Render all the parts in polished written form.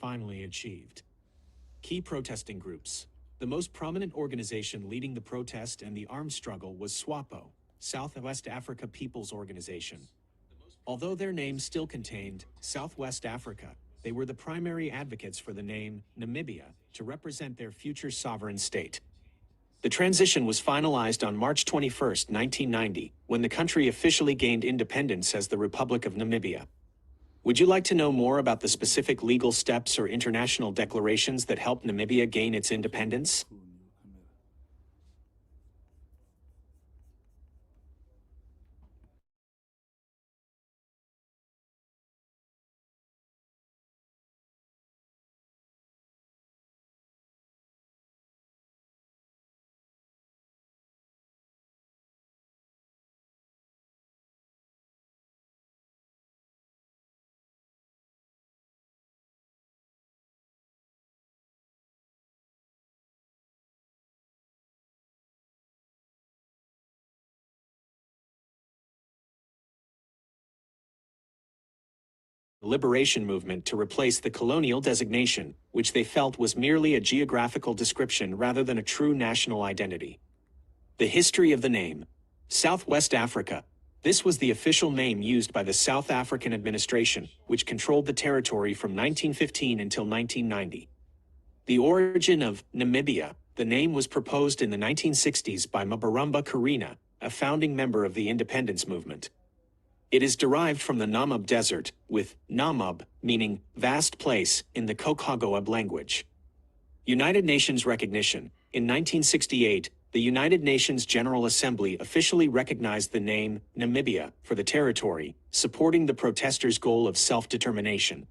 finally achieved. Key protesting groups. The most prominent organization leading the protest and the armed struggle was SWAPO, Southwest Africa People's Organization. Although their name still contained Southwest Africa, they were the primary advocates for the name Namibia to represent their future sovereign state. The transition was finalized on March 21, 1990, when the country officially gained independence as the Republic of Namibia. Would you like to know more about the specific legal steps or international declarations that helped Namibia gain its independence? Liberation movement to replace the colonial designation, which they felt was merely a geographical description rather than a true national identity. The history of the name. Southwest Africa. This was the official name used by the South African administration, which controlled the territory from 1915 until 1990. The origin of Namibia. The name was proposed in the 1960s by BRGIE, a founding member of the independence movement. It is derived from the Namib Desert, with Namib meaning vast place in the Kokhagoab language. United Nations recognition. In 1968, the United Nations General Assembly officially recognized the name Namibia for the territory, supporting the protesters' goal of self-determination.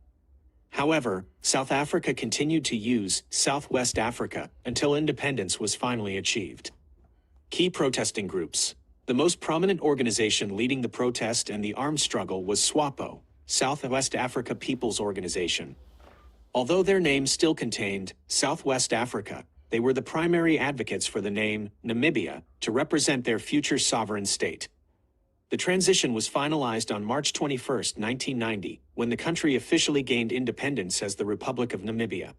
However, South Africa continued to use Southwest Africa until independence was finally achieved. Key protesting groups. The most prominent organization leading the protest and the armed struggle was SWAPO, Southwest Africa People's Organization. Although their name still contained Southwest Africa, they were the primary advocates for the name Namibia to represent their future sovereign state. The transition was finalized on March 21, 1990, when the country officially gained independence as the Republic of Namibia.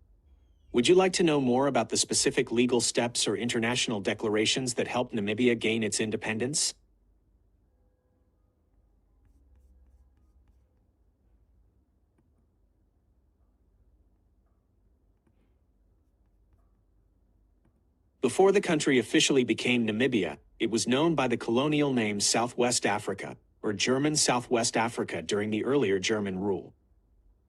Would you like to know more about the specific legal steps or international declarations that helped Namibia gain its independence? Before the country officially became Namibia, it was known by the colonial name Southwest Africa, or German Southwest Africa during the earlier German rule.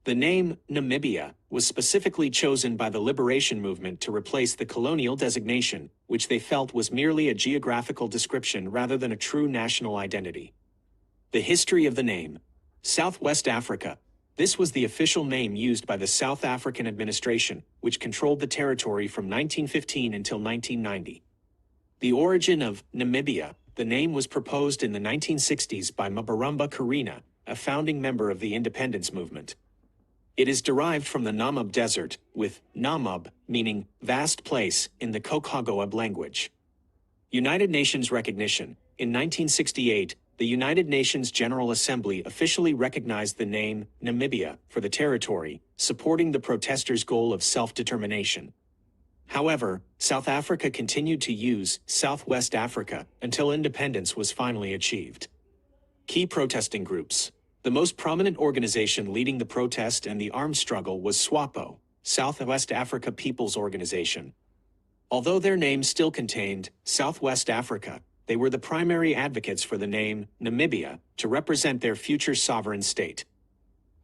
The name Namibia was specifically chosen by the liberation movement to replace the colonial designation, which they felt was merely a geographical description rather than a true national identity. The history of the name. Southwest Africa. This was the official name used by the South African administration, which controlled the territory from 1915 until 1990. The origin of Namibia. The name was proposed in the 1960s by BRGIE, a founding member of the independence movement. It is derived from the Namib Desert, with Namib meaning vast place in the Kokhagoab language. United Nations recognition. In 1968, the United Nations General Assembly officially recognized the name Namibia for the territory, supporting the protesters' goal of self-determination. However, South Africa continued to use Southwest Africa until independence was finally achieved. Key protesting groups. The most prominent organization leading the protest and the armed struggle was SWAPO, Southwest Africa People's Organization. Although their name still contained Southwest Africa, they were the primary advocates for the name Namibia to represent their future sovereign state.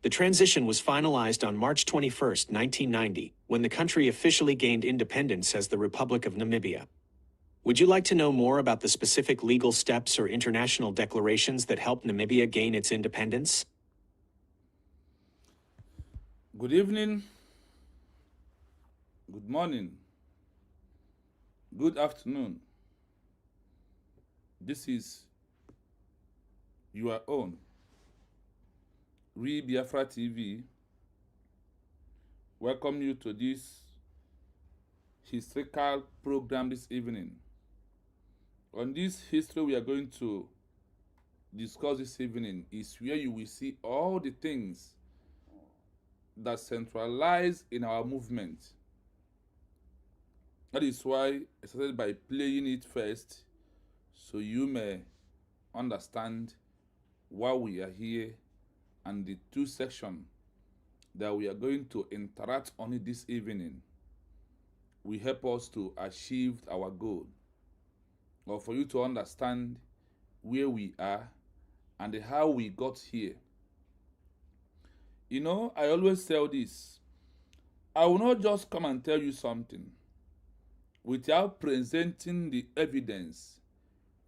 The transition was finalized on March 21, 1990, when the country officially gained independence as the Republic of Namibia. Would you like to know more about the specific legal steps or international declarations that helped Namibia gain its independence? Good evening, good morning, good afternoon. This is your own BRGIE Biafra TV. Welcome you to this historical program this evening. On this history we are going to discuss this evening is where you will see all the things that centralize in our movement. That is why I started by playing it first, so you may understand why we are here and the two sections that we are going to interact on it this evening will help us to achieve our goal, or for you to understand where we are and how we got here. You know, I always tell this. I will not just come and tell you something without presenting the evidence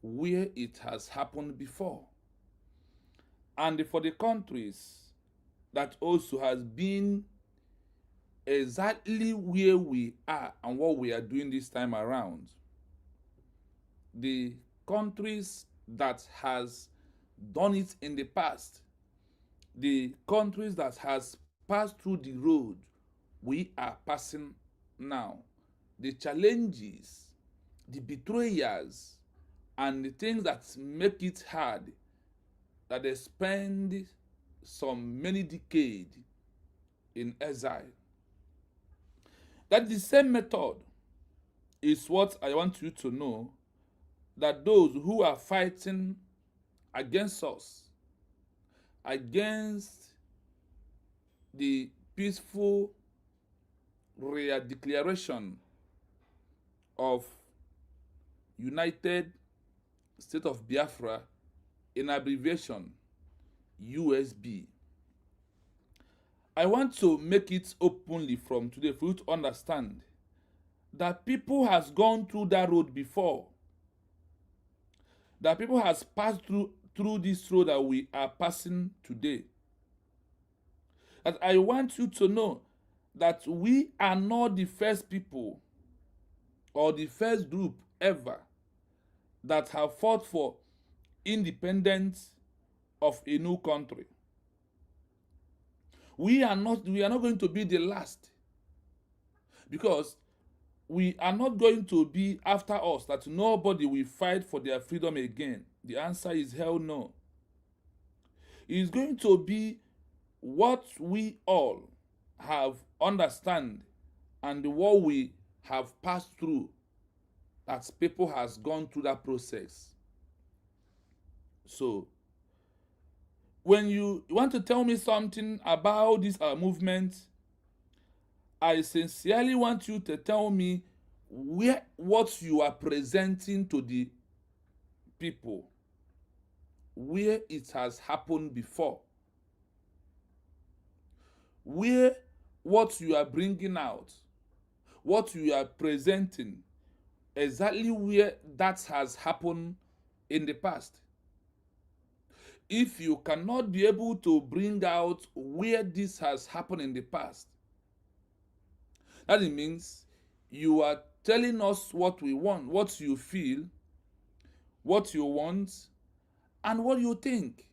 where it has happened before. And for the countries that also has been exactly where we are and what we are doing this time around, the countries that has done it in the past, the countries that has passed through the road we are passing now, the challenges, the betrayers, and the things that make it hard, that they spend some many decades in exile. That the same method is what I want you to know, that those who are fighting against us, against the peaceful declaration of United State of Biafra, in abbreviation USB. I want to make it openly from today for you to understand that people has gone through that road before. That people has passed through this road that we are passing today. That I want you to know that we are not the first people or the first group ever that have fought for independence of a new country. We are not going to be the last, because we are not going to be after us that nobody will fight for their freedom again. The answer is hell no. It is going to be what we all have understand and what we have passed through, that people has gone through that process. So when you want to tell me something about this movement, I sincerely want you to tell me what you are presenting to the people, where it has happened before, where what you are bringing out, what you are presenting, exactly where that has happened in the past. If you cannot be able to bring out where this has happened in the past, that means you are telling us what we want, what you feel, what you want, and what you think.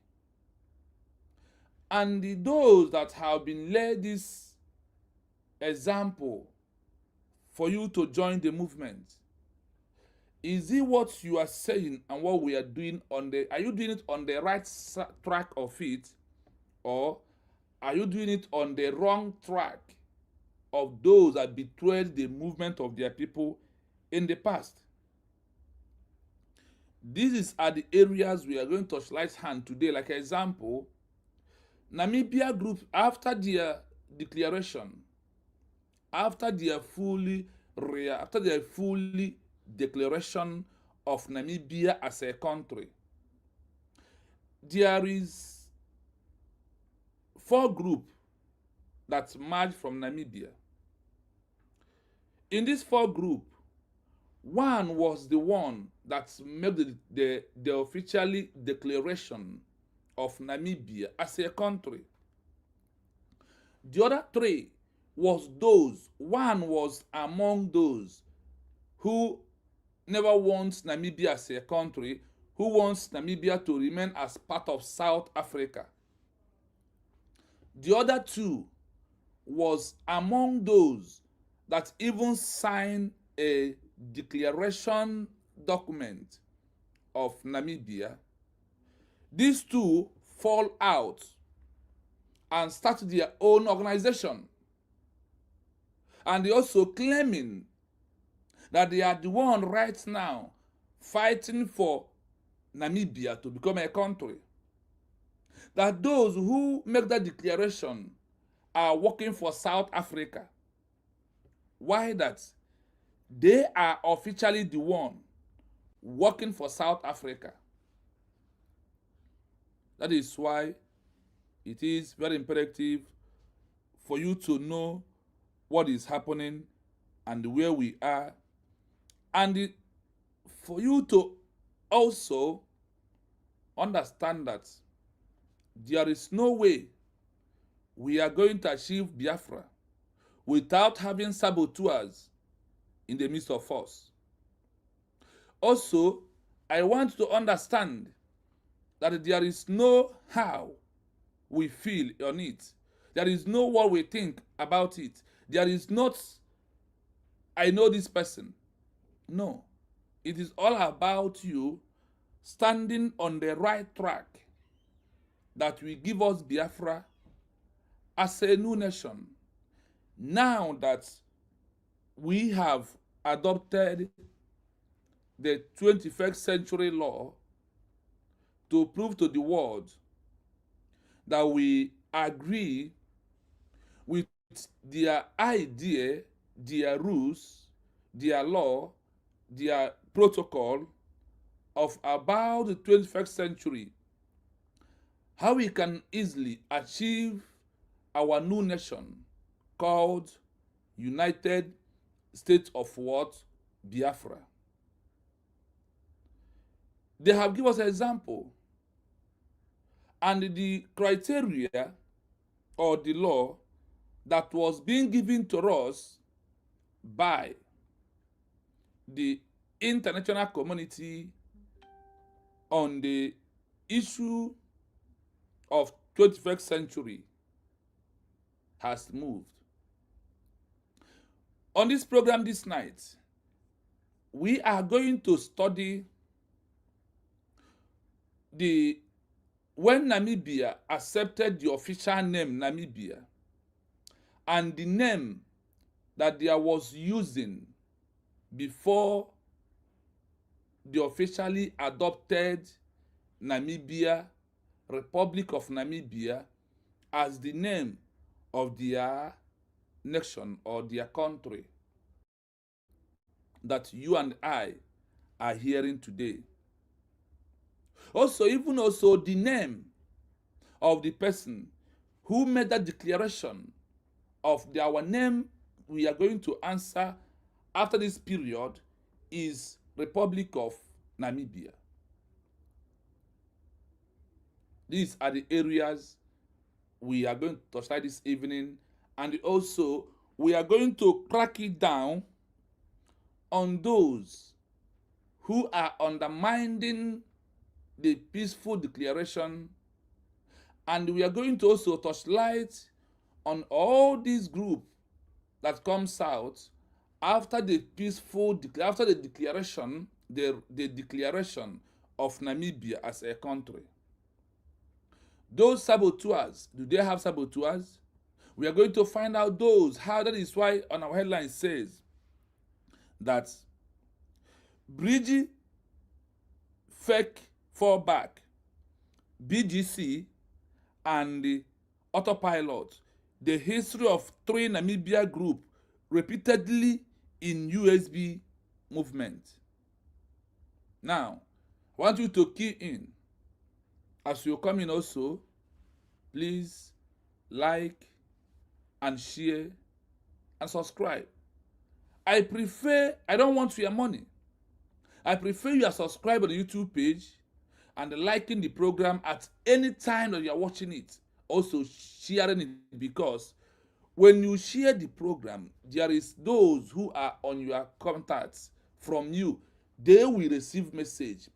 And those that have been led this example for you to join the movement, is it what you are saying and what we are doing are you doing it on the right track of it, or are you doing it on the wrong track of those that betrayed the movement of their people in the past? These are the areas we are going to touch hand today. Like example, Namibia group, after their declaration, after their fully declaration of Namibia as a country, there is 4 groups that merged from Namibia. In this 4 group, one was the one that made the official declaration of Namibia as a country. The other 3 one was among those who never wants Namibia as a country, who wants Namibia to remain as part of South Africa. The other 2 was among those that even signed a declaration document of Namibia. These 2 fall out and start their own organization. And they also claiming that they are the one right now fighting for Namibia to become a country. That those who make that declaration are working for South Africa. Why that? They are officially the one working for South Africa. That is why it is very imperative for you to know what is happening and where we are, and for you to also understand that there is no way we are going to achieve Biafra without having saboteurs in the midst of us. Also, I want to understand that there is no how we feel on it. There is no what we think about it. There is not, I know this person. No. It is all about you standing on the right track that will give us Biafra as a new nation. Now that we have adopted the 21st century law to prove to the world that we agree with their idea, their rules, their law, their protocol of about the 21st century, how we can easily achieve our new nation called United States of what? Biafra. They have given us an example. And the criteria or the law that was being given to us by the international community on the issue of 21st century has moved. On this program this night, we are going to study when Namibia accepted the official name Namibia and the name that they was using before the officially adopted Namibia, Republic of Namibia, as the name of their nation or their country that you and I are hearing today. Also, even also the name of the person who made that declaration of our name we are going to answer after this period is Republic of Namibia. These are the areas we are going to touch this evening, and also we are going to crack it down on those who are undermining the peaceful declaration, and we are going to also touch light on all these groups that comes out after the after the declaration, the declaration of Namibia as a country. Those saboteurs, do they have saboteurs? We are going to find out those. How that is why on our headline says that BRGIE fake FALLBACK, BGC, and the AUTOPILOT, the history of 3 Namibia group repeatedly in USB movement. Now, I want you to key in. As you come in also, please like and share and subscribe. I don't want your money. I prefer you are subscribed on the YouTube page and liking the program at any time that you are watching it. Also sharing it, because when you share the program, there is those who are on your contacts from you. They will receive message.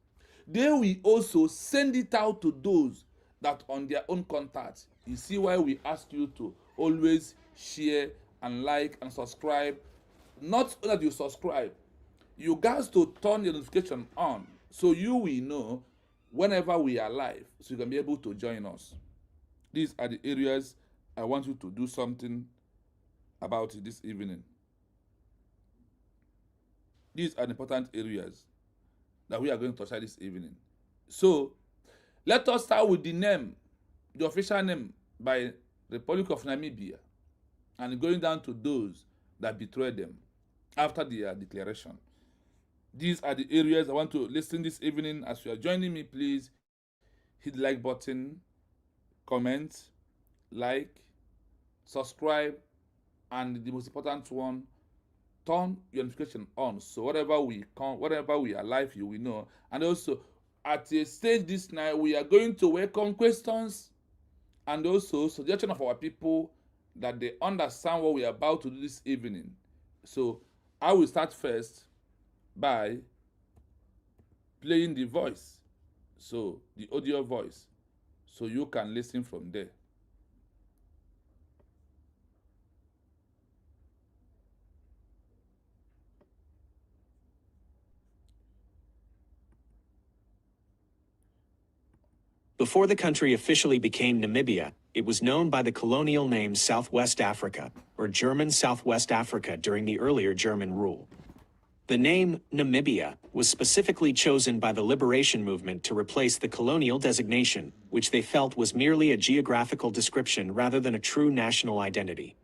They will also send it out to those that on their own contacts. You see why we ask you to always share and like and subscribe. Not that you subscribe, you guys to turn your notification on so you will know whenever we are live, so you can be able to join us. These are the areas I want you to do something about it this evening. These are important areas that we are going to touch this evening. So, let us start with the name, the official name by Republic of Namibia, and going down to those that betrayed them after their declaration. These are the areas I want to listen this evening. As you are joining me, please hit the like button, comment, like, subscribe, and the most important one, turn your notification on, so whatever we are live, you will know. And also, at a stage this night, we are going to welcome questions and also suggestion of our people that they understand what we are about to do this evening. So I will start first by playing the voice, so the audio voice, so you can listen from there. Before the country officially became Namibia, it was known by the colonial name Southwest Africa, or German Southwest Africa during the earlier German rule. The name Namibia was specifically chosen by the liberation movement to replace the colonial designation, which they felt was merely a geographical description rather than a true national identity.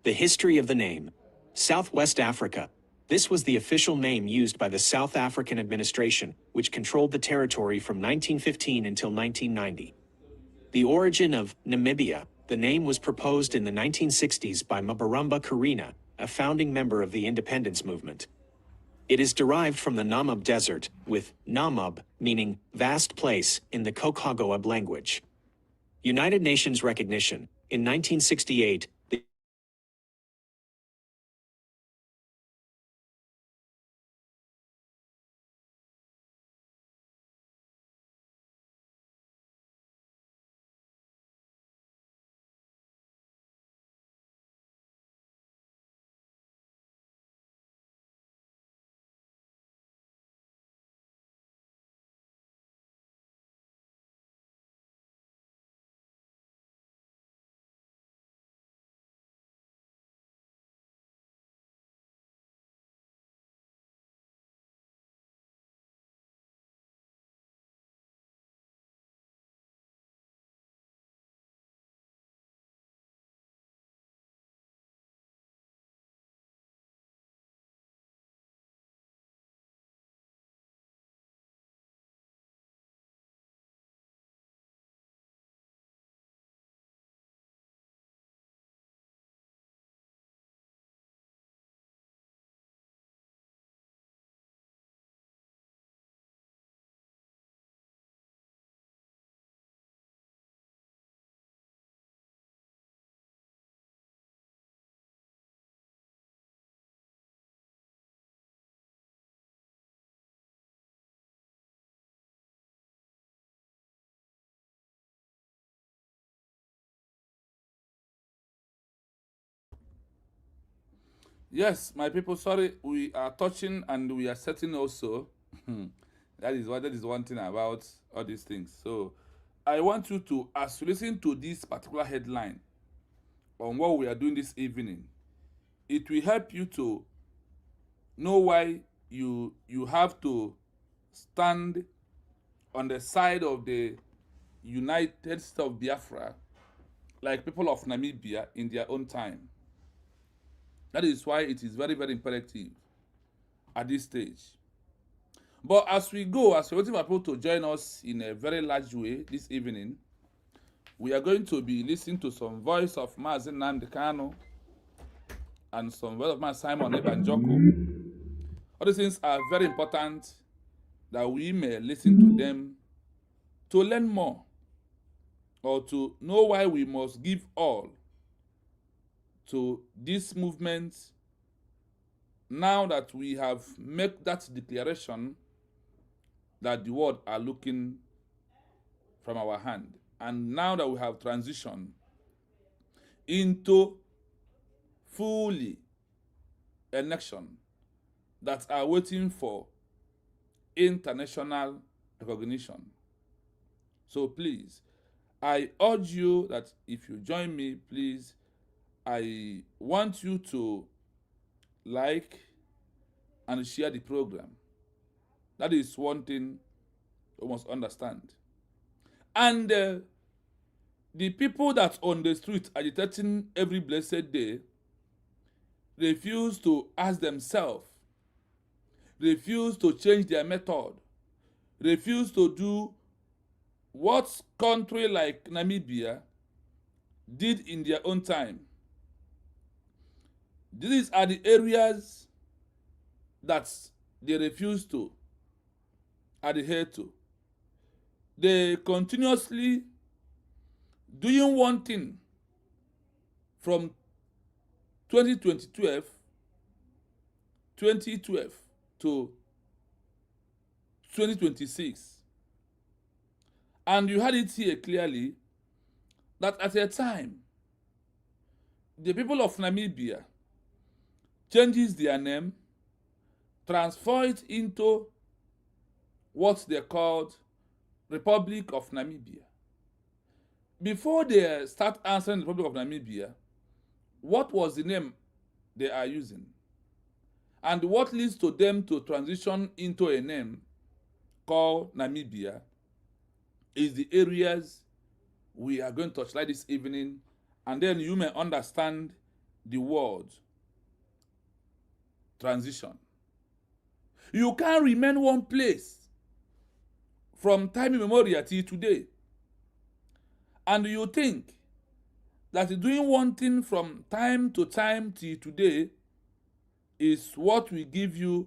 The history of the name, Southwest Africa. This was the official name used by the South African administration, which controlled the territory from 1915 until 1990. The origin of Namibia, the name was proposed in the 1960s by Mabaramba Karina, a founding member of the independence movement. It is derived from the Namib Desert, with Namib meaning vast place in the Kokhagoab language. United Nations recognition. In 1968, the Yes, my people, sorry, we are touching and we are setting also. That is one thing about all these things. So I want you to, as you listen to this particular headline on what we are doing this evening, it will help you to know why you have to stand on the side of the United States of Biafra, like people of Namibia in their own time. That is why it is very, very imperative at this stage. But as we go, as we're waiting for people to join us in a very large way this evening, we are going to be listening to some voice of Mazen Nandekano and some voice of Mazen Simon Ebanjoko. All these things are very important that we may listen to them to learn more or to know why we must give all to this movement now that we have made that declaration that the world are looking from our hand. And now that we have transitioned into fully election that are waiting for international recognition. So please, I urge you that if you join me, please, I want you to like and share the program. That is one thing you must understand. And the people that on the street agitating every blessed day refuse to ask themselves, refuse to change their method, refuse to do what country like Namibia did in their own time. These are the areas that they refuse to adhere to. They continuously doing one thing from 2012 to 2026. And you had it here clearly that at a time, the people of Namibia changes their name, transfer it into what they called Republic of Namibia. Before they start answering the Republic of Namibia, what was the name they are using? And what leads to them to transition into a name called Namibia is the areas we are going to touchlight this evening, and then you may understand the word transition. You can't remain one place from time immemorial till today, and you think that doing one thing from time to time till today is what will give you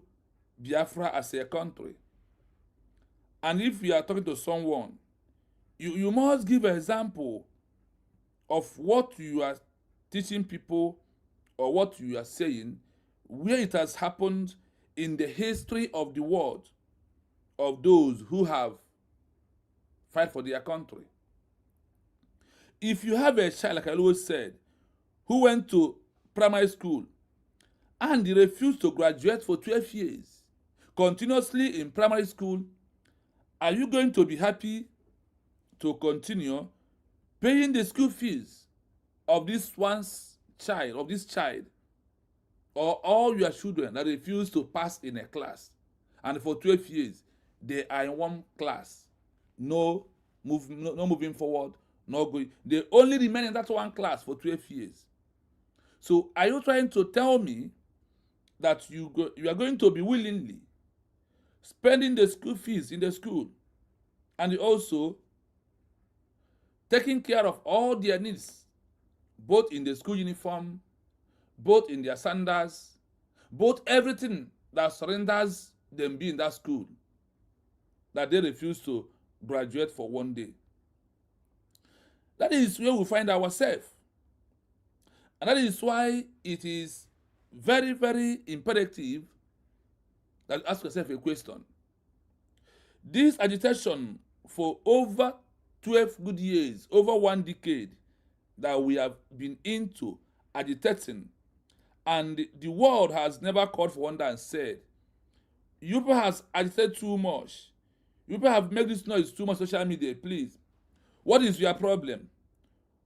Biafra as a country. And if you are talking to someone, you must give an example of what you are teaching people or what you are saying, where it has happened in the history of the world of those who have fight for their country. If you have a child, like I always said, who went to primary school and he refused to graduate for 12 years, continuously in primary school, are you going to be happy to continue paying the school fees of this child, or all your children that refuse to pass in a class, and for 12 years they are in one class, no moving forward, no going, they only remain in that one class for 12 years. So are you trying to tell me that you are going to be willingly spending the school fees in the school and also taking care of all their needs, both in the school uniform, both in their sandals, both everything that surrenders them be in that school, that they refuse to graduate for one day? That is where we find ourselves. And that is why it is very, very imperative that you ask yourself a question. This agitation for over 12 good years, over 1 decade, that we have been into agitating, and the world has never called for wonder and said, you people has agitated too much. You people have made this noise too much social media, please. What is your problem?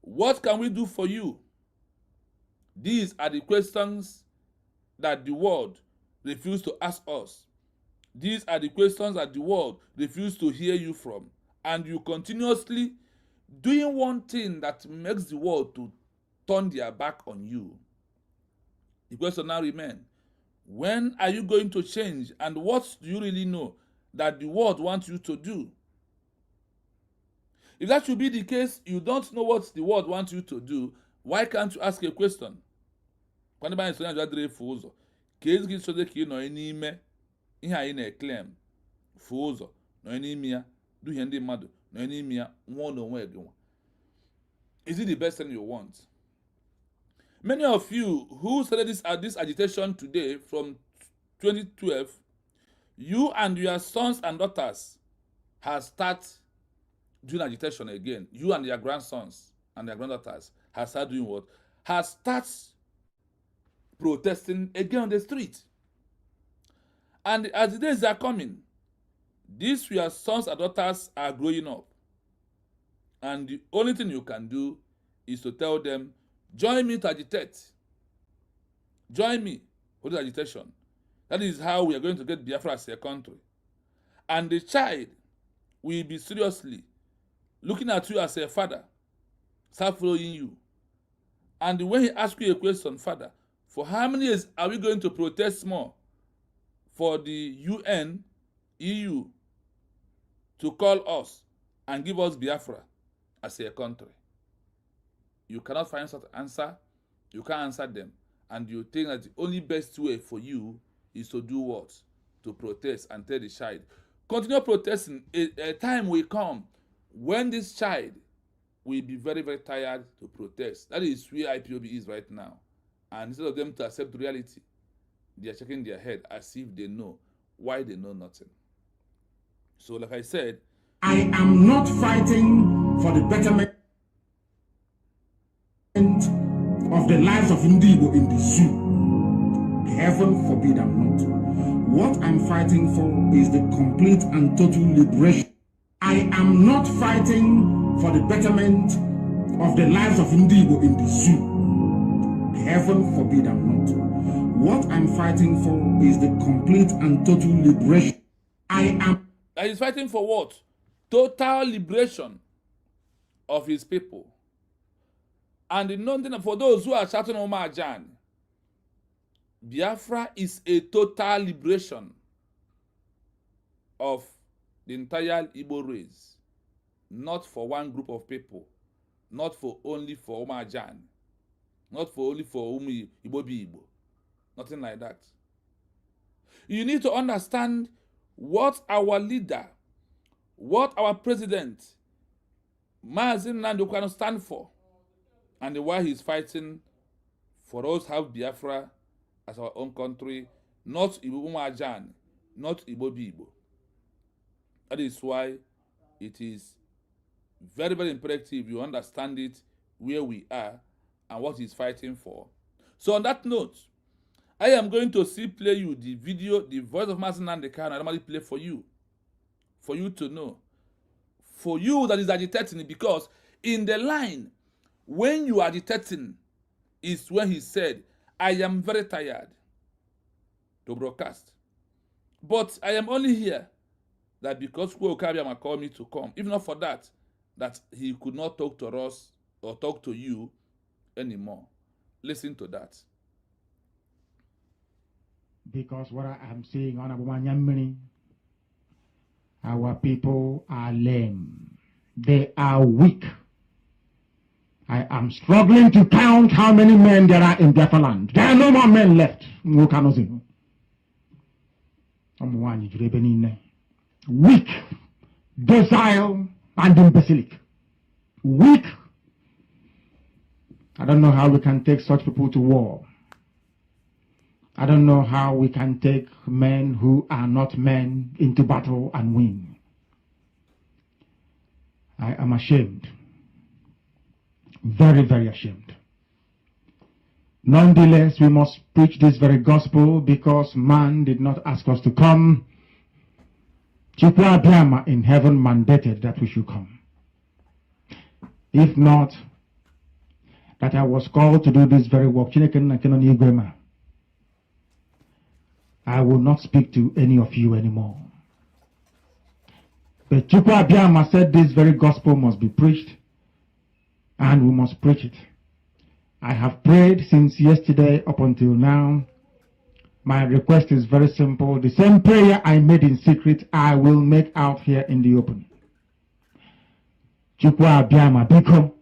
What can we do for you? These are the questions that the world refused to ask us. These are the questions that the world refused to hear you from. And you continuously doing one thing that makes the world to turn their back on you. The question now remains, when are you going to change, and what do you really know that the world wants you to do? If that should be the case, you don't know what the world wants you to do, why can't you ask a question? Kwani ba nso na dre fu ụzọ ka ezigi so de ka no n'ime ihe anyị na-eclaim fu ụzọ no n'ime ya duhie ndị mmadụ no n'ime ya nwa no onwe gị. Is it the best thing you want? Many of you who started this agitation today from 2012, you and your sons and daughters have started doing agitation again. You and your grandsons and their granddaughters have started doing what? Have started protesting again on the street. And as the days are coming, these your sons and daughters are growing up. And the only thing you can do is to tell them, join me to agitate. Join me for this agitation. That is how we are going to get Biafra as a country. And the child will be seriously looking at you as a father, start following you. And when he asks you a question, Father, for how many years are we going to protest more for the UN, EU to call us and give us Biafra as a country? You cannot find such answer. You can't answer them. And you think that the only best way for you is to do what? To protest and tell the child. Continue protesting. A time will come when this child will be very, very tired to protest. That is where IPOB is right now. And instead of them to accept reality, they are shaking their head as if they know why they know nothing. So like I said, I am not fighting for the betterment of the lives of Indigo in the zoo. Heaven forbid I'm not. What I'm fighting for is the complete and total liberation. I am not fighting for the betterment of the lives of Indigo in the zoo. Heaven forbid I'm not. What I'm fighting for is the complete and total liberation. He's fighting for what? Total liberation of his people. And the for those who are shouting Omar Jan, Biafra is a total liberation of the entire Igbo race, not for one group of people, not for only for Omar Jan, not for only for Igbo Igbo, nothing like that. You need to understand what our leader, what our president, Mazi Nnamdi Kanu, stand for, and why he's fighting for us to have Biafra as our own country, not Igbo Majan, not Igbo Igbo. That is why it is very, very imperative you understand it, where we are, and what he's fighting for. So on that note, I am going to play you the video, the voice of Mazi Nnamdi Kanu I normally play for you to know. For you that is agitating, because in the line, when you are agitating, is when he said, I am very tired to broadcast. But I am only here that because Kwokabiyama called me to come. If not for that, that he could not talk to us or talk to you anymore. Listen to that. Because what I am saying on Abumanyamini, our people are lame. They are weak. I am struggling to count how many men there are in Biafra land. There are no more men left. Weak, docile, and imbecilic. Weak. I don't know how we can take such people to war. I don't know how we can take men who are not men into battle and win. I am ashamed. Very, very ashamed. Nonetheless, we must preach this very gospel because man did not ask us to come. Chukwu Abiyama in heaven mandated that we should come. If not, that I was called to do this very work, I will not speak to any of you anymore. But Chukwu Abiyama said this very gospel must be preached, and we must preach it. I have prayed since yesterday up until now. My request is very simple. The same prayer I made in secret, I will make out here in the open. Chukwu Abiyama Biko,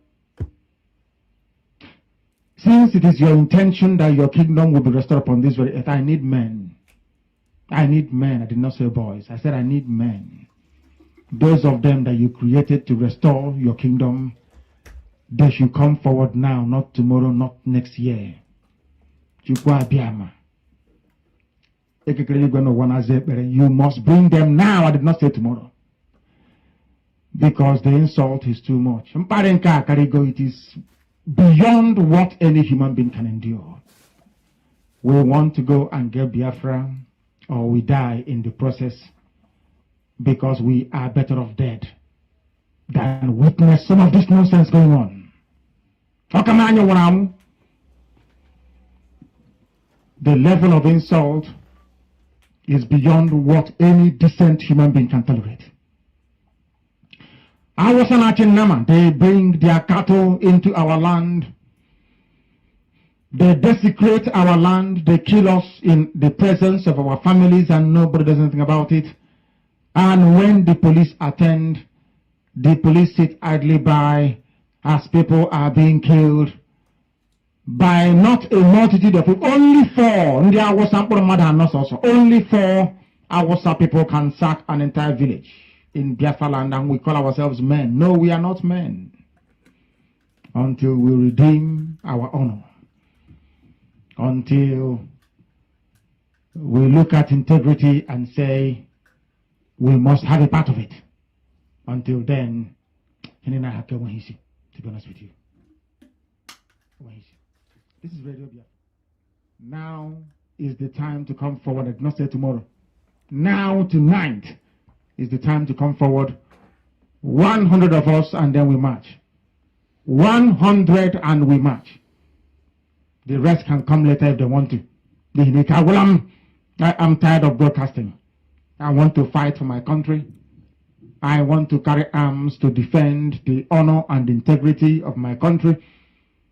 since it is your intention that your kingdom will be restored upon this very earth, I need men. I need men. I did not say boys. I said I need men. Those of them that you created to restore your kingdom, they should come forward now, not tomorrow, not next year. Chukwu Abiyama. You must bring them now. I did not say tomorrow. Because the insult is too much. It is beyond what any human being can endure. We want to go and get Biafra, or we die in the process, because we are better off dead. than witness some of this nonsense going on. The level of insult is beyond what any decent human being can tolerate. They bring their cattle into our land. They desecrate our land. They kill us in the presence of our families and nobody does anything about it. And when the police attend, the police sit idly by as people are being killed by not a multitude of people. Only four. Only four Awasa people can sack an entire village in Biafra land, and we call ourselves men. No, we are not men. Until we redeem our honor. Until we look at integrity and say we must have a part of it. Until then, to be honest with you. This is Radio Biafra. Now is the time to come forward. I did not say tomorrow. Now, tonight, is the time to come forward. 100 of us, and then we march. 100 and we march. The rest can come later if they want to. I'm tired of broadcasting. I want to fight for my country. I want to carry arms to defend the honor and integrity of my country.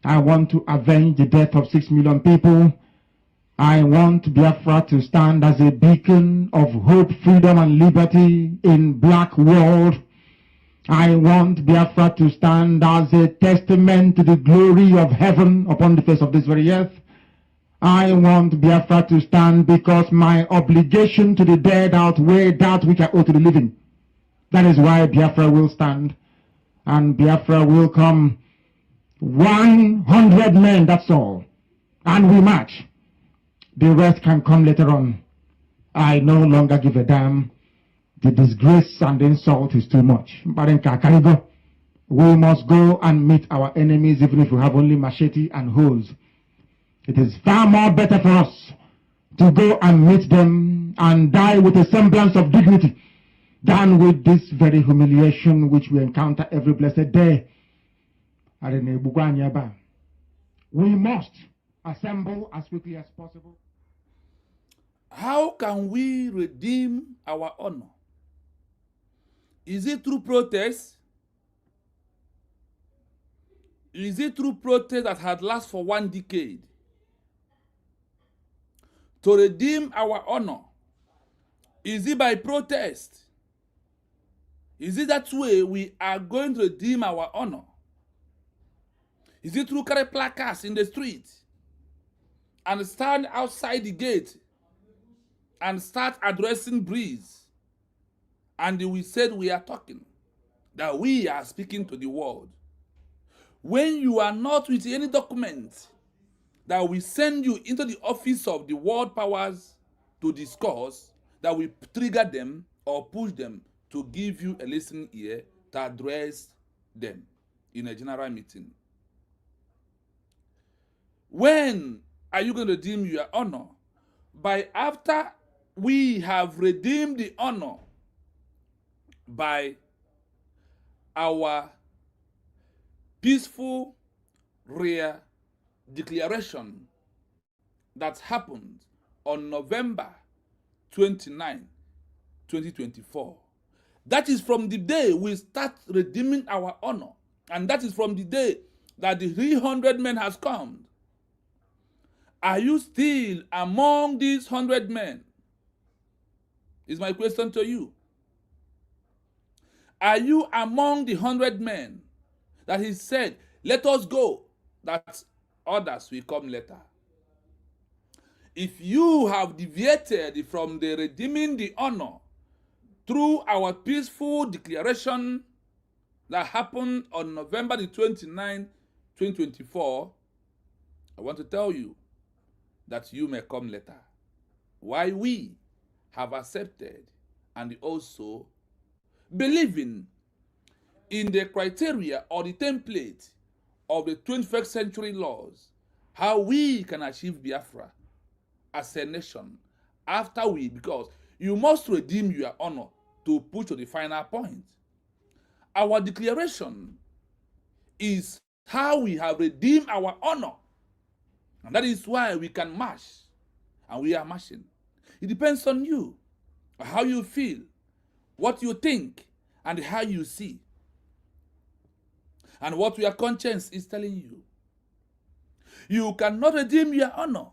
I want to avenge the death of 6 million people. I want Biafra to stand as a beacon of hope, freedom, and liberty in black world. I want Biafra to stand as a testament to the glory of heaven upon the face of this very earth. I want Biafra to stand because my obligation to the dead outweigh that which I owe to the living. That is why Biafra will stand, and Biafra will come. 100 men, that's all. And we march. The rest can come later on. I no longer give a damn. The disgrace and the insult is too much. We must go and meet our enemies even if we have only machete and hoes. It is far more better for us to go and meet them and die with a semblance of dignity than with this very humiliation which we encounter every blessed day. We must assemble as quickly as possible. How can we redeem our honor? Is it through protest? Is it through protest that had lasted for 1 decade? To redeem our honor, is it by protest? Is it that way we are going to redeem our honor? Is it through carry placards in the street and stand outside the gate and start addressing breeze? And we said we are talking, that we are speaking to the world. When you are not with any document that we send you into the office of the world powers to discuss, that we trigger them or push them to give you a listening ear to address them in a general meeting. When are you going to redeem your honor? By after we have redeemed the honor by our peaceful rare declaration that happened on November 29, 2024. That is from the day we start redeeming our honor. And that is from the day that the 300 men has come. Are you still among these 100 men? Is my question to you. Are you among the 100 men that he said, let us go, that others will come later? If you have deviated from the redeeming the honor through our peaceful declaration that happened on November the 29th, 2024, I want to tell you that you may come later. Why we have accepted and also believing in the criteria or the template of the 21st century laws, how we can achieve Biafra as a nation after we, because you must redeem your honor to push to the final point. our declaration is how we have redeemed our honor. And that is why we can march. And we are marching. It depends on you, how you feel, what you think, and how you see. And what your conscience is telling you. You cannot redeem your honor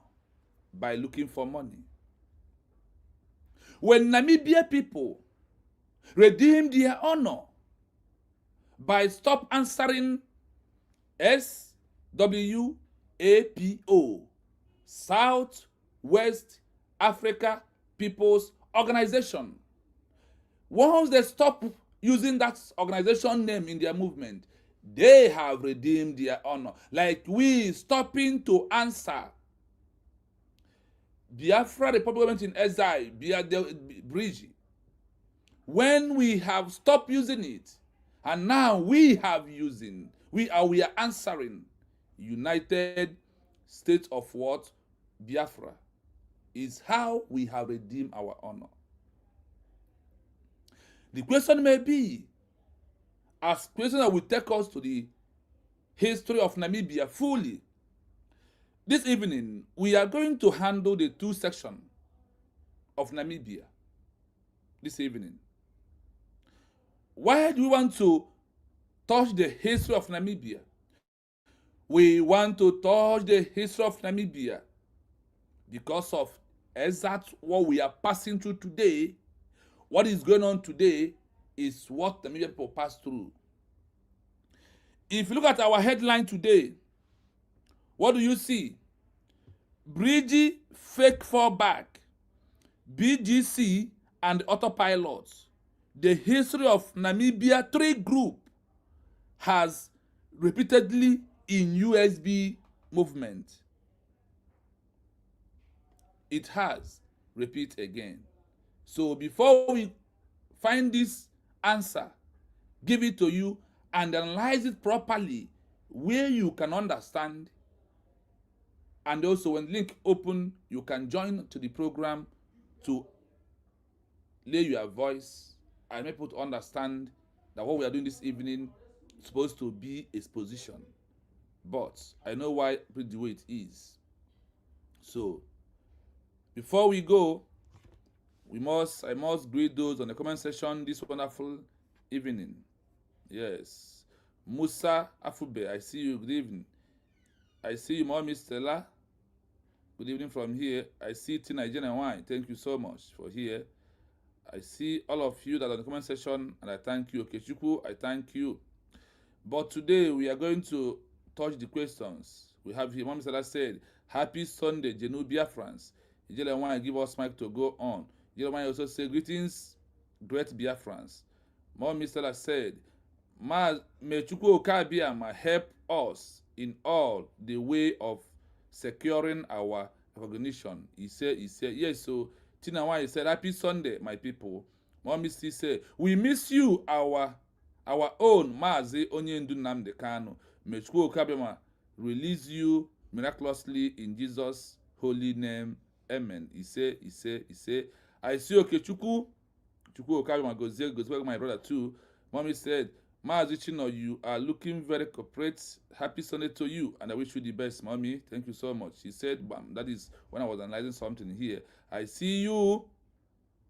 by looking for money. When Namibia people redeem their honor by stop answering SWAPO, South West Africa People's Organization. Once they stop using that organization name in their movement, they have redeemed their honor. Like we stopping to answer Biafra Republic Government in exile, BRGIE. When we have stopped using it, and now we are answering United States of what? Biafra, is how we have redeemed our honor. The question may be, as question that will take us to the history of Namibia fully. This evening, we are going to handle the two sections of Namibia this evening. Why do we want to touch the history of Namibia? We want to touch the history of Namibia because of exactly what we are passing through today. What is going on today is what Namibia people pass through. If you look at our headline today, what do you see? BRGIE fake fallback, BGC and AUTOPILOT. The history of Namibia 3 group has repeatedly in USB movement. It has. Repeat again. So before we find this answer, give it to you and analyze it properly where you can understand. And also when link open, you can join to the program to lay your voice and make people understand that what we are doing this evening is supposed to be exposition. But I know why the way it is. So before we go, I must greet those on the comment section this wonderful evening. Yes. Musa Afube, I see you. Good evening. I see you, Mommy Stella. Good evening from here. I see Tina Jenna Wine. Thank you so much for here. I see all of you that are in the comment section, and I thank you. Okechukwu, I thank you. But today we are going to touch the questions. We have here, Mommy Stella said, Happy Sunday, Genu Biafrans. Ijele Wine give us mic to go on. Ijele Wine also say, Greetings, great Biafrans. Mommy Stella said, May Chukwu Okabiama help us in all the way of securing our recognition. He said, yes. So Tina Wine said, Happy Sunday, my people. Mommy still said, we miss you, our own Mazi Onyendu Nnamdi Kanu. May Chukwu Okabiama release you miraculously in Jesus' holy name. Amen. He said, I see Okechukwu. Chukwu Okabiama goes back my brother too. Mommy said, Maazi Chino, you are looking very corporate. Happy Sunday to you, and I wish you the best, Mommy. Thank you so much. She said, bam, that is when I was analyzing something here. I see you,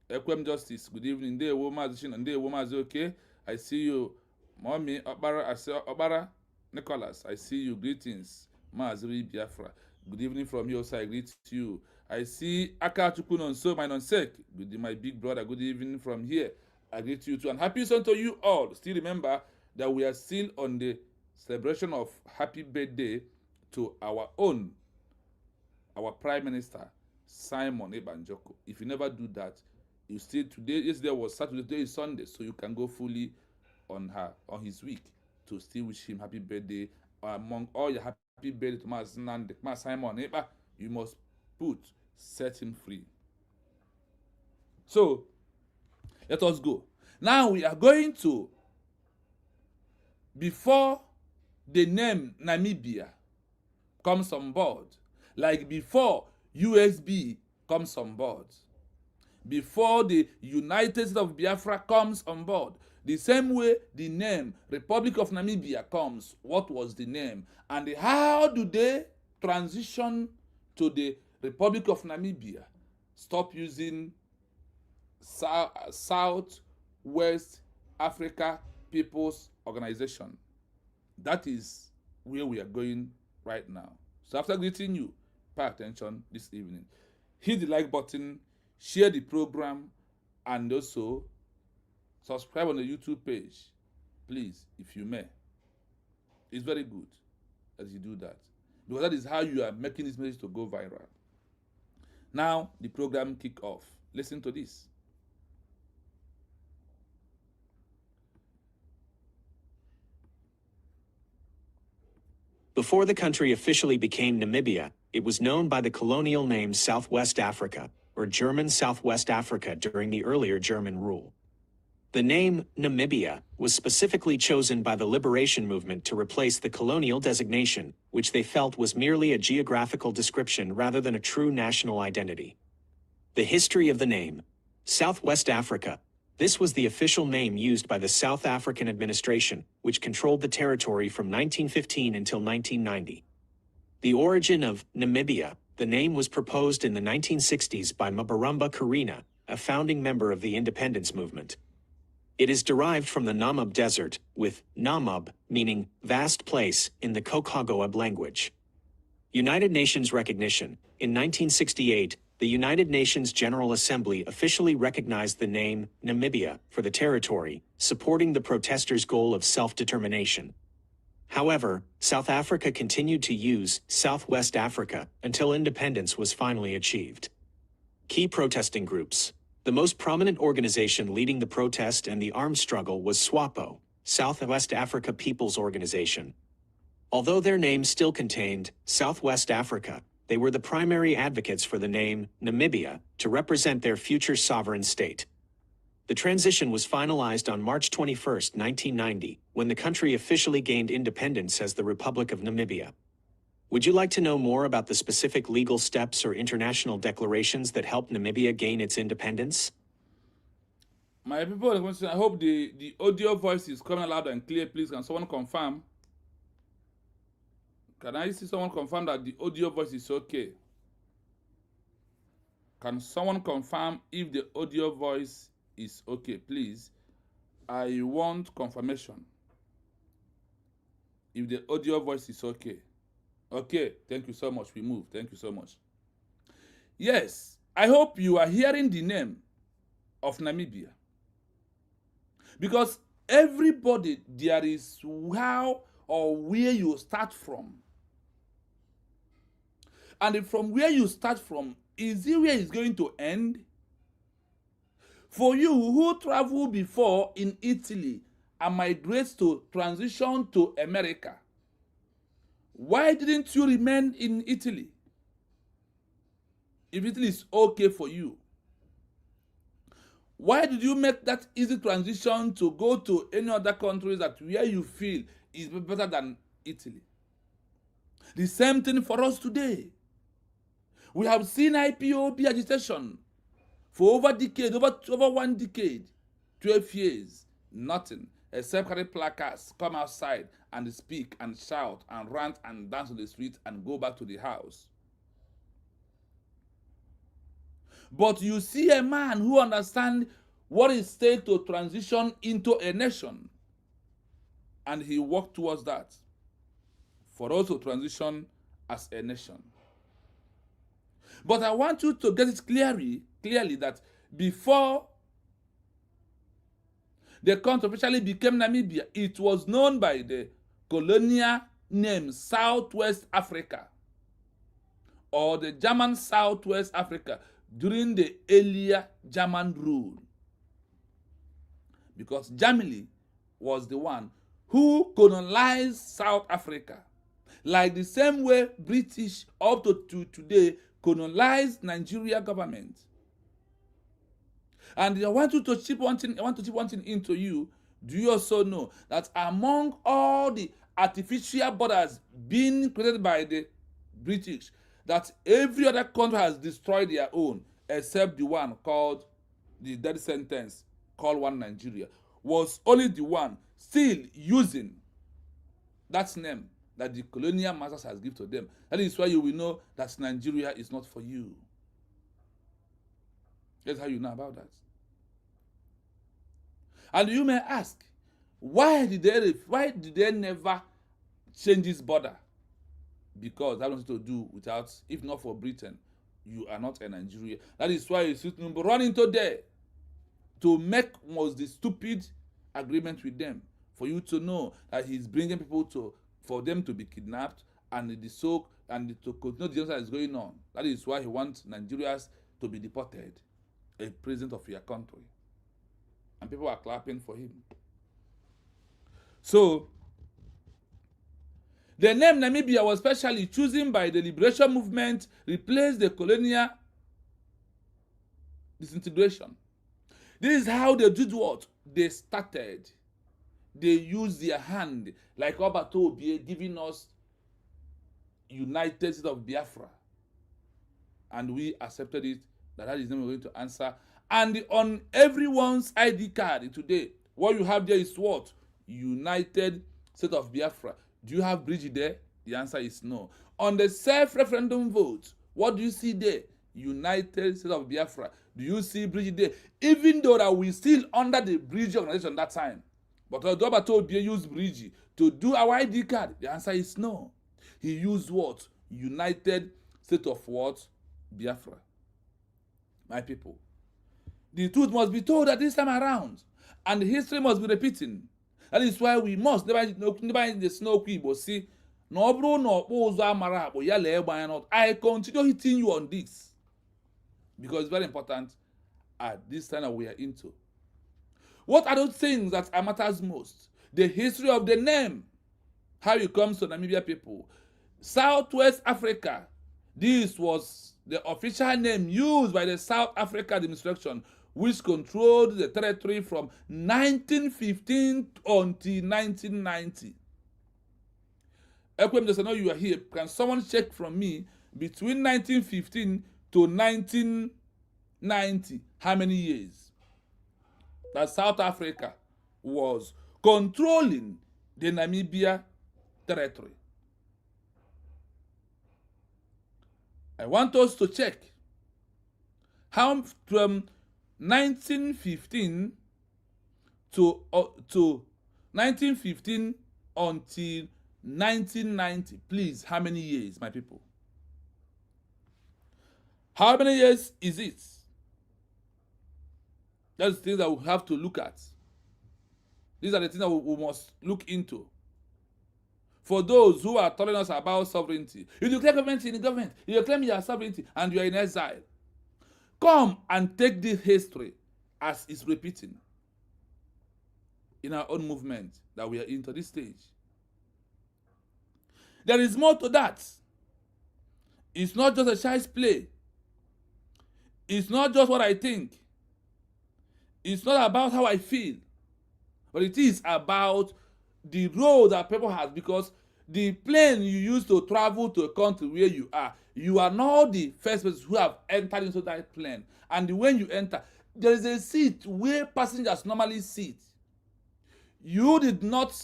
Equem Justice. Good evening. There, Maazi Chino. There, Maazi, okay. I see you, Mommy. Obara Nicholas. I see you. Greetings, Maazi Biafra. Good evening from your side. I greet you. I see Aka Chukwu so my non-sec. Good, my big brother. Good evening from here. I greet you too, and happy Sunday to you all. Still remember that we are still on the celebration of happy birthday to our Prime Minister, Simon Ebanjoko. If you never do that, you still yesterday was Saturday, today is Sunday, so you can go fully on his week to still wish him happy birthday. Among all your happy birthday to Simon Eba, you must set him free. So let us go. Now we are going to, before the name Namibia comes on board, like before USB comes on board, before the United States of Biafra comes on board, The same way the name Republic of Namibia comes, what was the name? And how do they transition to the Republic of Namibia? Stop using Southwest Africa People's Organization. That is where we are going right now. So after greeting you, pay attention this evening. Hit the like button, share the program, and also subscribe on the YouTube page. Please, if you may. It's very good that you do that, because that is how you are making this message to go viral. Now, the program kick off. Listen to this. Before the country officially became Namibia, it was known by the colonial name Southwest Africa, or German Southwest Africa during the earlier German rule. The name Namibia was specifically chosen by the liberation movement to replace the colonial designation, which they felt was merely a geographical description rather than a true national identity. The history of the name, Southwest Africa. This was the official name used by the South African administration, which controlled the territory from 1915 until 1990. The origin of Namibia, the name was proposed in the 1960s by Mabaramba Karina, a founding member of the independence movement. It is derived from the Namib Desert, with Namib meaning vast place in the Kokogoab language. United Nations recognition. In 1968, the United Nations General Assembly officially recognized the name Namibia for the territory, supporting the protesters' goal of self-determination. However, South Africa continued to use Southwest Africa until independence was finally achieved. Key protesting groups. The most prominent organization leading the protest and the armed struggle was SWAPO, Southwest Africa People's Organization. Although their name still contained Southwest Africa, they were the primary advocates for the name Namibia to represent their future sovereign state. The transition was finalized on March 21, 1990, when the country officially gained independence as the Republic of Namibia. Would you like to know more about the specific legal steps or international declarations that helped Namibia gain its independence? My people, I hope the audio voice is coming loud and clear. Please, can someone confirm? Can I see someone confirm that the audio voice is okay? Can someone confirm if the audio voice is okay, please? I want confirmation. If the audio voice is okay. Okay, thank you so much. We move. Thank you so much. Yes, I hope you are hearing the name of Namibia. Because everybody, there is how or where you start from. And from where you start from, is it where it's going to end? For you who traveled before in Italy and migrate to transition to America, why didn't you remain in Italy? If Italy is okay for you, why did you make that easy transition to go to any other countries that where you feel is better than Italy? The same thing for us today. We have seen IPOB agitation for over a decade, over 1 decade, 12 years, nothing except carry placards, come outside and speak and shout and rant and dance on the street and go back to the house. But you see a man who understands what it takes to transition into a nation, and he worked towards that for us to transition as a nation. But I want you to get it clearly that before the country officially became Namibia, it was known by the colonial name Southwest Africa, or the German Southwest Africa during the earlier German rule. Because Germany was the one who colonized South Africa, like the same way British up to today colonized Nigeria government. And I want to chip one thing into you. Do you also know that among all the artificial borders being created by the British, that every other country has destroyed their own, except the one called the death sentence, called one Nigeria. was only the one still using that name that the colonial masters has given to them. That is why you will know that Nigeria is not for you. That's how you know about that. And you may ask, why did they never change this border? Because that has to do without, if not for Britain, you are not a Nigeria. That is why you should run into there to make was the stupid agreement with them, for you to know that he's bringing people for them to be kidnapped and to continue the genocide that is going on. That is why he wants Nigerians to be deported, a president of your country. And people are clapping for him. So, the name Namibia was specially chosen by the liberation movement, replaced the colonial disintegration. This is how they did what? They started. They used their hand, like AUTOPILOT giving us United States of Biafra. And we accepted it, that is the name we're going to answer. And on everyone's ID card today, what you have there is what? United States of Biafra. Do you have BRGIE there? The answer is no. On the self-referendum vote, what do you see there? United States of Biafra. Do you see BRGIE there? Even though that we still under the BRGIE organization that time. But AUTOPILOT used BRGIE to do our ID card. The answer is no. He used what? United States of what? Biafra. My people. The truth must be told at this time around. And history must be repeating. That is why we must never in the snow quibble see no bro no amara I continue hitting you on this because it's very important at this time that we are into. What are those things that matters most? The history of the name, how it comes to Namibia people. Southwest Africa, this was the official name used by the South Africa administration, which controlled the territory from 1915 until 1990. Ekwem, just know you are here. Can someone check from me between 1915 to 1990 how many years that South Africa was controlling the Namibia territory? I want us to check how from 1915 to 1915 until 1990. Please, how many years, my people? How many years is it? That's the things that we have to look at. These are the things that we must look into. For those who are telling us about sovereignty, you declare government in the government, you claim your sovereignty, and you are in exile. Come and take this history as it's repeating in our own movement that we are into this stage. There is more to that. It's not just a child's play. It's not just what I think. It's not about how I feel. But it is about the road that people have, because the plane you use to travel to a country where you are not the first person who have entered into that plane. And when you enter, there is a seat where passengers normally sit. You did not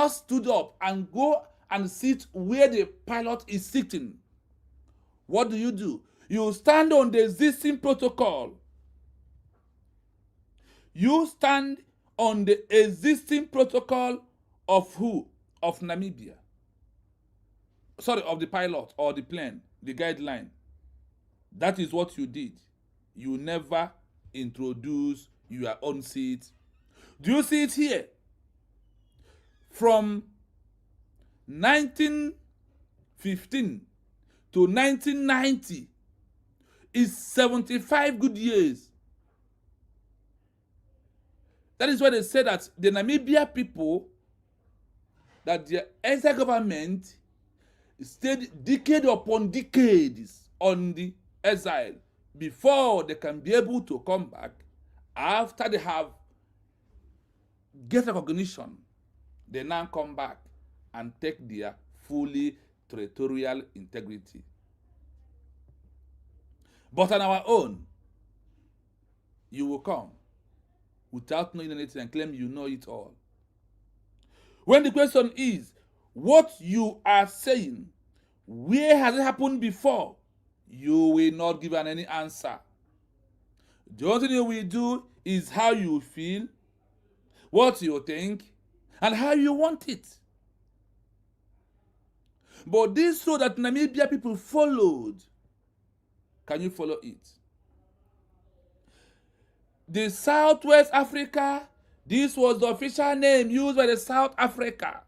stood up and go and sit where the pilot is sitting. What do? You stand on the existing protocol. You stand on the existing protocol of who? Of Namibia. Sorry, of the pilot or the plane, the guideline. That is what you did. You never introduce your own seat. Do you see it here? From 1915 to 1990 is 75 good years. That is why they say that the Namibia people, that their exile government stayed decade upon decades on the exile before they can be able to come back after they have get recognition. They now come back and take their fully territorial integrity. But on our own, you will come without knowing anything and claim you know it all. When the question is, what you are saying, where has it happened before? You will not give any answer. The only thing you will do is how you feel, what you think, and how you want it. But this road that Namibia people followed, can you follow it? The Southwest Africa, this was the official name used by the South Africa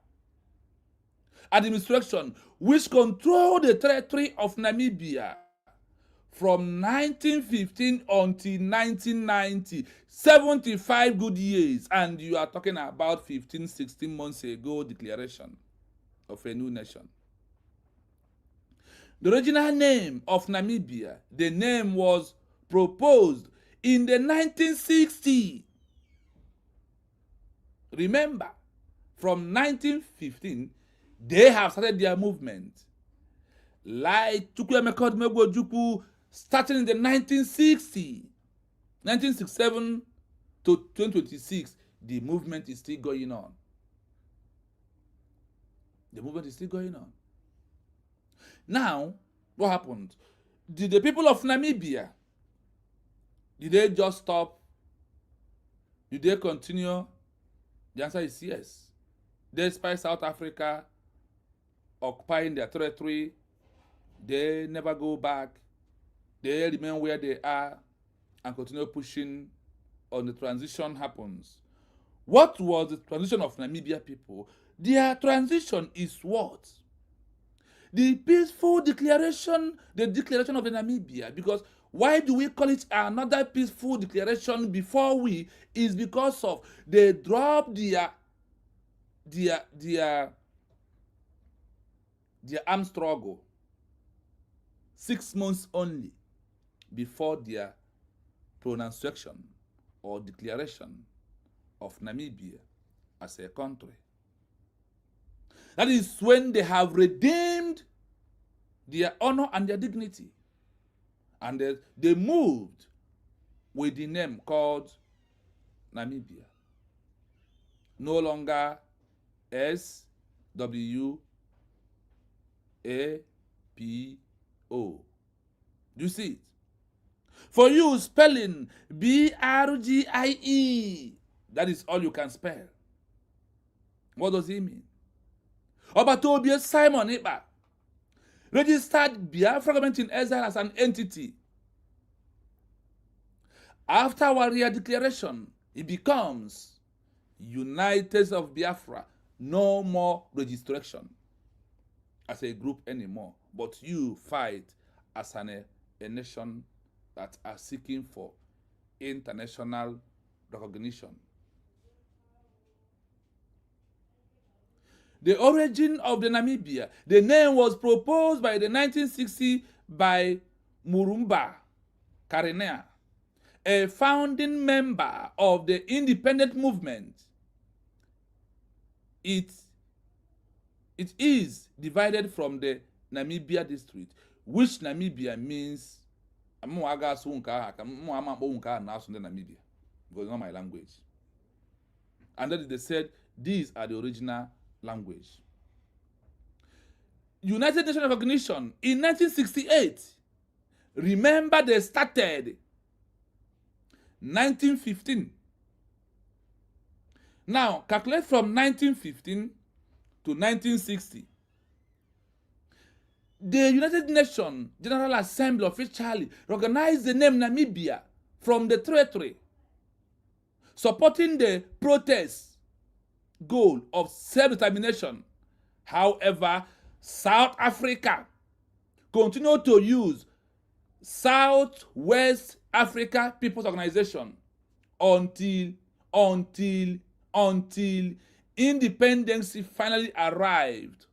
administration, which controlled the territory of Namibia from 1915 until 1990, 75 good years, and you are talking about 15, 16 months ago declaration of a new nation. The original name of Namibia, the name was proposed in the 1960s. Remember, from 1915, they have started their movement. Like Chukwuemeka Odumegwu starting in the 1960s, 1967 to 2026, the movement is still going on. The movement is still going on. Now, what happened? Did the people of Namibia, did they just stop? Did they continue? The answer is yes. Despite South Africa occupying their territory, they never go back. They remain where they are and continue pushing on the transition happens. What was the transition of Namibia people? Their transition is what? The peaceful declaration, the declaration of the Namibia. Because why do we call it another peaceful declaration before we? Is because of they dropped their armed struggle 6 months only before their pronunciation or declaration of Namibia as a country. That is when they have redeemed their honor and their dignity. And they moved with the name called Namibia. No longer SWAPO. Do you see it? For you, spelling BRGIE. That is all you can spell. What does it mean? Obatobia Simon Iba registered Biafra government in exile as an entity. After Warrior Declaration, it becomes United States of Biafra. No more registration as a group anymore, but you fight as a nation that are seeking for international recognition. The origin of the Namibia, the name was proposed by the 1960s by Murumba Karenea, a founding member of the independent movement. It is divided from the Namibia district, which Namibia means Namibia, because it's not my language. And then they said these are the original language. United Nations recognition in 1968. Remember, they started 1915. Now calculate from 1915 to 1960. The United Nations General Assembly officially recognized the name Namibia from the territory, supporting the protest goal of self-determination. However, South Africa continued to use Southwest Africa People's Organization until independence finally arrived.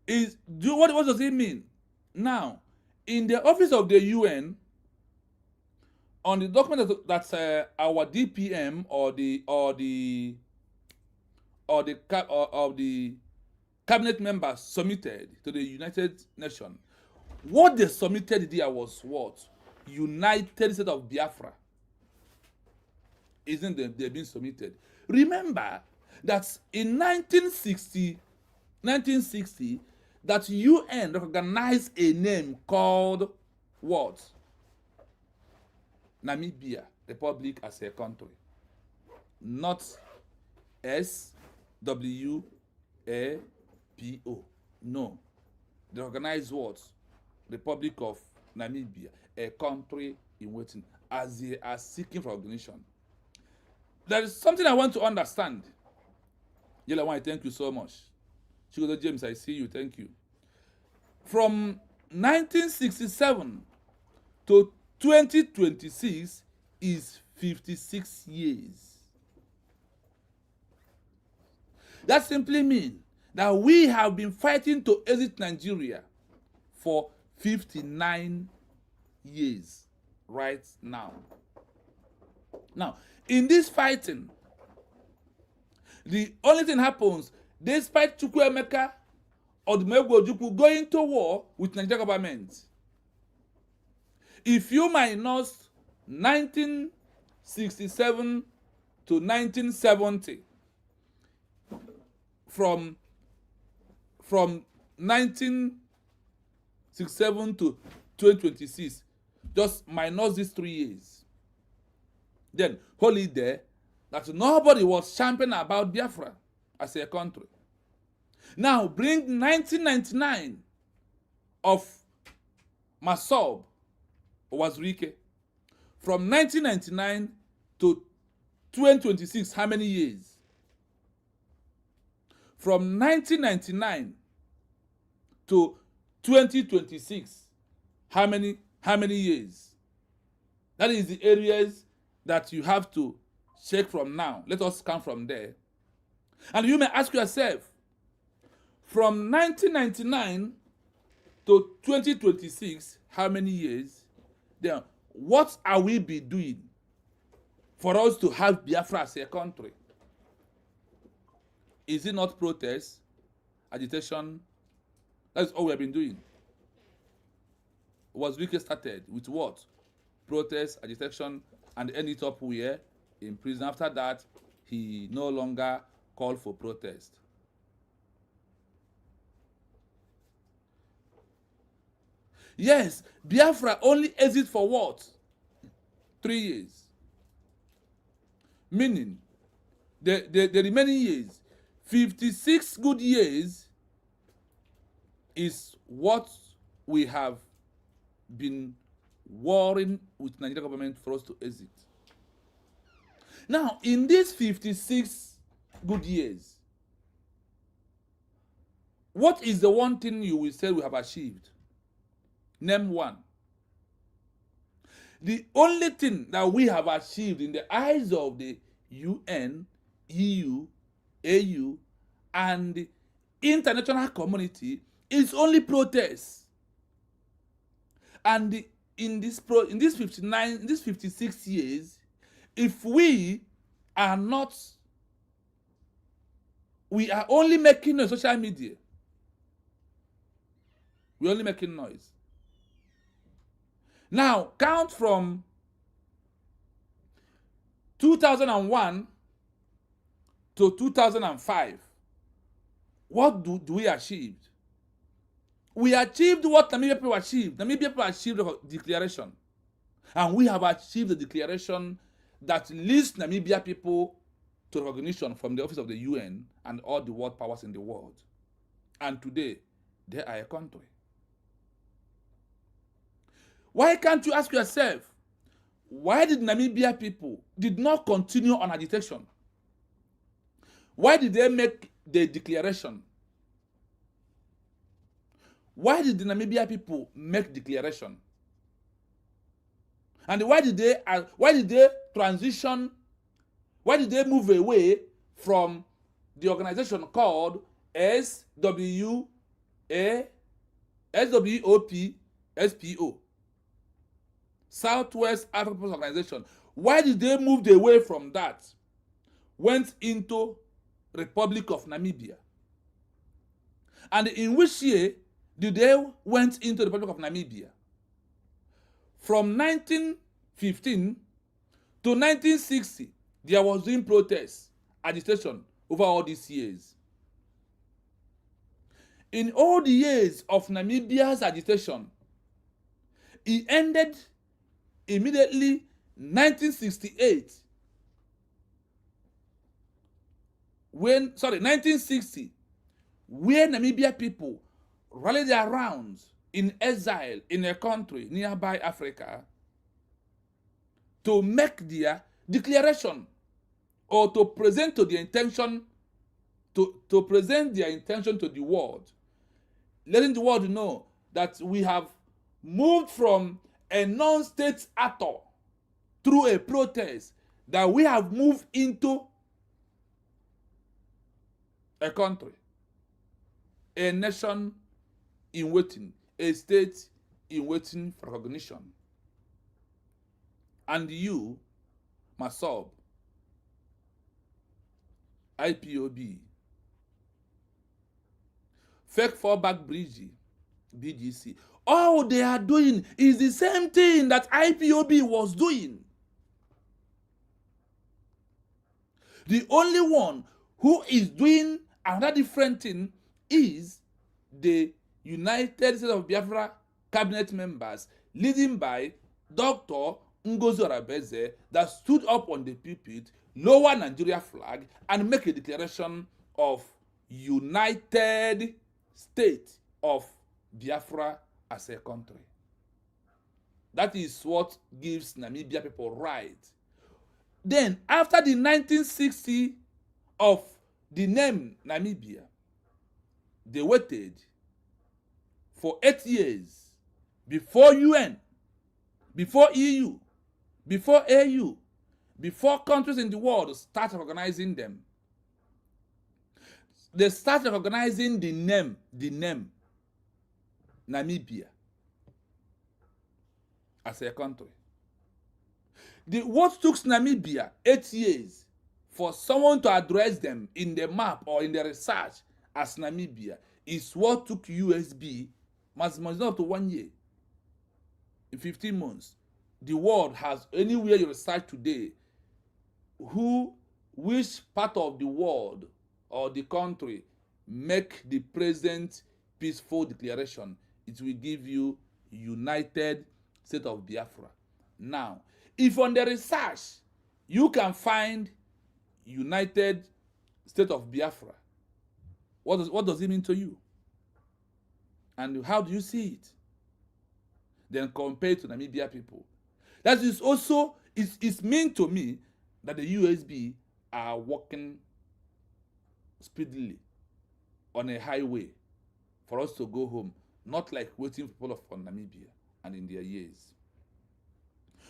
What does it mean? Now, in the office of the UN, on the document that's our DPM or the cabinet members submitted to the United Nations, what they submitted there was what? United States of Biafra. isn't they've been submitted. Remember that in 1960, that UN recognized a name called what? Namibia Republic as a country, not SWAPO. No, they recognized what? Republic of Namibia, a country in waiting, as they are seeking for recognition. There is something I want to understand. Yelawan, thank you so much. Chigodo James, I see you, thank you. From 1967 to 2026 is 56 years. That simply means that we have been fighting to exit Nigeria for 59 years right now. Now, in this fighting, the only thing happens, despite Chukwuemeka or the Ojukwu going to war with Nigerian government, if you minus 1967 to 1970 from 1967 to 2026, just minus these 3 years, then hold it there that nobody was championing about Biafra as a country. Now bring 1999 of Masob Wazirike. From 1999 to 2026, how many years? From 1999 to 2026, how many years? That is the areas that you have to check from now. Let us count from there. And you may ask yourself, from 1999 to 2026, how many years? Then what are we be doing for us to have Biafra as a country? Is it not protest, agitation? That's all we have been doing. Wazirike started with what? Protest, agitation, and ended up where? In prison. After that, he no longer called for protest. Yes, Biafra only exists for what? 3 years. Meaning, the remaining years, 56 good years, is what we have been warring with Nigerian government for us to exit. Now, in these 56 good years, what is the one thing you will say we have achieved? Name one. The only thing that we have achieved in the eyes of the UN, EU, AU, and the international community is only protest. And in these 56 years, if we are only making noise on social media. We're only making noise. Now, count from 2001 to 2005. What do we achieve? We achieved what Namibia people achieved. Namibia people achieved a declaration. And we have achieved the declaration that leads Namibia people to recognition from the office of the UN and all the world powers in the world. And today, they are a country. Why can't you ask yourself, why did Namibia people did not continue on agitation? Why did they make the declaration? Why did the Namibia people make declaration? And why did they transition? Why did they move away from the organization called SWOP, SPO, Southwest African Organization? Why did they move away from that? Went into Republic of Namibia. And in which year did they went into the Republic of Namibia? From 1915 to 1960, there was doing protests, agitation over all these years. In all the years of Namibia's agitation, it ended immediately 1968 1960, where Namibia people rallied around in exile in a country nearby Africa to make their declaration or to present to the intention to present their intention to the world, letting the world know that we have moved from a non-state actor through a protest, that we have moved into a country, a nation in waiting, a state in waiting for recognition. And you, Masob, IPOB, fake fallback BRGIE, BGC, all they are doing is the same thing that IPOB was doing. The only one who is doing another different thing is the United States of Biafra cabinet members, leading by Dr. Ngozi Orabeze, that stood up on the pulpit, lower Nigeria flag, and make a declaration of United States of Biafra as a country. That is what gives Namibia people right. Then, after the 1960 of the name Namibia, they waited for 8 years before UN, before EU, before AU, before countries in the world start recognizing them. They start recognizing the name Namibia as a country. What took Namibia 8 years for someone to address them in the map or in the research as Namibia is what took USB maximum up to 1 year. In 15 months, the world has, anywhere you research today, which part of the world or the country make the present peaceful declaration, it will give you United States of Biafra. Now, if on the research you can find United States of Biafra, what does it mean to you? And how do you see it? Then compare to Namibia people. That is also, it's mean to me that the USB are working speedily on a highway for us to go home, not like waiting for people from Namibia and in their years.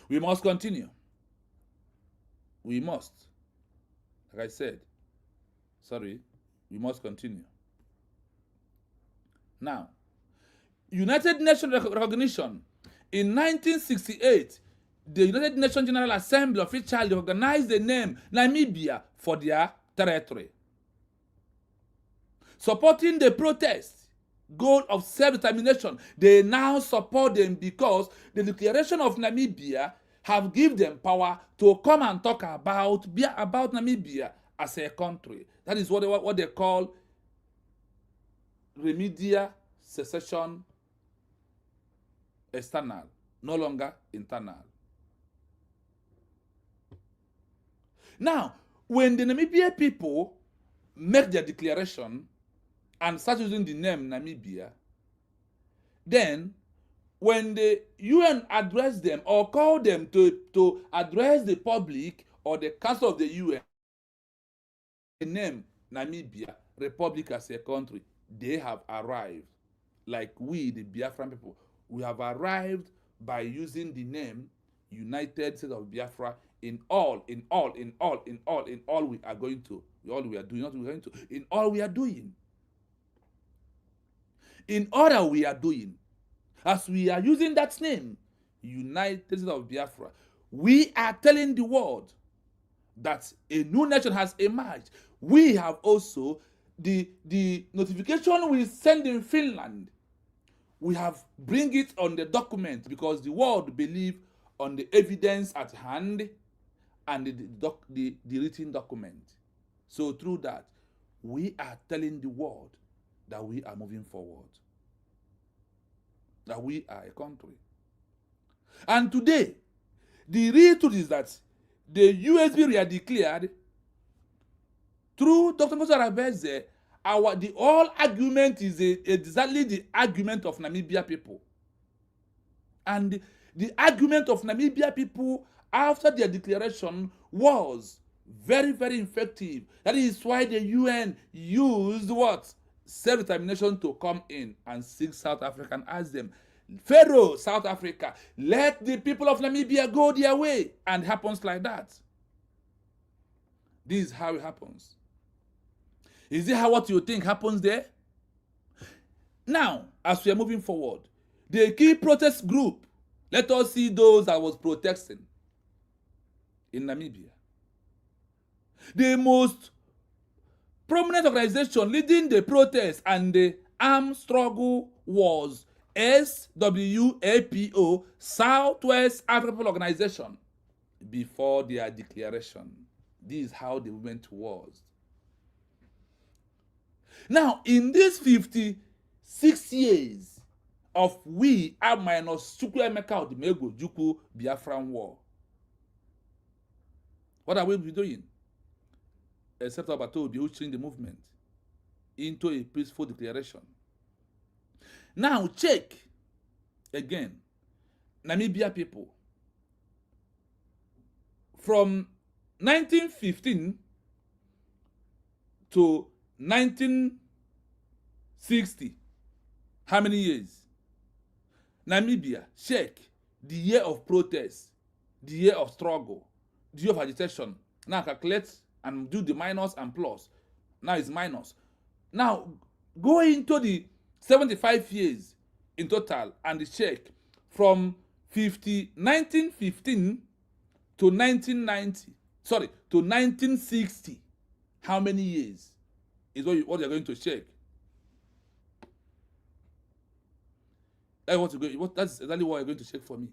We must continue. We must. Like I said, we must continue. Now, United Nations recognition. In 1968, the United Nations General Assembly officially recognized the name Namibia for their territory. Supporting the protest goal of self-determination, they now support them because the declaration of Namibia have given them power to come and talk about Namibia as a country. That is what they call remedial secession external, no longer internal. Now, when the Namibia people make their declaration and start using the name Namibia, then when the UN address them or call them to address the public or the Council of the UN, the name Namibia, Republic as a country, they have arrived. Like we, the Biafran people, we have arrived by using the name United States of Biafra in all we are going to. All we are doing, not we are going to. In all we are doing. In all that we are doing, as we are using that name, United States of Biafra, we are telling the world that a new nation has emerged. We have also the notification we send in Finland. We have bring it on the document because the world believe on the evidence at hand and the written document. So through that, we are telling the world that we are moving forward, that we are a country. And today, the real truth is that the USB we are declared through Dr. Moses Arabeze. The whole argument is exactly the argument of Namibia people. And the argument of Namibia people after their declaration was very, very effective. That is why the UN used what? Self-determination to come in and seek South Africa and ask them, Pharaoh, South Africa, let the people of Namibia go their way. And it happens like that. This is how it happens. Is it how what you think happens there? Now, as we are moving forward, the key protest group, let us see those that was protesting in Namibia. The most prominent organization leading the protest and the armed struggle was SWAPO, Southwest African Organization, before their declaration. This is how the movement was. Now, in these 56 years of we are minus Chukwuemeka Odumegwu Ojukwu Biafran War, what are we doing? Except Obato Obi, who changed the movement into a peaceful declaration. Now, check again, Namibia people. From 1915 to 1960, how many years? Namibia, check the year of protest, the year of struggle, the year of agitation. Now calculate and do the minus and plus. Now it's minus. Now go into the 75 years in total and check from 1915 to 1990. Sorry, to 1960. How many years is what you're going to check? That's exactly what you're going to check for me.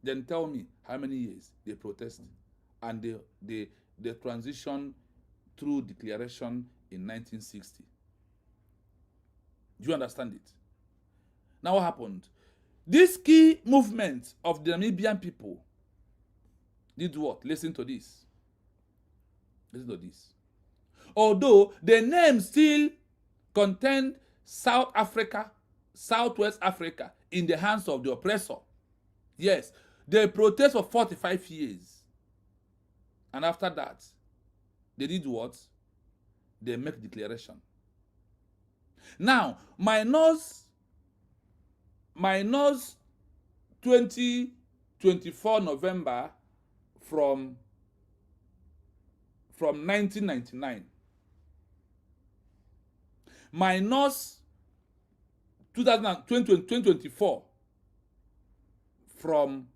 Then tell me how many years they protest and the transition through declaration in 1960. Do you understand it? Now what happened? This key movement of the Namibian people did what? Listen to this. Listen to this. Although the name still contained South Africa, Southwest Africa in the hands of the oppressor. Yes, they protest for 45 years. And after that, they did what? They make declaration. Now, minus 2024 November from 1999. Minus 2024 from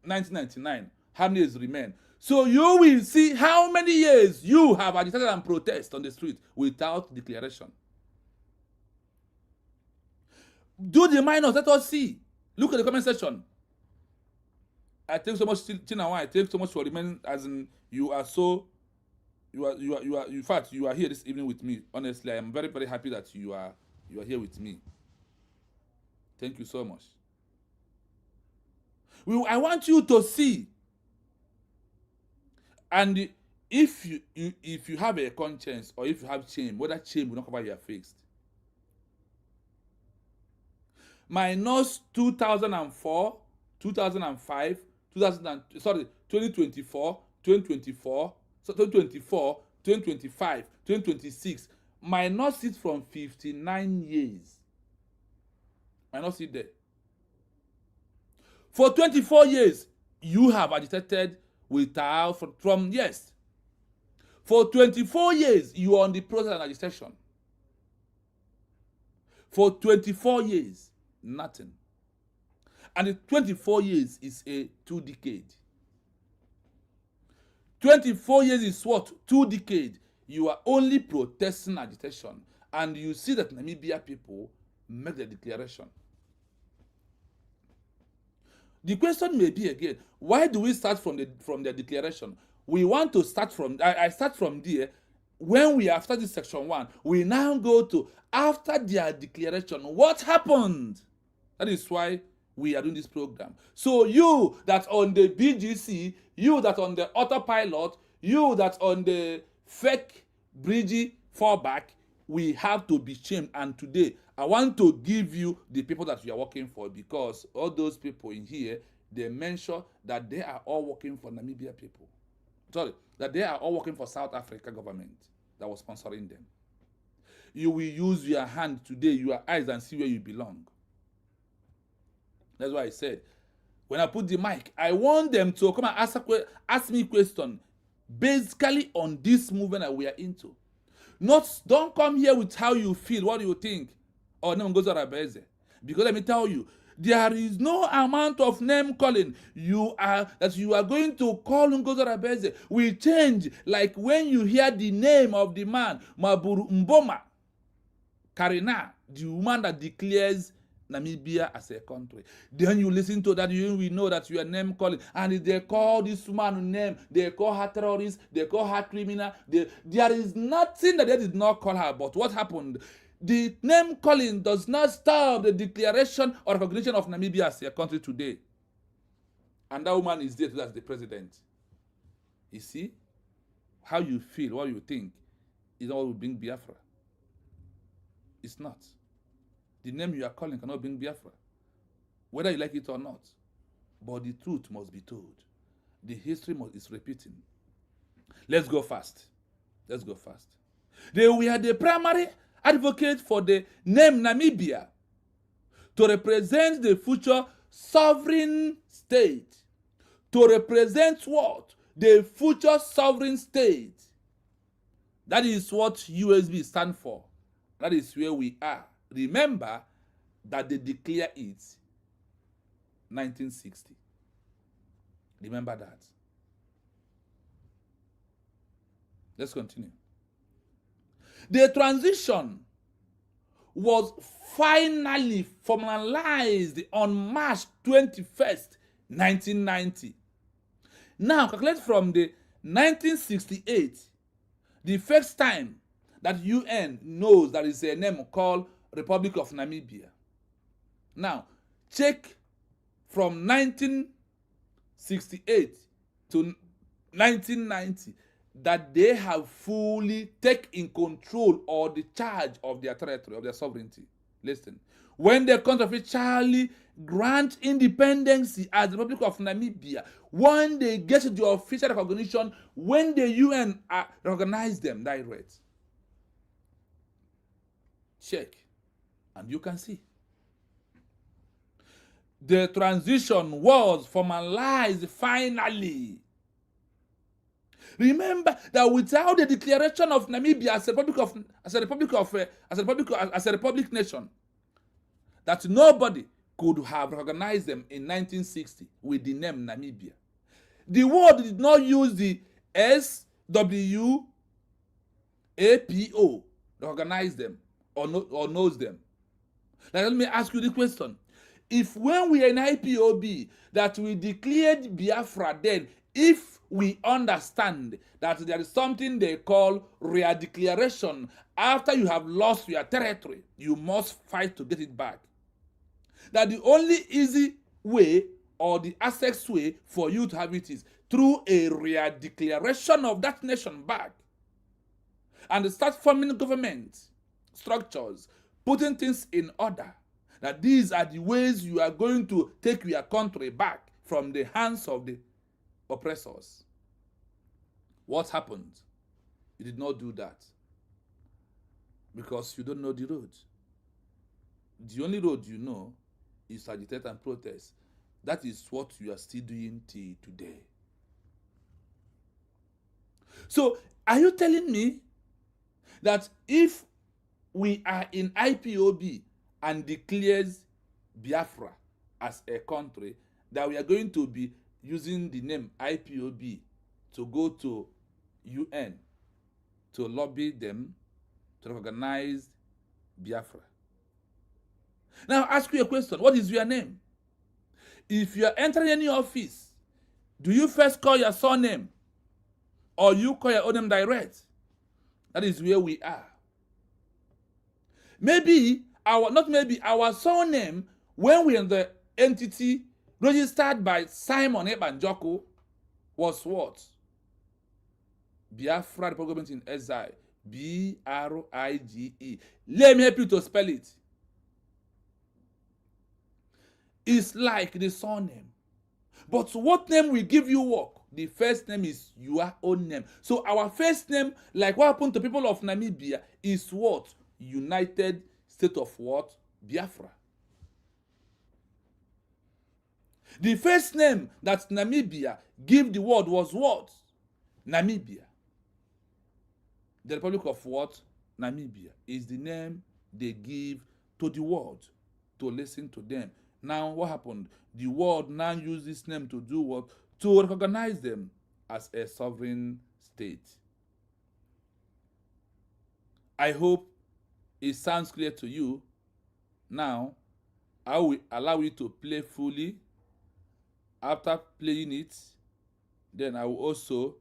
1999. How many years remain? So you will see how many years you have agitated and protest on the street without declaration. Do the minus, let us see. Look at the comment section. I take so much Chinawa, I take so much for remaining, as in you are in fact you are here this evening with me. Honestly, I am very, very happy that you are here with me. Thank you so much. I want you to see, and if you have a conscience or if you have shame, whether shame will not cover your face. Minus 2004, 2005, 2024, 2024, so 2024, 2025, 2026, minus it from 59 years. Minus it there. For 24 years, you have agitated without yes. For 24 years, you are on the process of agitation. For 24 years, nothing. And the 24 years is a 2 decade. 24 years is what? 2 decades. You are only protesting agitation. And you see that Namibia people make the declaration. The question may be again, why do we start from the declaration? We want to start from, I start from there. When we after this section 1, we now go to after their declaration, what happened? That is why we are doing this program. So you that on the BGC, you that on the AUTOPILOT, you that on the fake BRGIE FALLBACK, we have to be shamed. And today, I want to give you the people that you are working for, because all those people in here, they mention that they are all working for Namibia people. Sorry, that they are all working for South Africa government that was sponsoring them. You will use your hand today, your eyes, and see where you belong. That's why I said, when I put the mic, I want them to come and ask me question basically on this movement that we are into. Don't come here with how you feel, what do you think, or name goes Arabese. Because let me tell you, there is no amount of name calling that you are going to call Ngozi Arabese will change. Like when you hear the name of the man, Maburu Mboma Karina, the woman that declares Namibia as a country. Then you listen to that, you will know that you are name calling. And if they call this woman name, they call her terrorist, they call her criminal. There is nothing that they did not call her. But what happened? The name calling does not stop the declaration or recognition of Namibia as a country today. And that woman is there today as the president. You see? How you feel, what you think, is not what will bring Biafra. It's not. The name you are calling cannot bring Biafra, whether you like it or not. But the truth must be told. The history is repeating. Let's go fast. Let's go fast. They were the primary advocate for the name Namibia to represent the future sovereign state. To represent what? The future sovereign state. That is what USB stands for. That is where we are. Remember that they declare it 1960. Remember that. Let's continue. The transition was finally formalized on March 21st, 1990. Now, calculate from the 1968, the first time that UN knows there is a name called Republic of Namibia. Now, check from 1968 to 1990 that they have fully taken control or the charge of their territory, of their sovereignty. Listen, when the country officially grant independence as the Republic of Namibia, when they get the official recognition, when the UN recognize them direct. Check, and you can see. The transition was formalized finally. Remember that without the declaration of Namibia as a republic nation, that nobody could have recognized them in 1960 with the name Namibia. The world did not use the SWAPO to recognize them or knows them. Now let me ask you the question. If when we are in IPOB that we declared Biafra, then if we understand that there is something they call re-declaration, after you have lost your territory, you must fight to get it back. That the only easy way or the access way for you to have it is through a re-declaration of that nation back. And start forming government structures, putting things in order. That these are the ways you are going to take your country back from the hands of the oppressors. What happened? You did not do that because you don't know the road. The only road you know is agitate and protest. That is what you are still doing till today. So, are you telling me that if we are in IPOB and declares Biafra as a country, that we are going to be using the name IPOB to go to UN to lobby them to recognize Biafra? Now, I'll ask you a question. What is your name? If you are entering any office, do you first call your surname or you call your own name direct? That is where we are. Maybe our surname, when we are in the entity registered by Simon Ebanjoko, was what? Biafra, the government in exile. BRIGE. Let me help you to spell it. It's like the surname. But what name will give you work? The first name is your own name. So our first name, like what happened to people of Namibia, is what? United State of what? Biafra. The first name that Namibia gave the world was what? Namibia. The Republic of what? Namibia is the name they give to the world to listen to them. Now what happened? The world now use this name to do what? To recognize them as a sovereign state. I hope it sounds clear to you. Now, I will allow you to play fully. After playing it, then I will also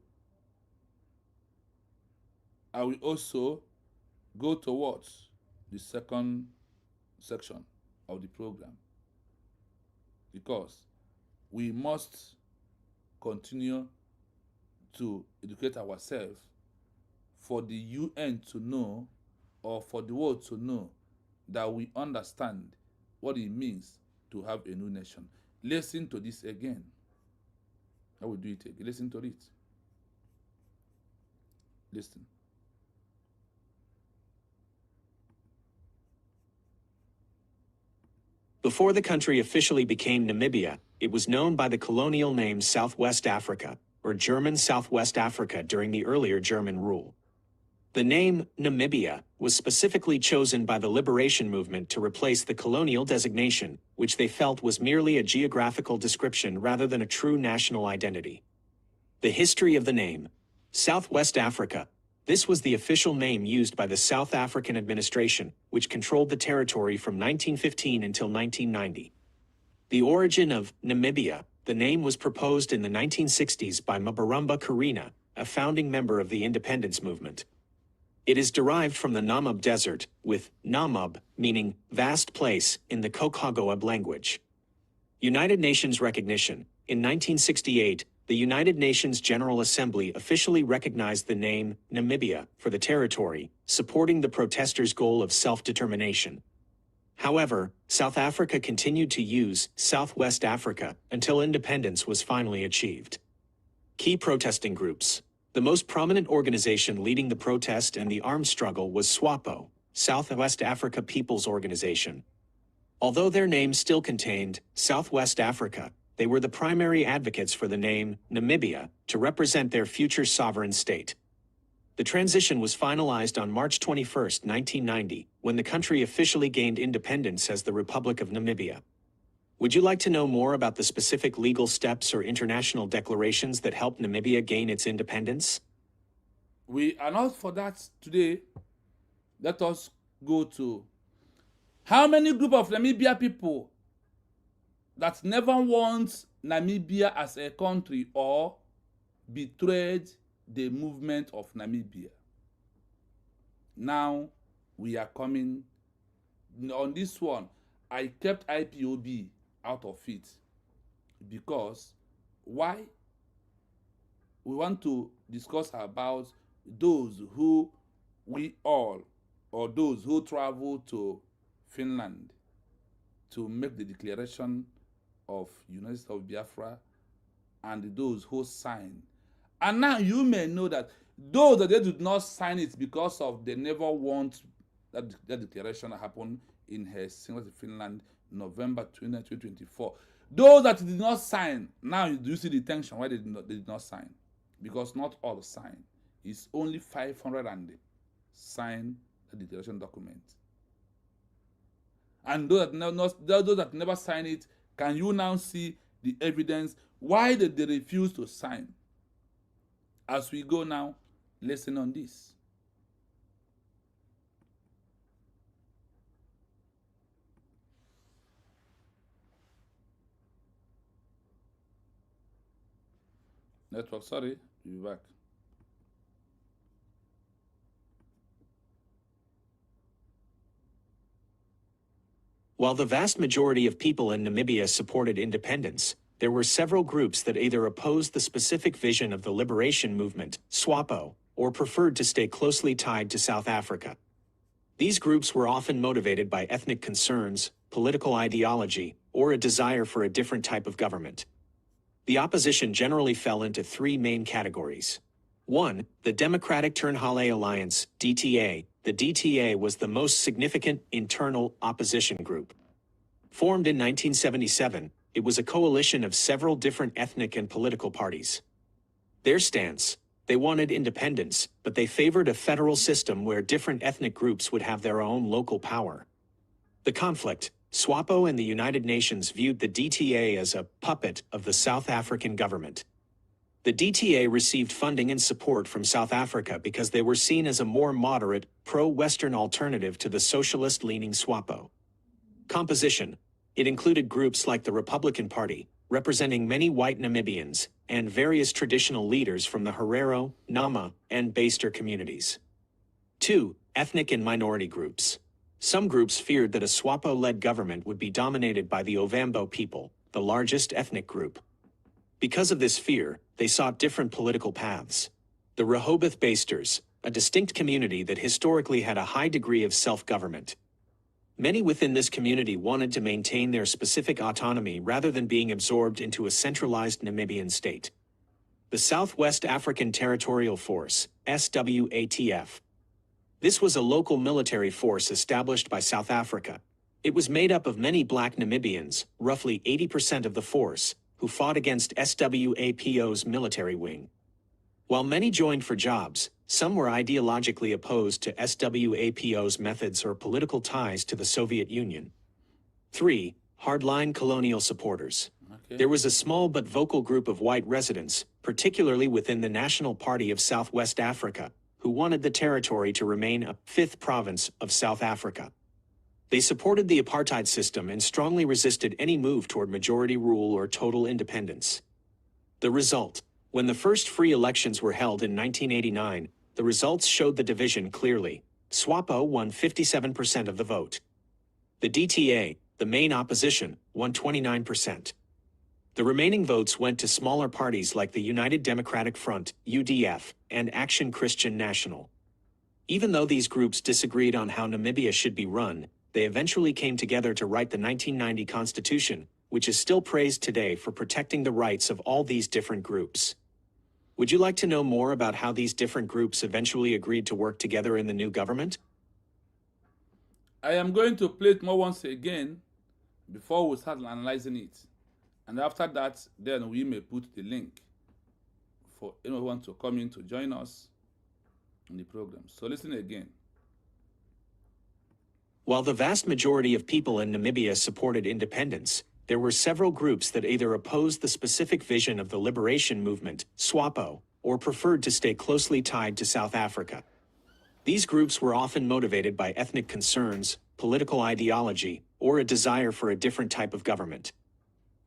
go towards the second section of the program, because we must continue to educate ourselves for the UN to know, or for the world to know, that we understand what it means to have a new nation. Listen to this again. I will do it again. Listen to it. Listen. Before the country officially became Namibia, it was known by the colonial name Southwest Africa, or German Southwest Africa during the earlier German rule. The name Namibia was specifically chosen by the liberation movement to replace the colonial designation, which they felt was merely a geographical description rather than a true national identity. The history of the name, Southwest Africa. This was the official name used by the South African administration, which controlled the territory from 1915 until 1990. The origin of Namibia, the name was proposed in the 1960s by Mabarumba Karina, a founding member of the independence movement. It is derived from the Namib Desert, with Namib meaning vast place in the Kokhagoab language. United Nations recognition. In 1968, the United Nations General Assembly officially recognized the name Namibia for the territory, supporting the protesters' goal of self-determination. However, South Africa continued to use Southwest Africa until independence was finally achieved. Key protesting groups. The most prominent organization leading the protest and the armed struggle was SWAPO, Southwest Africa People's Organization. Although their name still contained Southwest Africa, they were the primary advocates for the name Namibia to represent their future sovereign state. The transition was finalized on March 21, 1990, when the country officially gained independence as the Republic of Namibia. Would you like to know more about the specific legal steps or international declarations that helped Namibia gain its independence? We are not for that today. Let us go to how many group of Namibia people that never want Namibia as a country or betrayed the movement of Namibia. Now we are coming on this one. I kept IPOB out of it because why? We want to discuss about those who we all, or those who travel to Finland to make the declaration of United States of Biafra, and those who sign. And now you may know that those that they did not sign it because of they never want that declaration happen in Helsinki, Finland, November 2024. Those that did not sign, now do you see the tension why they did not sign? Because not all sign. It's only 500 and sign the declaration document. And those that never sign it, can you now see the evidence why did they refuse to sign? As we go now, listen on this. Network, sorry, we'll be back. While the vast majority of people in Namibia supported independence, there were several groups that either opposed the specific vision of the liberation movement, SWAPO, or preferred to stay closely tied to South Africa. These groups were often motivated by ethnic concerns, political ideology, or a desire for a different type of government. The opposition generally fell into three main categories. 1. The Democratic Turnhale Alliance, DTA. The DTA was the most significant internal opposition group. Formed in 1977, it was a coalition of several different ethnic and political parties. Their stance: they wanted independence, but they favored a federal system where different ethnic groups would have their own local power. The conflict: SWAPO and the United Nations viewed the DTA as a puppet of the South African government. The DTA received funding and support from South Africa because they were seen as a more moderate, pro-Western alternative to the socialist-leaning SWAPO. Composition: it included groups like the Republican Party, representing many white Namibians, and various traditional leaders from the Herero, Nama, and Baaster communities. 2. Ethnic and minority groups. Some groups feared that a SWAPO-led government would be dominated by the Ovambo people, the largest ethnic group. Because of this fear, they sought different political paths. The Rehoboth Baasters, a distinct community that historically had a high degree of self-government. Many within this community wanted to maintain their specific autonomy rather than being absorbed into a centralized Namibian state. The Southwest African Territorial Force, SWATF. This was a local military force established by South Africa. It was made up of many black Namibians, roughly 80% of the force, who fought against SWAPO's military wing. While many joined for jobs, some were ideologically opposed to SWAPO's methods or political ties to the Soviet Union. 3. Hardline colonial supporters. Okay. There was a small but vocal group of white residents, particularly within the National Party of Southwest Africa, who wanted the territory to remain a fifth province of South Africa. They supported the apartheid system and strongly resisted any move toward majority rule or total independence. The result: when the first free elections were held in 1989, the results showed the division clearly. SWAPO won 57% of the vote. The DTA, the main opposition, won 29%. The remaining votes went to smaller parties like the United Democratic Front, UDF, and Action Christian National. Even though these groups disagreed on how Namibia should be run, they eventually came together to write the 1990 Constitution, which is still praised today for protecting the rights of all these different groups. Would you like to know more about how these different groups eventually agreed to work together in the new government? I am going to play it more once again before we start analyzing it. And after that, then we may put the link for anyone who wants to come in to join us in the program. So listen again. While the vast majority of people in Namibia supported independence, there were several groups that either opposed the specific vision of the liberation movement, SWAPO, or preferred to stay closely tied to South Africa. These groups were often motivated by ethnic concerns, political ideology, or a desire for a different type of government.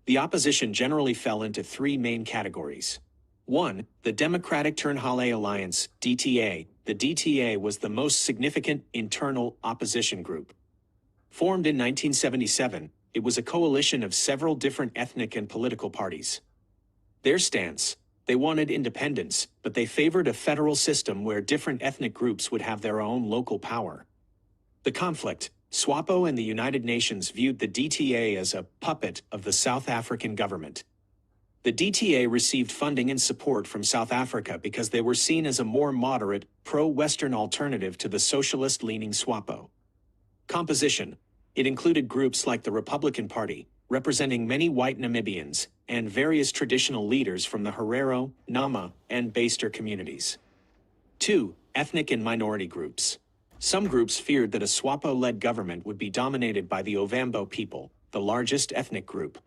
The opposition generally fell into three main categories. 1. The Democratic Turnhale Alliance, DTA. The DTA was the most significant internal opposition group. Formed in 1977, it was a coalition of several different ethnic and political parties. Their stance: they wanted independence, but they favored a federal system where different ethnic groups would have their own local power. The conflict: SWAPO and the United Nations viewed the DTA as a puppet of the South African government. The DTA received funding and support from South Africa because they were seen as a more moderate, pro-Western alternative to the socialist-leaning SWAPO. Composition: it included groups like the Republican Party, representing many white Namibians, and various traditional leaders from the Herero, Nama, and Baaster communities. 2. Ethnic and minority groups. Some groups feared that a SWAPO-led government would be dominated by the Ovambo people, the largest ethnic group.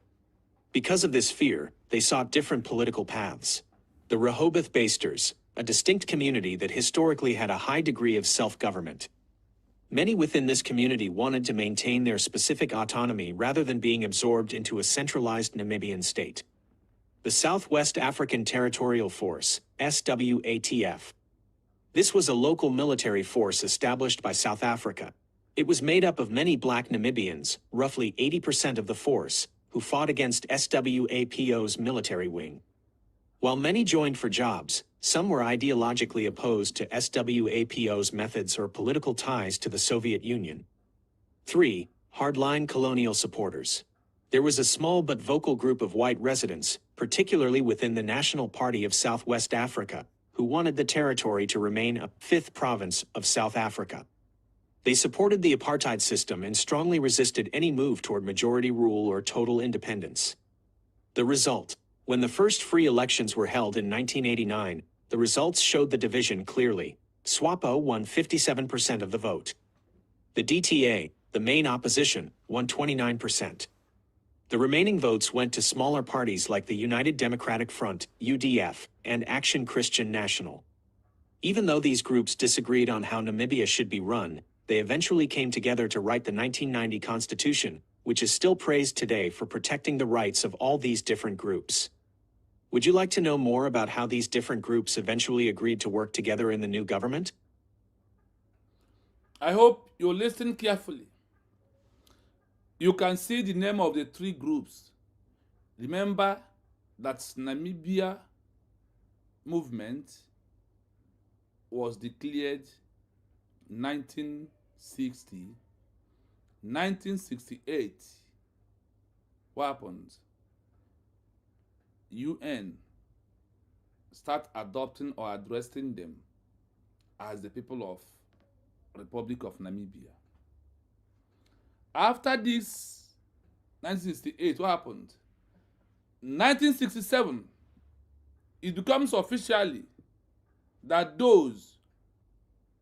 Because of this fear, they sought different political paths. The Rehoboth Baasters, a distinct community that historically had a high degree of self-government. Many within this community wanted to maintain their specific autonomy rather than being absorbed into a centralized Namibian state. the Southwest African Territorial Force, SWATF. This was a local military force established by South Africa. It was made up of many black Namibians, roughly 80% of the force, who fought against SWAPO's military wing. While many joined for jobs, some were ideologically opposed to SWAPO's methods or political ties to the Soviet Union. 3. Hardline colonial supporters. There was a small but vocal group of white residents, particularly within the National Party of Southwest Africa, who wanted the territory to remain a fifth province of South Africa. They supported the apartheid system and strongly resisted any move toward majority rule or total independence. The result: when the first free elections were held in 1989, the results showed the division clearly. SWAPO won 57% of the vote. The DTA, the main opposition, won 29%. The remaining votes went to smaller parties like the United Democratic Front, UDF, and Action Christian National. Even though these groups disagreed on how Namibia should be run, they eventually came together to write the 1990 Constitution, which is still praised today for protecting the rights of all these different groups. Would you like to know more about how these different groups eventually agreed to work together in the new government? I hope you listen carefully. You can see the name of the three groups. Remember that Namibia movement was declared 1960, 1968. What happened? UN start adopting or addressing them as the people of Republic of Namibia. After this, 1968, what happened? 1967, it becomes officially that those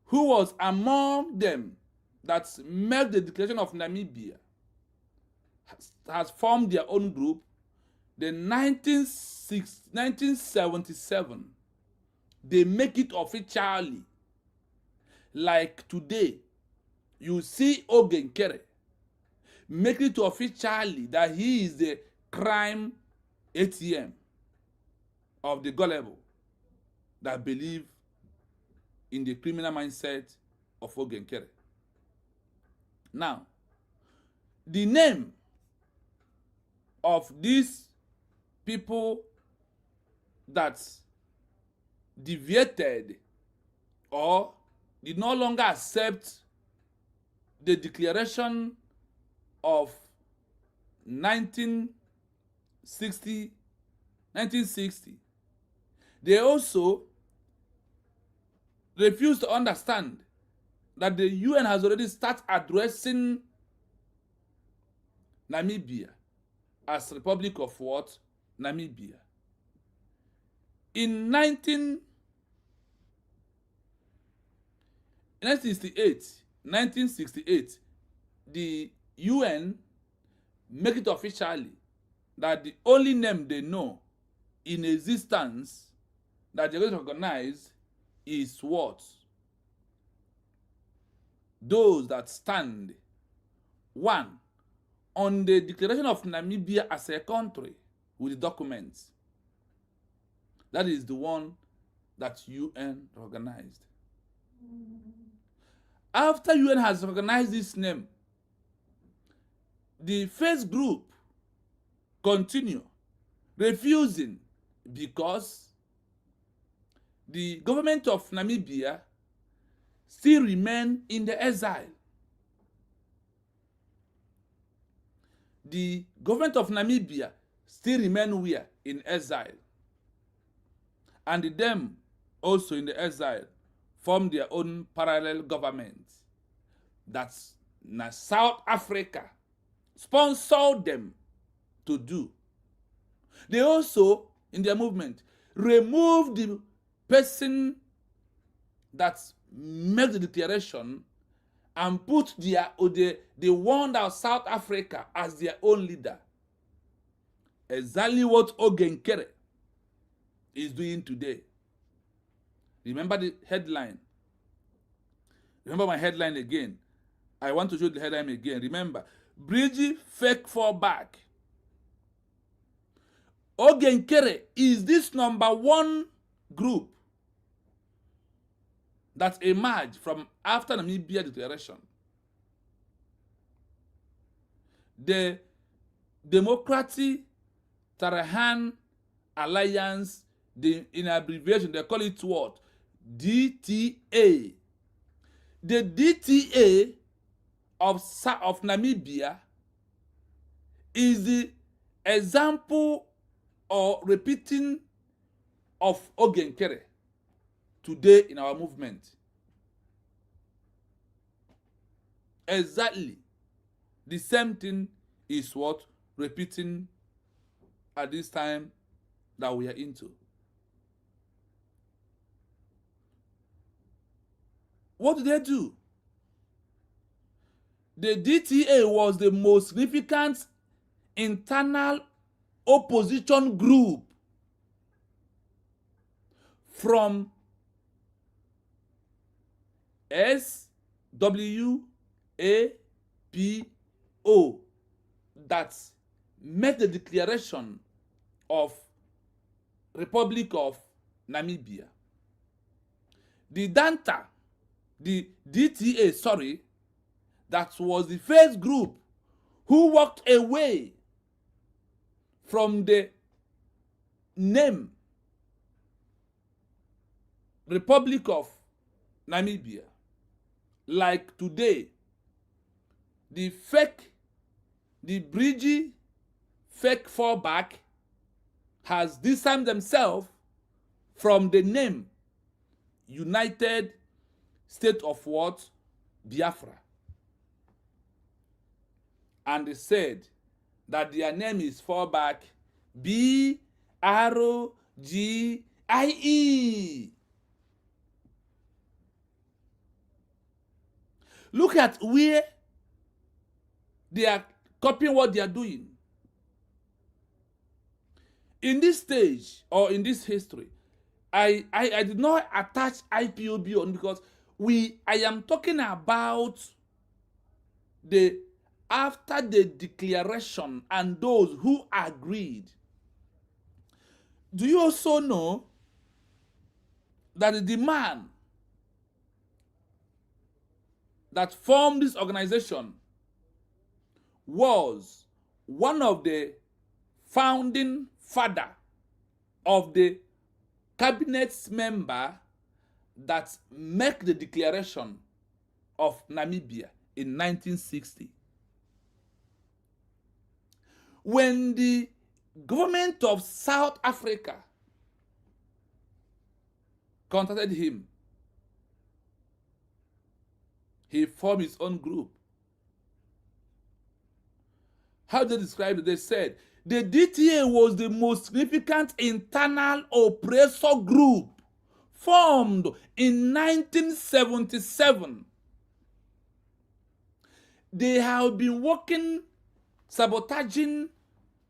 who was among them that made the declaration of Namibia has formed their own group. Then 1977, they make it officially. Like today, you see Ogenkere make it officially that he is the crime ATM of the gullible that believe in the criminal mindset of Ogenkere. Now, the name of these people that deviated or did no longer accept the declaration of 1960, they also refused to understand that the UN has already started addressing Namibia as Republic of what? Namibia. In 1968, the UN make it officially that the only name they know in existence that they're going to recognize is what? Those that stand, one, on the declaration of Namibia as a country with the documents. That is the one that UN recognized. After UN has recognized this name, the first group continue refusing because the government of Namibia still remain in the exile. The government of Namibia still remain where? In exile. And them also in the exile form their own parallel government. That's South Africa sponsored them to do. They also, in their movement, remove the person that made the declaration and put the one that South Africa as their own leader. Exactly what Ogenkere is doing today. Remember the headline. Remember my headline again. I want to show the headline again. Remember, BRGIE fake fallback. Ogenkere is this number one group that emerged from after Namibia declaration. The Democratic Tarahan Alliance, in abbreviation, they call it what? DTA. The DTA of Namibia is the example or repeating of Ogenkere today in our movement. Exactly the same thing is what repeating at this time that we are into. What did they do? The DTA was the most significant internal opposition group from SWAPO that made the declaration of Republic of Namibia. The DTA, sorry, that was the first group who walked away from the name Republic of Namibia. Like today, the BRGIE fake FALLBACK has distanced themselves from the name United States of what? Biafra. And they said that their name is FALLBACK, BRGIE. Look at where they are copying what they are doing. In this stage or in this history, I did not attach IPOB on because I am talking about the after the declaration and those who agreed. Do you also know that the man that formed this organization was one of the founding father of the cabinet member that make the declaration of Namibia in 1960. When the government of South Africa contacted him, he formed his own group. How they described it? They said the DTA was the most significant internal oppressor group formed in 1977. They have been working, sabotaging,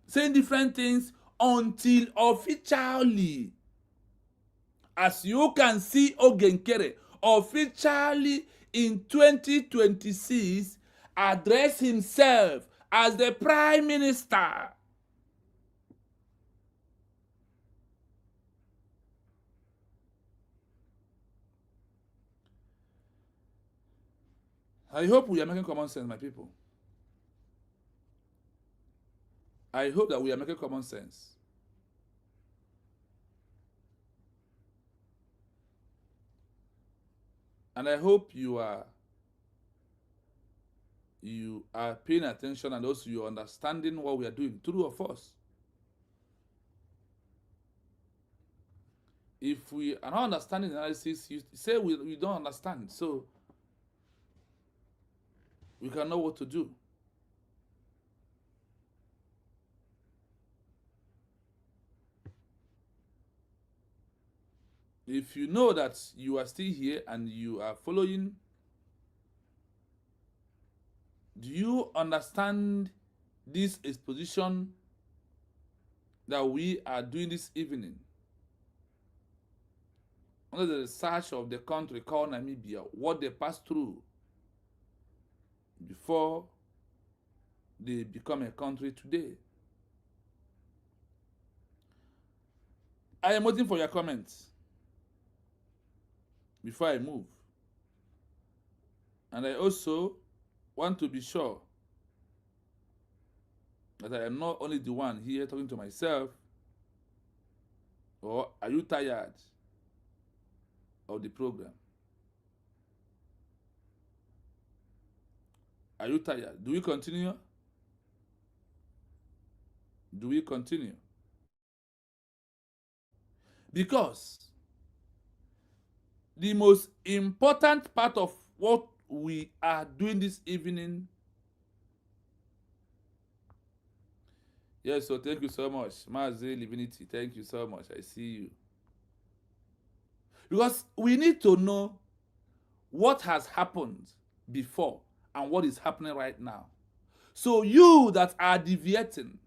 saying different things until officially, as you can see, Ogenkere officially in 2026 addressed himself as the Prime Minister. I hope we are making common sense, my people. I hope that we are making common sense. And I hope you are paying attention and also you're understanding what we are doing, true or false. If we are not understanding the analysis, you say we don't understand, so we can know what to do. If you know that you are still here and you are following, do you understand this exposition that we are doing this evening? Under the research of the country called Namibia, what they passed through before they become a country today. I am waiting for your comments before I move. And I also want to be sure that I am not only the one here talking to myself. Or are you tired of the program? Are you tired? Do we continue? Do we continue? Because the most important part of what we are doing this evening. Yes, so thank you so much. Mazi Divinity, thank you so much. I see you. Because we need to know what has happened before and what is happening right now. So you that are deviating,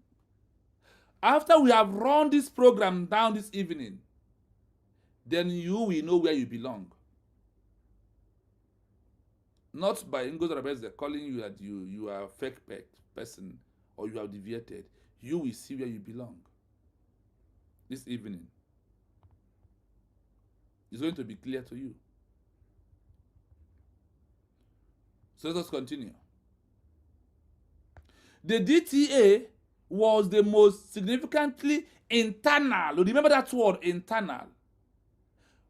after we have run this program down this evening, then you will know where you belong. Not by Ingos Rebels calling you that you are a fake person or you have deviated. You will see where you belong this evening. It's going to be clear to you. So let us continue. The DTA was the most significantly internal. Remember that word, internal.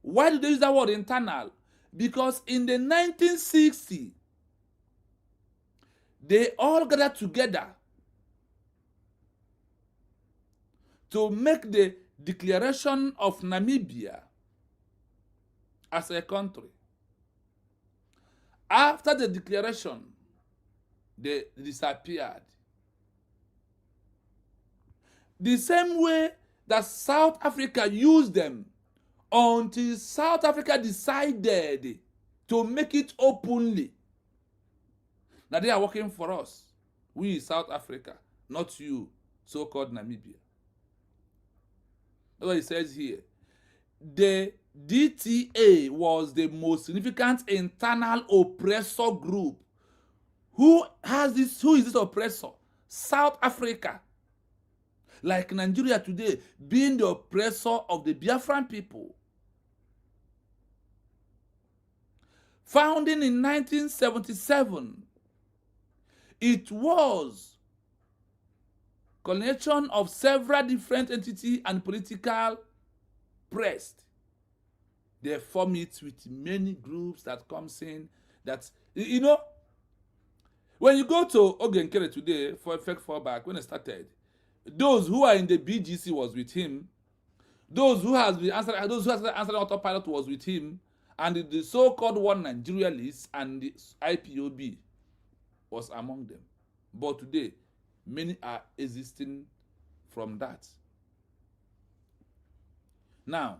Why do they use that word, internal? Because in the 1960s, they all gathered together to make the declaration of Namibia as a country. After the declaration, they disappeared. The same way that South Africa used them until South Africa decided to make it openly. Now they are working for us. We, South Africa, not you, so-called Namibia. That's what it says here. The DTA was the most significant internal oppressor group. Who is this oppressor? South Africa. Like Nigeria today, being the oppressor of the Biafran people. Founded in 1977, it was combination of several different entities and political press. They form it with many groups that comes in. That, you know, when you go to Ogenkere today for effect fallback, when it started, those who are in the BGC was with him. Those who has been answering, AUTOPILOT was with him, and the so-called One Nigeria list and the IPOB was among them. But today, many are existing from that. Now,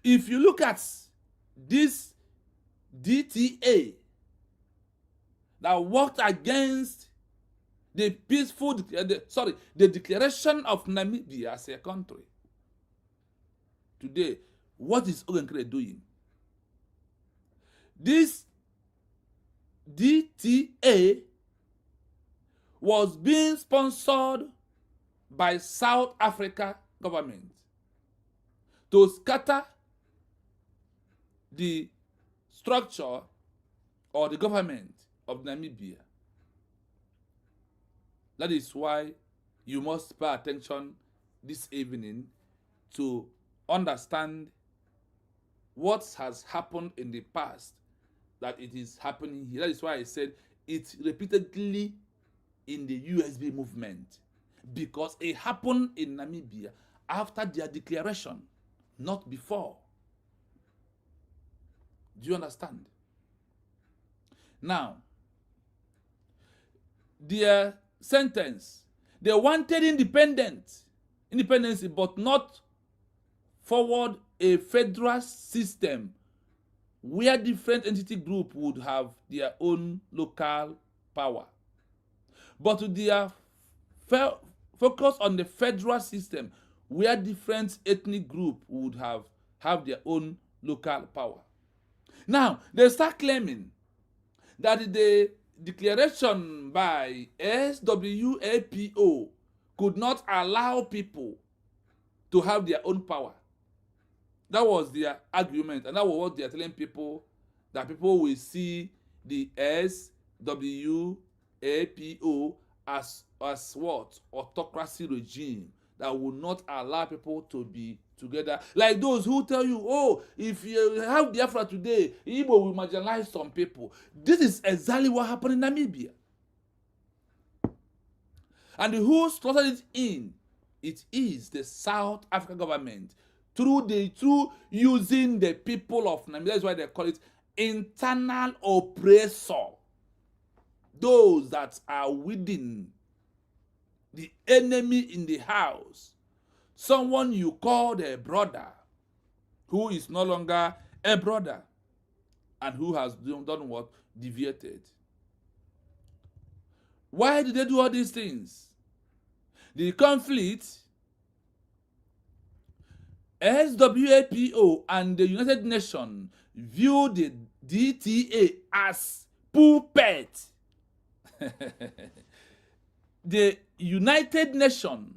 if you look at this DTA that worked against the peaceful, the declaration of Namibia as a country, today, what is Ogenkere doing? This DTA was being sponsored by South Africa government to scatter the structure or the government of Namibia. That is why you must pay attention this evening to understand what has happened in the past, that it is happening here. That is why I said it repeatedly in the USB movement, because it happened in Namibia after their declaration, not before. Do you understand? Now, their sentence, they wanted independence, but not forward a federal system where different entity group would have their own local power. But their focus on the federal system where different ethnic group would have their own local power. Now, they start claiming that the declaration by SWAPO could not allow people to have their own power. That was their argument, and that was what they are telling people, that people will see the SWAPO as what? Autocracy regime that will not allow people to be together. Like those who tell you, oh, if you have Biafra today, Igbo will marginalize some people. This is exactly what happened in Namibia. And who slaughtered it in? It is the South African government through using the people of Namibia. That's why they call it internal oppressor. Those that are within the enemy in the house. Someone you called a brother who is no longer a brother and who has done what? Deviated. Why did they do all these things? The conflict, SWAPO and the United Nations view the DTA as puppet. The United Nations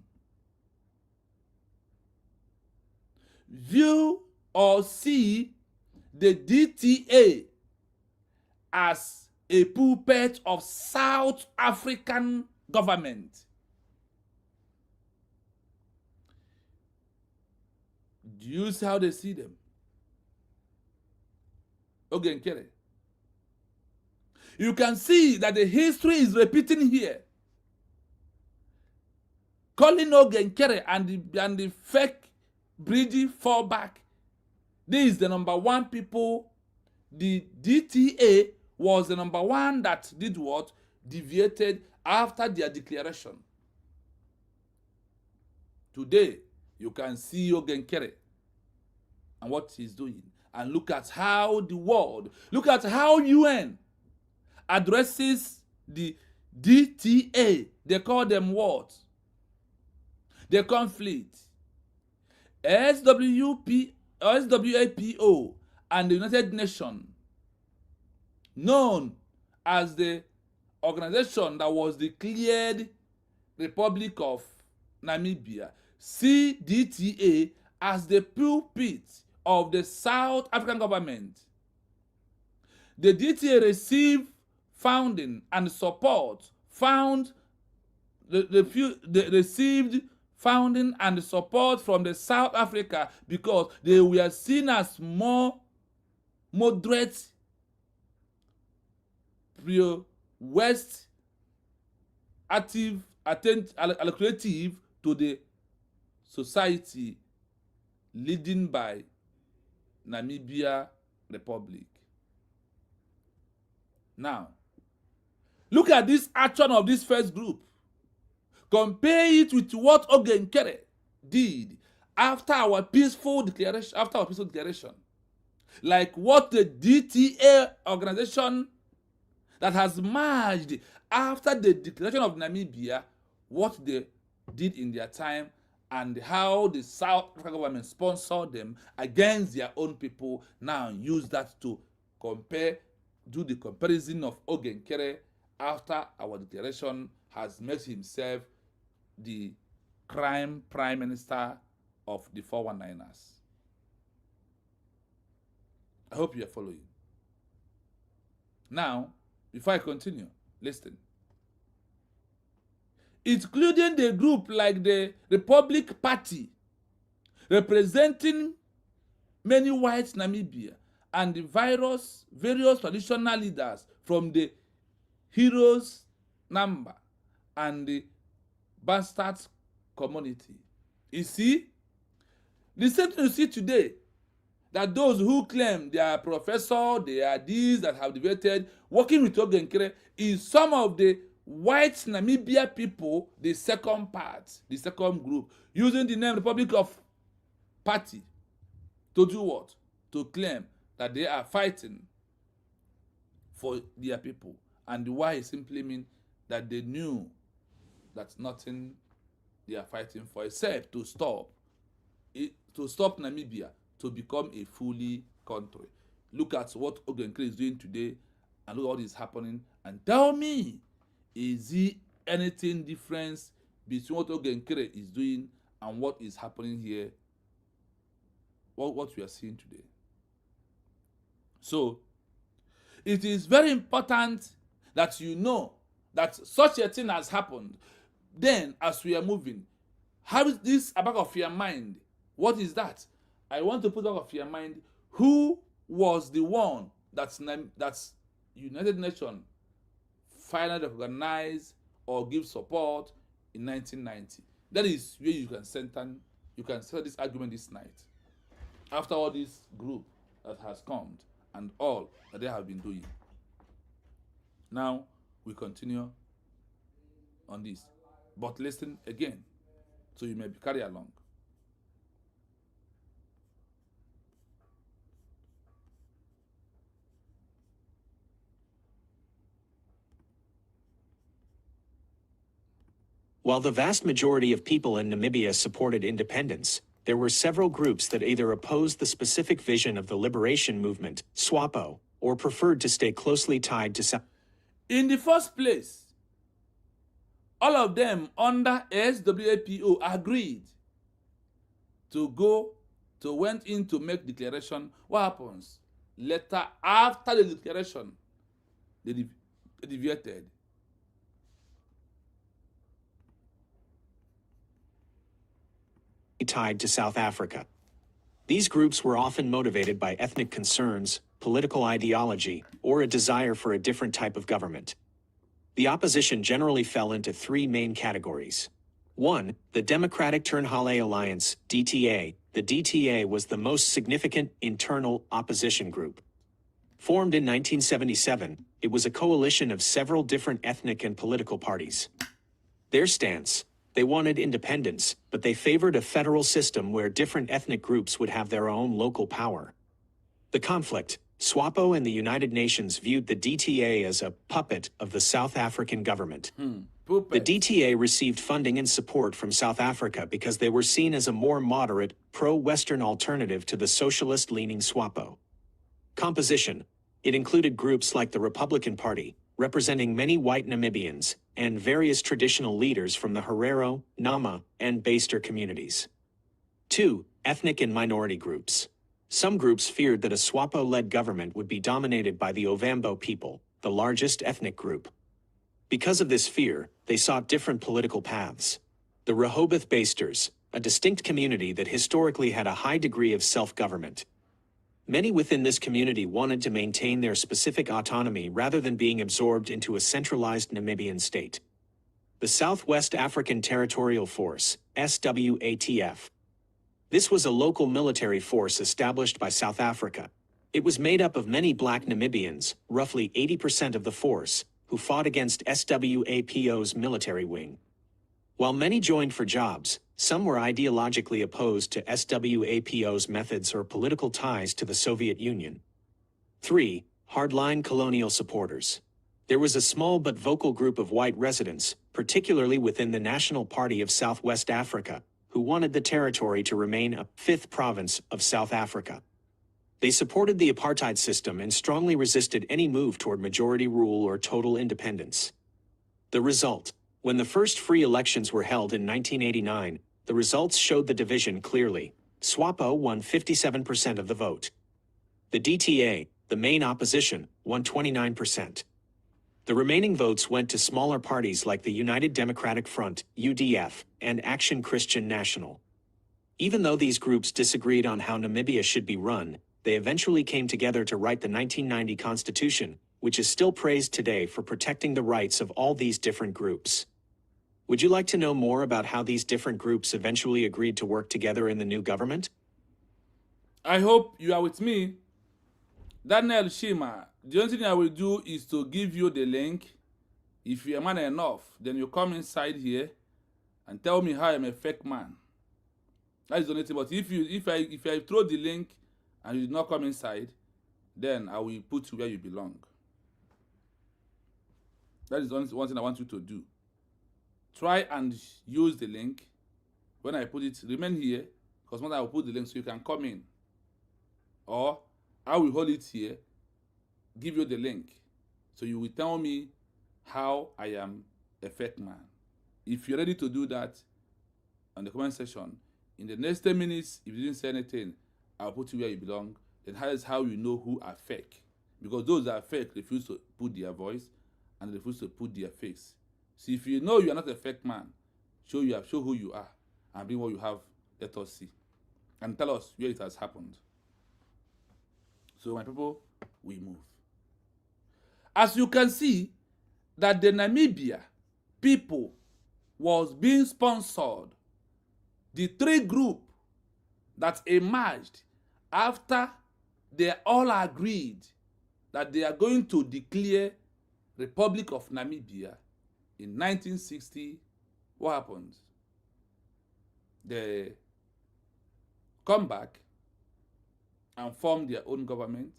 view or see the DTA as a puppet of South African government. Do you see how they see them? Ogenkere. You can see that the history is repeating here. Calling Ogenkere and the fake BRGIE FALLBACK. This is the number one people. The DTA was the number one that did what? Deviated after their declaration. Today, you can see Ogenkere and what he's doing. And look at how the world, look at how UN addresses the DTA. They call them what? The conflict. SWAPO and the United Nations, known as the organization that was declared Republic of Namibia, see DTA as the pulpit of the South African government. The DTA received funding and support, received funding and support from the South Africa because they were seen as more moderate, pro-West, active, allocative to the society leading by Namibia Republic. Now, look at this action of this first group. Compare it with what Ogenkere did after our peaceful declaration. Like what the DTA organization that has merged after the declaration of Namibia, what they did in their time, and how the South African government sponsored them against their own people. Now use that to compare, do the comparison of Ogenkere after our declaration has made himself the crime prime minister of the 419ers. I hope you are following. Now, before I continue, listen. Including the group like the Republic Party, representing many whites Namibia, and the various traditional leaders from the Heroes Number and the Bastards community. You see, the same thing you see today, that those who claim they are professor, they are these that have debated, working with Ogenkere, is some of the white Namibia people, the second part, the second group, using the name Republic of Party to do what? To claim that they are fighting for their people. And why simply mean that they knew that nothing they are fighting for except to stop Namibia to become a fully country. Look at what Ogenkere is doing today and look at what is happening and tell me, is there anything different between what Ogenkere is doing and what is happening here, what we are seeing today. So it is very important that you know that such a thing has happened. Then, as we are moving, have this back of your mind. What is that? I want to put back of your mind, who was the one that's United Nations finally recognize or give support in 1990. That is where you can settle this argument this night. After all this group that has come and all that they have been doing. Now we continue on this. But listen again, so you may be carried along. While the vast majority of people in Namibia supported independence, there were several groups that either opposed the specific vision of the liberation movement, SWAPO, or preferred to stay closely tied to South. In the first place, all of them under SWAPO agreed went in to make declaration. What happens? Later, after the declaration, they deviated. Tied to South Africa. These groups were often motivated by ethnic concerns, political ideology, or a desire for a different type of government. The opposition generally fell into three main categories. 1. The Democratic Turnhale Alliance, DTA. The DTA was the most significant internal opposition group. Formed in 1977, it was a coalition of several different ethnic and political parties. Their stance: they wanted independence, but they favored a federal system where different ethnic groups would have their own local power. The conflict: SWAPO and the United Nations viewed the DTA as a puppet of the South African government. The DTA received funding and support from South Africa because they were seen as a more moderate, pro-Western alternative to the socialist-leaning SWAPO. Composition: it included groups like the Republican Party, representing many white Namibians, and various traditional leaders from the Herero, Nama, and Baaster communities. 2. Ethnic and minority groups. Some groups feared that a SWAPO-led government would be dominated by the Ovambo people, the largest ethnic group. Because of this fear, they sought different political paths. The Rehoboth Baasters, a distinct community that historically had a high degree of self-government. Many within this community wanted to maintain their specific autonomy rather than being absorbed into a centralized Namibian state. The Southwest African Territorial Force, SWATF. This was a local military force established by South Africa. It was made up of many black Namibians, roughly 80% of the force, who fought against SWAPO's military wing. While many joined for jobs, some were ideologically opposed to SWAPO's methods or political ties to the Soviet Union. 3. Hardline colonial supporters. There was a small but vocal group of white residents, particularly within the National Party of Southwest Africa, who wanted the territory to remain a fifth province of South Africa. They supported the apartheid system and strongly resisted any move toward majority rule or total independence. The result: when the first free elections were held in 1989, the results showed the division clearly. SWAPO won 57% of the vote. The DTA, the main opposition, won 29%. The remaining votes went to smaller parties like the United Democratic Front, UDF, and Action Christian National. Even though these groups disagreed on how Namibia should be run, they eventually came together to write the 1990 Constitution, which is still praised today for protecting the rights of all these different groups. Would you like to know more about how these different groups eventually agreed to work together in the new government? I hope you are with me. Daniel Shima, the only thing I will do is to give you the link. If you are man enough, then you come inside here and tell me how I'm a fake man. That is the only thing. But if I throw the link and you did not come inside, then I will put you where you belong. That is the only one thing I want you to do. Try and use the link. When I put it, remain here, because when I will put the link so you can come in. Or I will hold it here, give you the link, so you will tell me how I am a fake man. If you're ready to do that, on the comment section. In the next 10 minutes, if you didn't say anything, I'll put you where you belong. Then that is how you know who are fake. Because those that are fake refuse to put their voice and refuse to put their face. So if you know you are not a fake man, show who you are and bring what you have. Let us see. And tell us where it has happened. So my people, we move. As you can see, that the Namibia people was being sponsored. The three group that emerged after they all agreed that they are going to declare Republic of Namibia in 1960. What happened? They come back and form their own government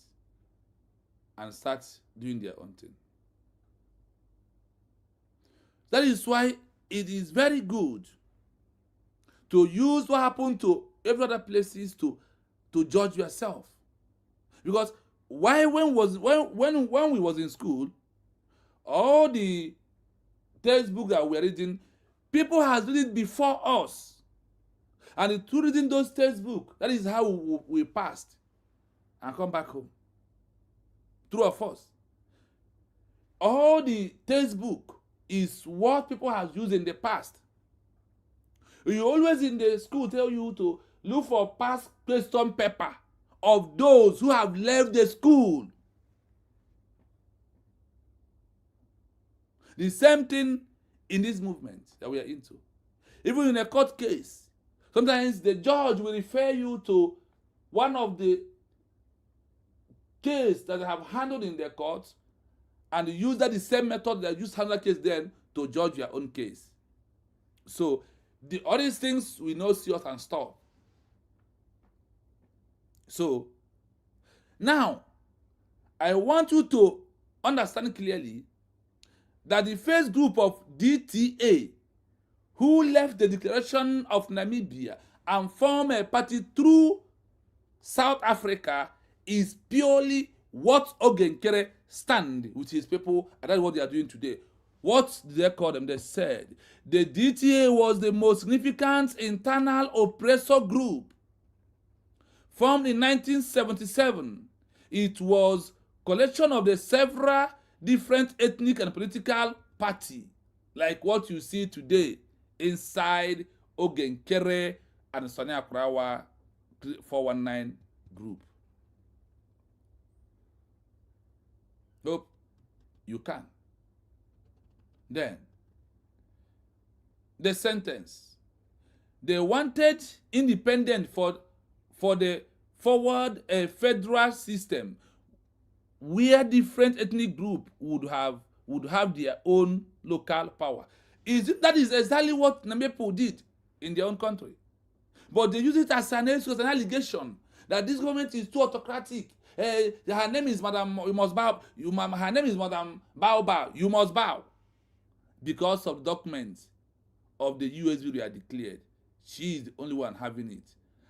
and start doing their own thing. That is why it is very good to use what happened to every other places to judge yourself. Because when we was in school, all the textbook that we are reading, people has read it before us. And through reading those textbooks, that is how we passed and come back home. True or false? All the textbook is what people have used in the past. You always in the school tell you to look for past question paper of those who have left the school. The same thing in this movement that we are into. Even in a court case, sometimes the judge will refer you to one of the cases that they have handled in the court and use that the same method that used to handle case then to judge your own case. So all these things we know serious and stop. So now I want you to understand clearly that the first group of DTA who left the declaration of Namibia and formed a party through South Africa is purely what Ogenkere stand with his people, and that's what they are doing today. What did they call them? They said the DTA was the most significant internal oppressor group. Formed in 1977, it was collection of the several different ethnic and political party, like what you see today inside Ogenkere and Sani Akrawa 419 group. Hope you can. Then, the sentence. They wanted independent for the forward federal system where different ethnic group would have their own local power. That is exactly what Namibia people did in their own country. But they use it as an allegation that this government is too autocratic. Her name is Madam, you must bow. Her name is Madam Baobab, you must bow. Because of documents of the USB they are declared, she is the only one having it.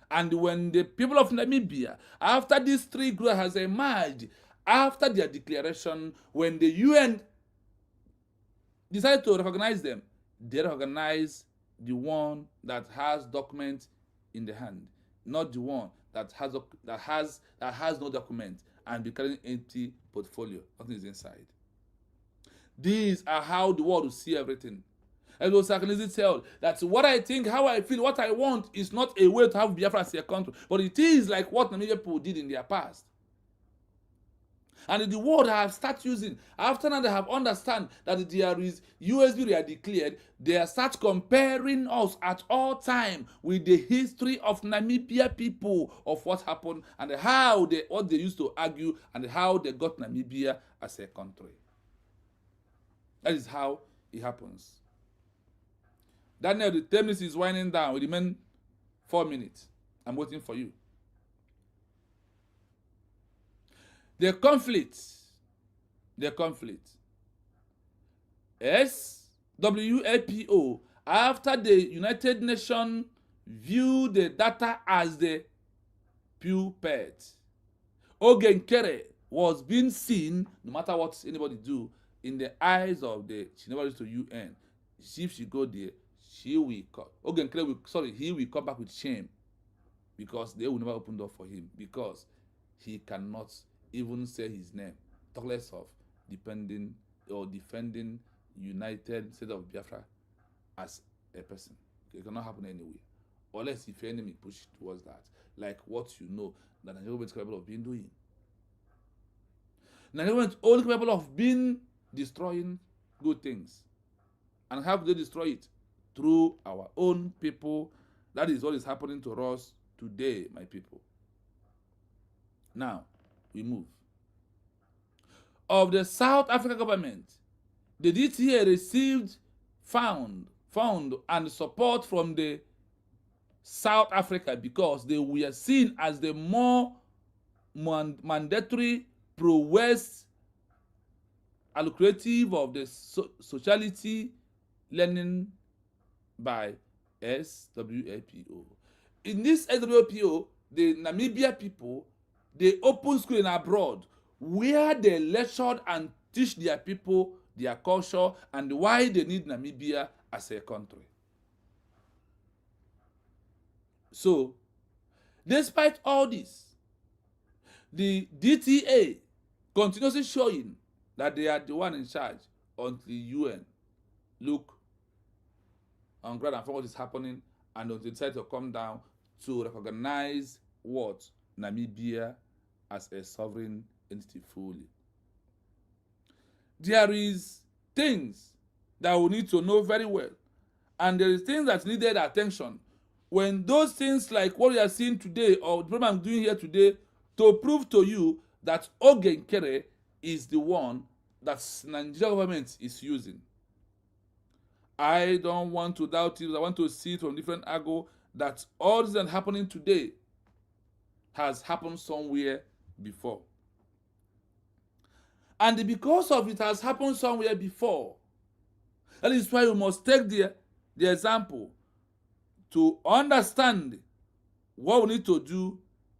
And when the people of Namibia, after these three groups has emerged, after their declaration, when the UN decided to recognize them, they recognize the one that has documents in the hand, not the one that has no document and be carrying empty portfolio. Nothing is inside. These are how the world will see everything. And those can tell that what I think, how I feel, what I want is not a way to have Biafra as a country, but it is like what Namibia people did in their past. And the world have started using, after now they have understand that there is USB they are declared, they start comparing us at all time with the history of Namibia people, of what happened and what they used to argue and how they got Namibia as a country. That is how it happens. Daniel, the 10 minutes is winding down. We remain 4 minutes. I'm waiting for you. The conflict. SWAPO, after the United Nations viewed the data as the puppet, Ogenkere was being seen, no matter what anybody do, in the eyes of the, she never used to UN. If she go there, he will come back with shame, because they will never open door for him, because he cannot even say his name, talk less of defending United States of Biafra as a person. It cannot happen anyway, unless if your enemy push towards that, like what you know that Nigeria government is capable of being doing. Nigeria government is only capable of being destroying good things, and how do they destroy it? Through our own people. That is what is happening to us today, my people. Now we move. Of the South African government, the DTA received fund and support from the South Africa because they were seen as the more mandatory pro-West lucrative of the sociality learning by SWAPO. In this SWAPO, the Namibia people, they open school in abroad where they lectured and teach their people their culture and why they need Namibia as a country. So, despite all this, the DTA continuously showing that they are the one in charge until the UN look on ground and find what is happening, and until they decide to come down to recognize what Namibia as a sovereign entity fully. There is things that we need to know very well, and there is things that needed attention. When those things like what we are seeing today, or the program I'm doing here today, to prove to you that Oge Nkere is the one that Nigeria government is using. I don't want to doubt it. I want to see it from different angle that all this that is happening today has happened somewhere before. And because of it has happened somewhere before, that is why we must take the example to understand what we need to do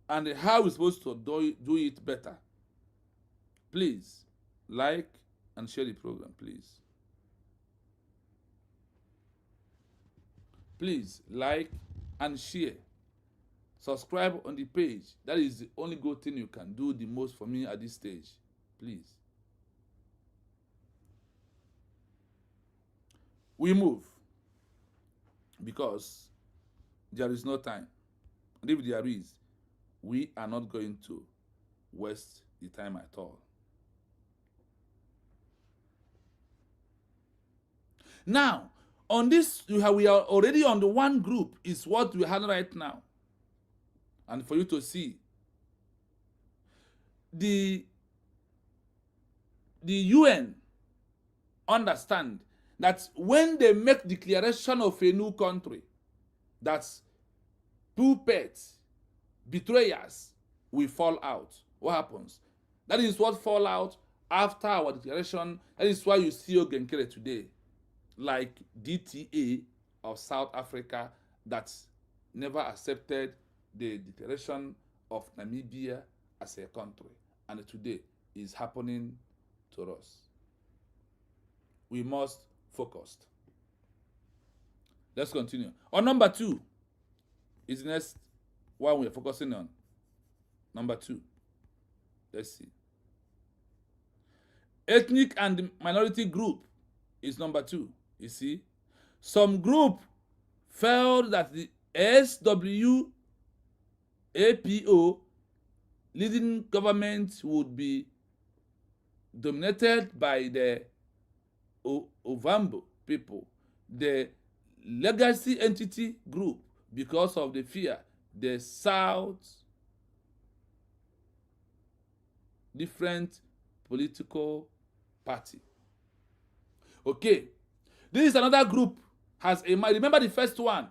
and how we're supposed to do it better. Please like and share the program, please. Please like and share. Subscribe on the page. That is the only good thing you can do the most for me at this stage. Please. We move because there is no time. And if there is, we are not going to waste the time at all. Now, on this, we are already on the one group, is what we have right now. And for you to see, the UN understand that when they make declaration of a new country, that's puppets, betrayers will fall out. What happens? That is what fall out after our declaration. That is why you see Oge Nkere today, like DTA of South Africa that never accepted the declaration of Namibia as a country, and today is happening to us. We must focus. Let's continue. On number 2 is the next one we are focusing on. Number 2. Let's see. Ethnic and minority group is number 2. You see, some group felt that the SWAPO leading government would be dominated by the Ovambo people, the legacy entity group, because of the fear the South different political party. Okay, this is another group has a mind. Remember the first one,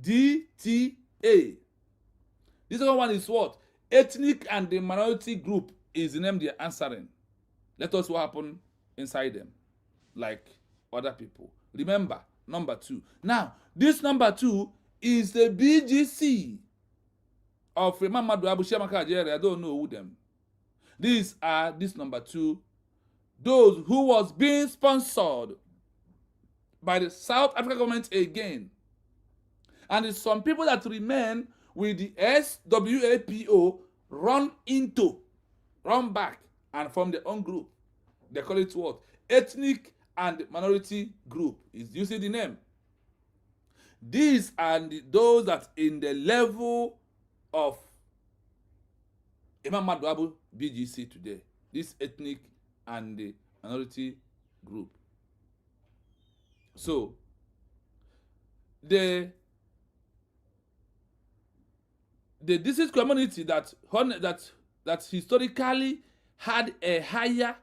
DTA. This other one is what? Ethnic and the minority group is the name they're answering. Let us see what happened inside them, like other people. Remember, number 2. Now, this number 2 is the BGC of Mamadu Abushia. I don't know who them. These are this number 2, those who was being sponsored by the South African government again. And it's some people that remain with the SWAPO run back and form their own group. They call it what? Ethnic and minority group. Is you see the name? These are those that in the level of Imam Madwabu BGC today. This ethnic and the minority group. So the district community that historically had a higher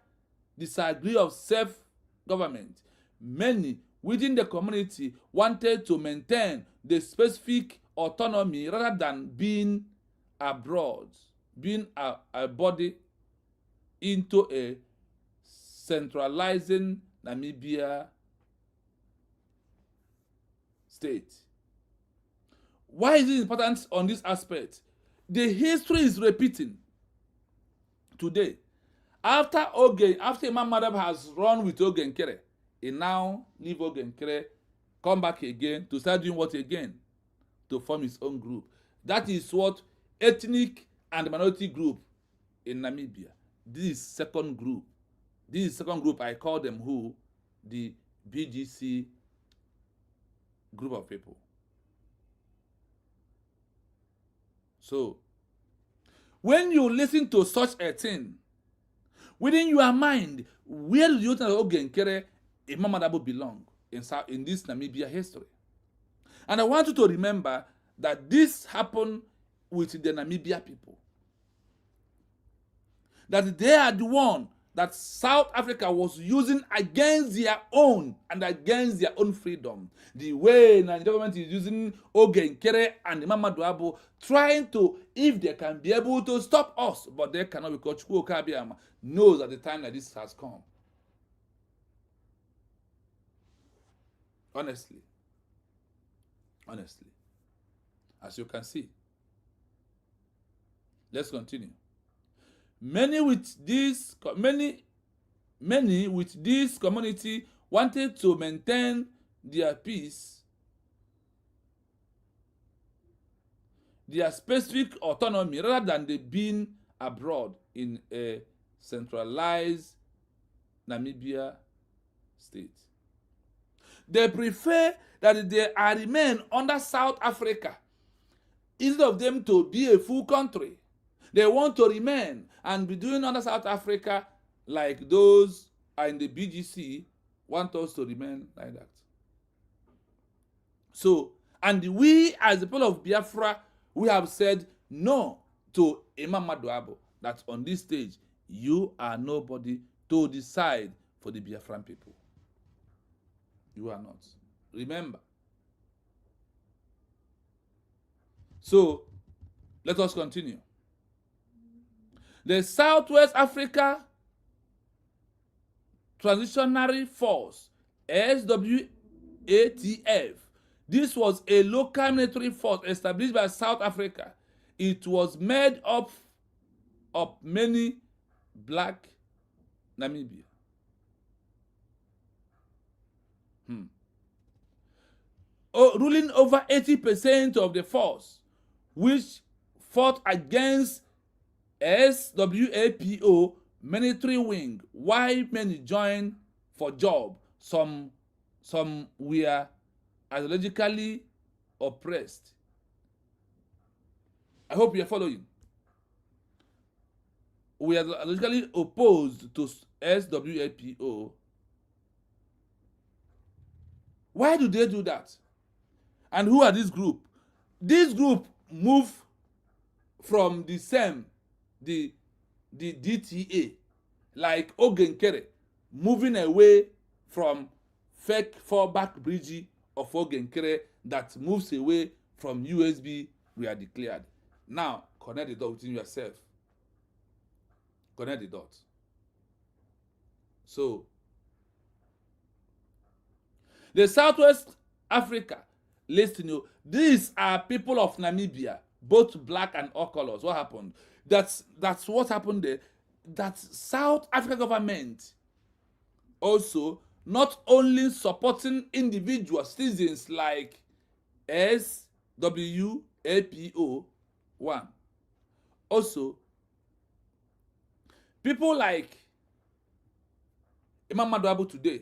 disagree of self-government. Many within the community wanted to maintain the specific autonomy rather than being abroad, being a body into a centralizing Namibia state. Why is it important on this aspect? The history is repeating today. After Imam Madab has run with Oge Nkere, he now leave Oge Nkere, come back again to start doing what again? To form his own group. That is what ethnic and minority group in Namibia. This is second group. This is second group. I call them who? The BGC group of people. So, when you listen to such a thing, within your mind, where do you think Oge Nkere Imam Madabo belong in this Namibia history? And I want you to remember that this happened with the Namibia people. That they are the one that South Africa was using against their own and against their own freedom. The way the government is using Oge Nkere and Imam Madabo, trying to, if they can be able to stop us, but they cannot because Chukwu Okabiama knows at the time that this has come. Honestly, as you can see. Let's continue. Many with this community wanted to maintain their peace, their specific autonomy, rather than they being abroad in a centralized Namibia state. They prefer that they remain under South Africa instead of them to be a full country. They want to remain and be doing under South Africa like those are in the BGC want us to remain like that. So, and we as the people of Biafra, we have said no to Imam Madabo, that on this stage, you are nobody to decide for the Biafran people. You are not. Remember. So, let us continue. The Southwest Africa Transitionary Force, SWATF. This was a local military force established by South Africa. It was made up of many black Namibia. Ruling over 80% of the force, which fought against SWAPO military wing, while many joined for job. Some were ideologically oppressed. I hope you are following. We are ideologically opposed to SWAPO. Why do they do that? And who are this group? This group move from the same, the DTA, like Oge Nkere, moving away from fake FALLBACK BRGIE of Oge Nkere that moves away from USB we are declared. Now, connect the dot within yourself. Connect the dots. So, the Southwest Africa, listen, you, these are people of Namibia, both black and all colors. What happened? That's what happened there. That South Africa government also not only supporting individual citizens like SWAPO 1, also people like Imam Madu today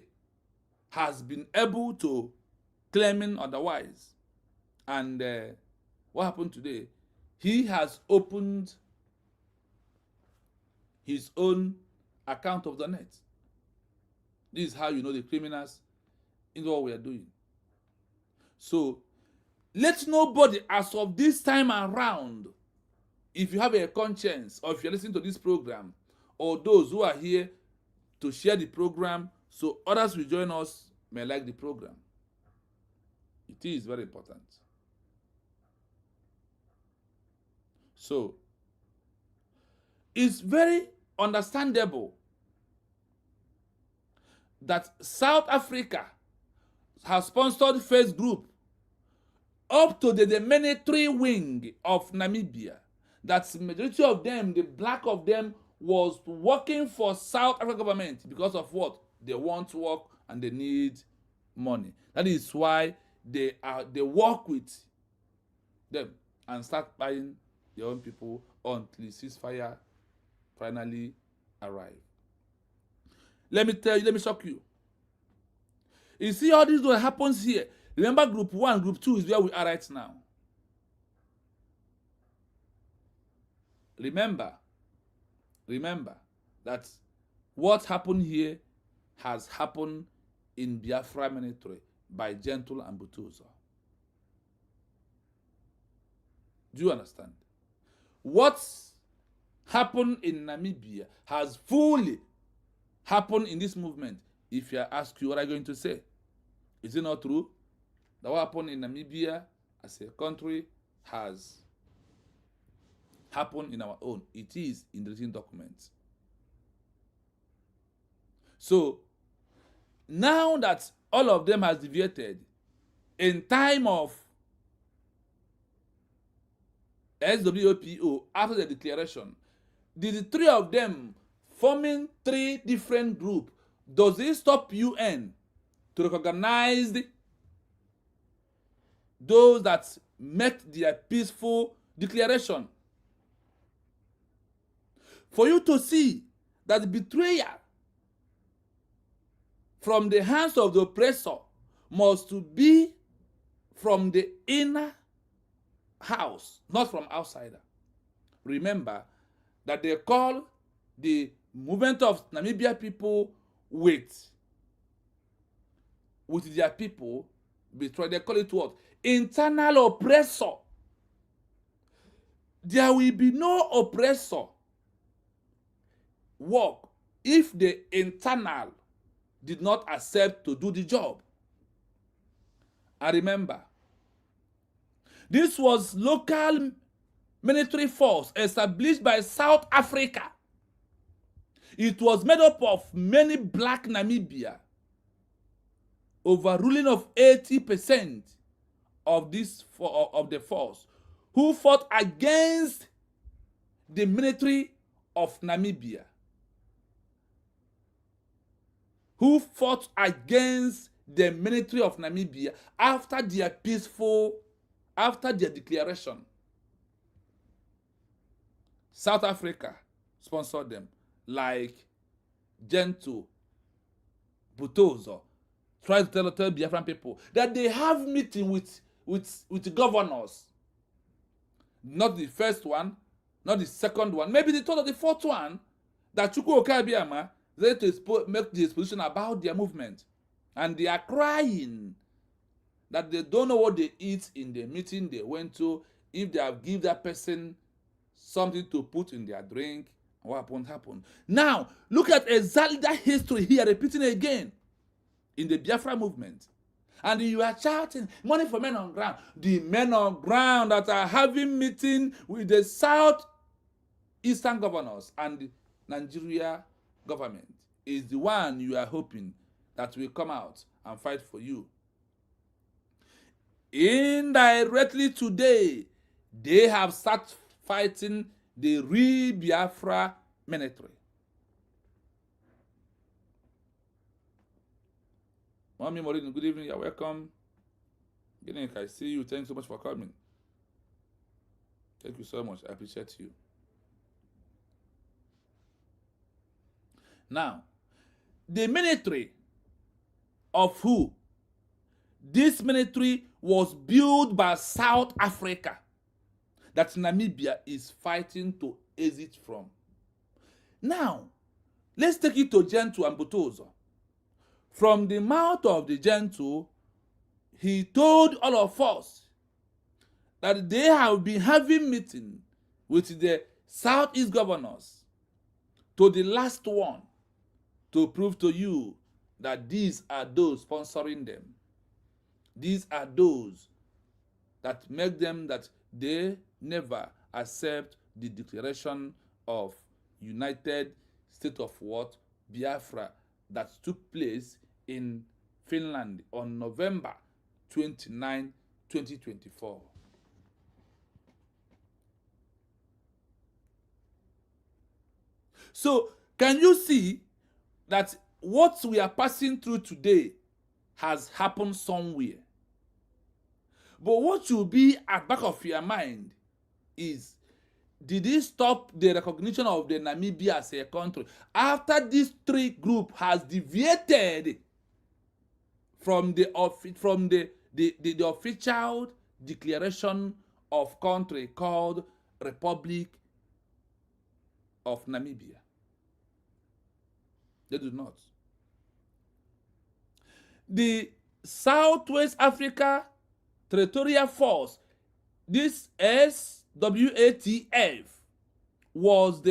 has been able to claiming otherwise. And what happened today? He has opened his own account of the net. This is how you know the criminals in what we are doing. So let nobody, as of this time around, if you have a conscience, or if you're listening to this program, or those who are here to share the program so others will join us may like the program. It is very important. So it's very understandable that South Africa has sponsored first group up to the military wing of Namibia. That's the majority of them, the black of them, was working for South African government because of what? They want work and they need money. That is why they work with them and start buying their own people until the ceasefire finally arrive. Let me tell you, let me shock you. You see all this that happens here. Remember group 1, group 2 is where we are right now. Remember that what happened here has happened in Biafra military by Gentle and Butoza. Do you understand? What's happened in Namibia has fully happened in this movement. If I ask you, what are you going to say? Is it not true that what happened in Namibia as a country has happened in our own? It is in the written documents. So now that all of them has deviated, in time of SWAPO, after the declaration, the three of them forming 3 different groups, does it stop UN to recognize those that met their peaceful declaration? For you to see that the betrayal from the hands of the oppressor must to be from the inner house, not from outsider. Remember that they call the movement of Namibia people with their people betray. They call it what? Internal oppressor. There will be no oppressor work if the internal did not accept to do the job. And remember, this was local military force established by South Africa. It was made up of many black Namibia, overruling of 80% of the force, who fought against the military of Namibia, who fought against the military of Namibia after their declaration. South Africa sponsored them, like Gentle, Butozo, try to tell Biafran people that they have meeting with governors. Not the first one, not the second one, maybe the third or the fourth one, that Chukwu Okabiama, they to make the exposition about their movement. And they are crying that they don't know what they eat in the meeting they went to, if they have given that person something to put in their drink, what happened. Now, look at exactly that history here, repeating again in the Biafra movement. And you are shouting, money for men on ground. The men on ground that are having meeting with the Southeastern governors and the Nigeria government is the one you are hoping that will come out and fight for you. Indirectly today, they have started fighting the real Biafra military. Mommy Maureen, good evening. You're welcome. Gideon, I see you. Thanks so much for coming. Thank you so much. I appreciate you. Now, the military of who? This military was built by South Africa that Namibia is fighting to exit from. Now, let's take it to Gentile and Butozo. From the mouth of the Gentile, he told all of us that they have been having meeting with the Southeast governors to the last one to prove to you that these are those sponsoring them. These are those that make them that they never accept the declaration of United States of what? Biafra that took place in Finland on November 29, 2024. So, can you see that what we are passing through today has happened somewhere? But what should be at the back of your mind is, did it stop the recognition of the Namibia as a country after this three group has deviated from the official declaration of country called Republic of Namibia? They do not. The Southwest Africa Territorial Force, this SWATF, was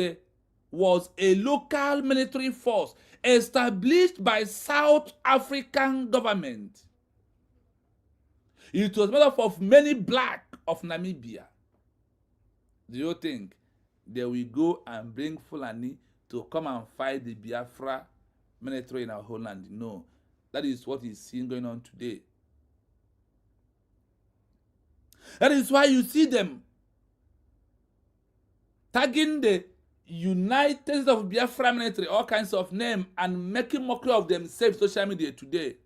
a local military force established by South African government. It was made up of many black of Namibia. Do you think they will go and bring Fulani to come and fight the Biafra military in our whole land? No. That is what is seen going on today. That is why you see them tagging the United States of Biafra military all kinds of names and making mockery of themselves social media today.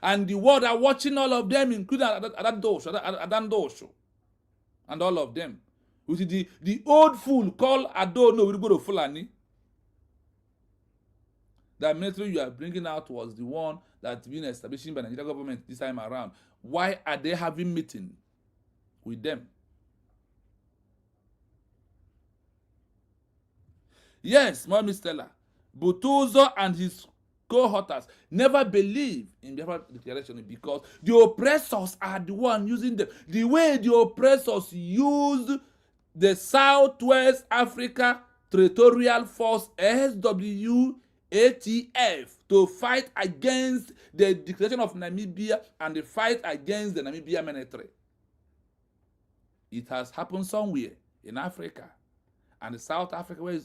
And the world are watching all of them, including Adandosho, and all of them. You see the old fool called Ado no we go to Fulani. That military you are bringing out was the one that's been established by the Nigerian government this time around. Why are they having meeting with them? Yes, Mommy Stella, Butuzo and his cohorters never believe in the declaration because the oppressors are the one using them. The way the oppressors used the Southwest Africa Territorial Force SWATF to fight against the declaration of Namibia and the fight against the Namibia military. It has happened somewhere in Africa, and the South Africa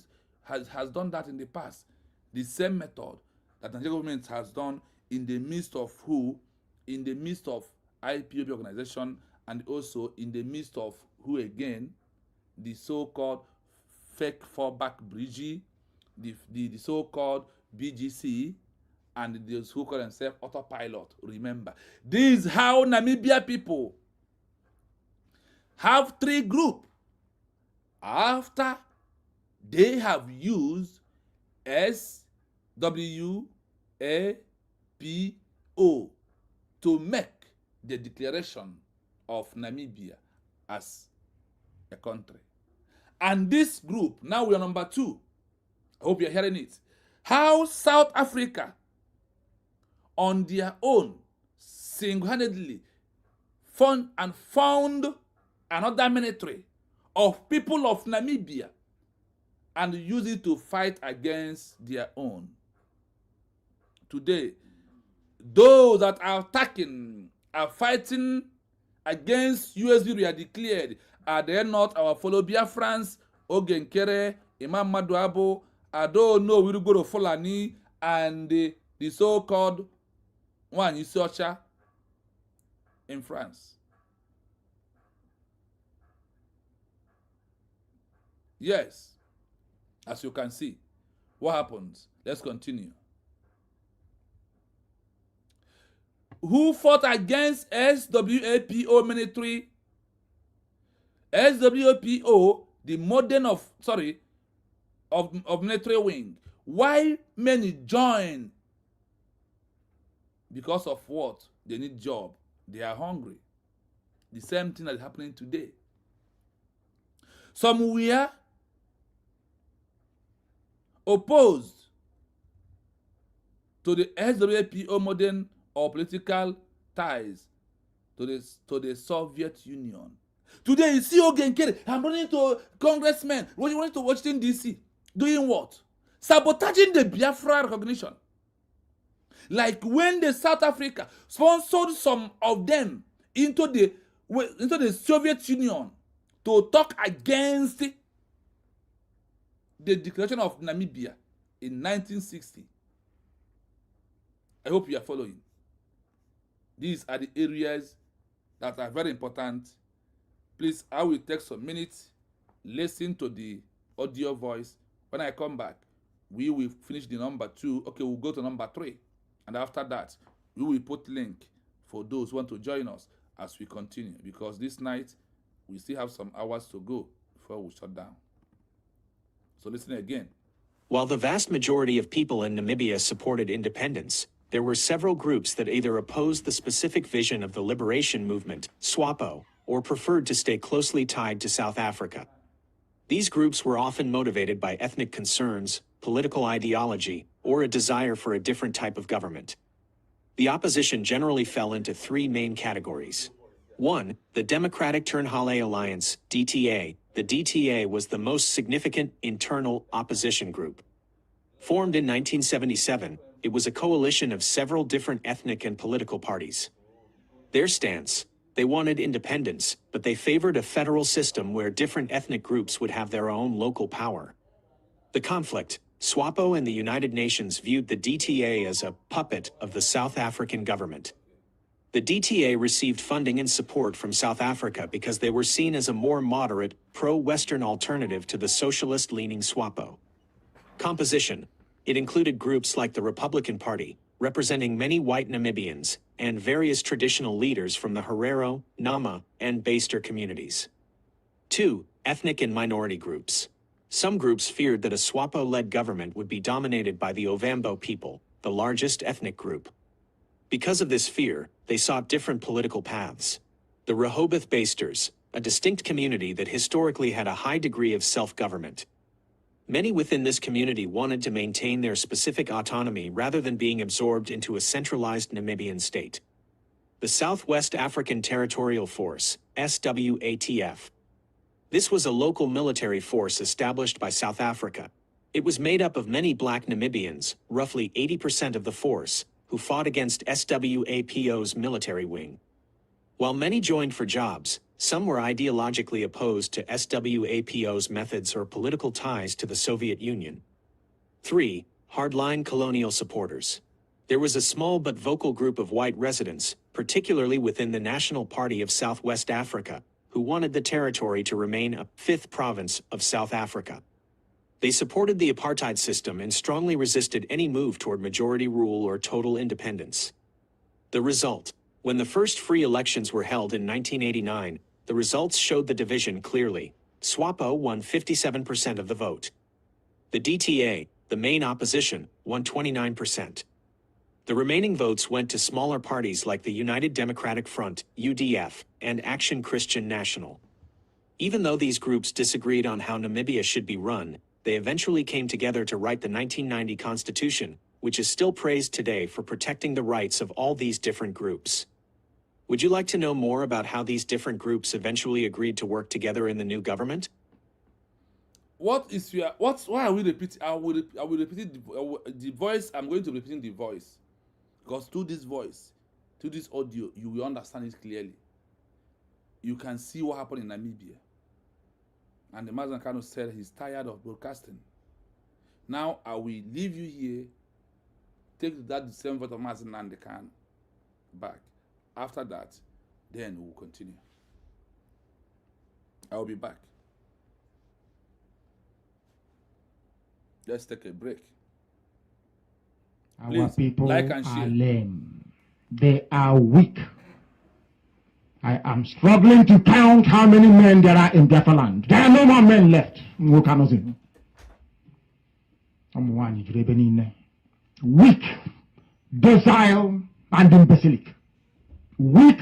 has done that in the past. The same method that the Nigerian government has done in the midst of who? In the midst of IPOB organization, and also in the midst of who again? The so-called fake FALLBACK BRGIE, the so-called BGC, and those who call themselves AUTOPILOT. Remember, this is how Namibia people have three groups after they have used SWAPO to make the declaration of Namibia as a country. And this group, now we are number 2. I hope you're hearing it. How South Africa, on their own, single-handedly found another military of people of Namibia and use it to fight against their own. Today, those that are attacking, are fighting against USB we are declared, are they not our fellow Biafrans, Ogenkere, Imam Maduabo, I don't know, we will go to Fulani, and the so-called one, Isiocha, in France. Yes, as you can see. What happens? Let's continue. who fought against SWAPO military. SWAPO, the modern of military wing. Why many join? Because of what? They need job. They are hungry. The same thing that is happening today. Some were opposed to the SWAPO modern or political ties to the Soviet Union. Today, you see Ogen Kere, I'm running to congressmen, running to Washington, D.C. Doing what? Sabotaging the Biafra recognition. Like when the South Africa sponsored some of them into the Soviet Union to talk against the declaration of Namibia in 1960. I hope you are following. These are the areas that are very important. Please, I will take some minutes, listen to the audio voice. When I come back, we will finish the number 2. Okay, we'll go to number 3. And after that, we will put link for those who want to join us as we continue. Because this night, we still have some hours to go before we shut down. So listen again. While the vast majority of people in Namibia supported independence, there were several groups that either opposed the specific vision of the liberation movement, SWAPO, or preferred to stay closely tied to South Africa. These groups were often motivated by ethnic concerns, political ideology, or a desire for a different type of government. The opposition generally fell into 3 main categories. 1. The Democratic Turnhale Alliance, DTA. The DTA was the most significant internal opposition group. Formed in 1977, it was a coalition of several different ethnic and political parties. Their stance: they wanted independence, but they favored a federal system where different ethnic groups would have their own local power. The conflict: SWAPO and the United Nations viewed the DTA as a puppet of the South African government. The DTA received funding and support from South Africa because they were seen as a more moderate, pro-Western alternative to the socialist-leaning SWAPO. Composition: it included groups like the Republican Party, representing many white Namibians, and various traditional leaders from the Herero, Nama, and Baaster communities. 2. Ethnic and minority groups. Some groups feared that a SWAPO-led government would be dominated by the Ovambo people, the largest ethnic group. Because of this fear, they sought different political paths. The Rehoboth Baasters, a distinct community that historically had a high degree of self-government. Many within this community wanted to maintain their specific autonomy rather than being absorbed into a centralized Namibian state. The Southwest African Territorial Force, SWATF. This was a local military force established by South Africa. It was made up of many black Namibians, roughly 80% of the force, who fought against SWAPO's military wing. While many joined for jobs, some were ideologically opposed to SWAPO's methods or political ties to the Soviet Union. 3. Hardline colonial supporters. There was a small but vocal group of white residents, particularly within the National Party of Southwest Africa, who wanted the territory to remain a 5th province of South Africa. They supported the apartheid system and strongly resisted any move toward majority rule or total independence. The result: when the first free elections were held in 1989, the results showed the division clearly. SWAPO won 57% of the vote. The DTA, the main opposition, won 29%. The remaining votes went to smaller parties like the United Democratic Front, UDF, and Action Christian National. Even though these groups disagreed on how Namibia should be run, they eventually came together to write the 1990 Constitution, which is still praised today for protecting the rights of all these different groups. Would you like to know more about how these different groups eventually agreed to work together in the new government? Why are we repeating? I will repeat the voice. I'm going to repeat the voice, because through this voice, through this audio, you will understand it clearly. You can see what happened in Namibia. And the Mazen Kano said he's tired of broadcasting. Now I will leave you here. Take that the same vote of Mazen and the can back. After that, then we will continue. I will be back. Let's take a break. Our Please, people like and are share. lame. They are weak. I am struggling to count how many men there are in Biafra land. There are no more men left. Weak, docile, and imbecilic. Weak.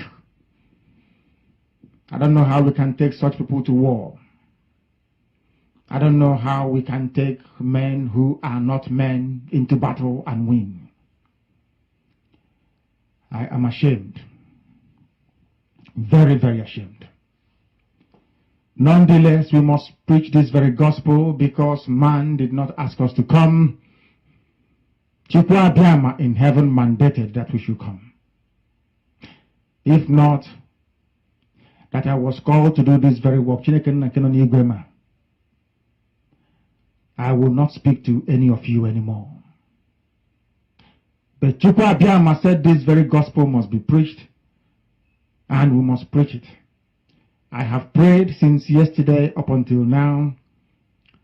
I don't know how we can take such people to war. I don't know how we can take men who are not men into battle and win. I am ashamed. Very, very ashamed. Nonetheless, we must preach this very gospel because man did not ask us to come. Chukwu Abiyama in heaven mandated that we should come. If not, that I was called to do this very work, I will not speak to any of you anymore. But Chukwu Abiyama said this very gospel must be preached, and we must preach it. I have prayed since yesterday up until now.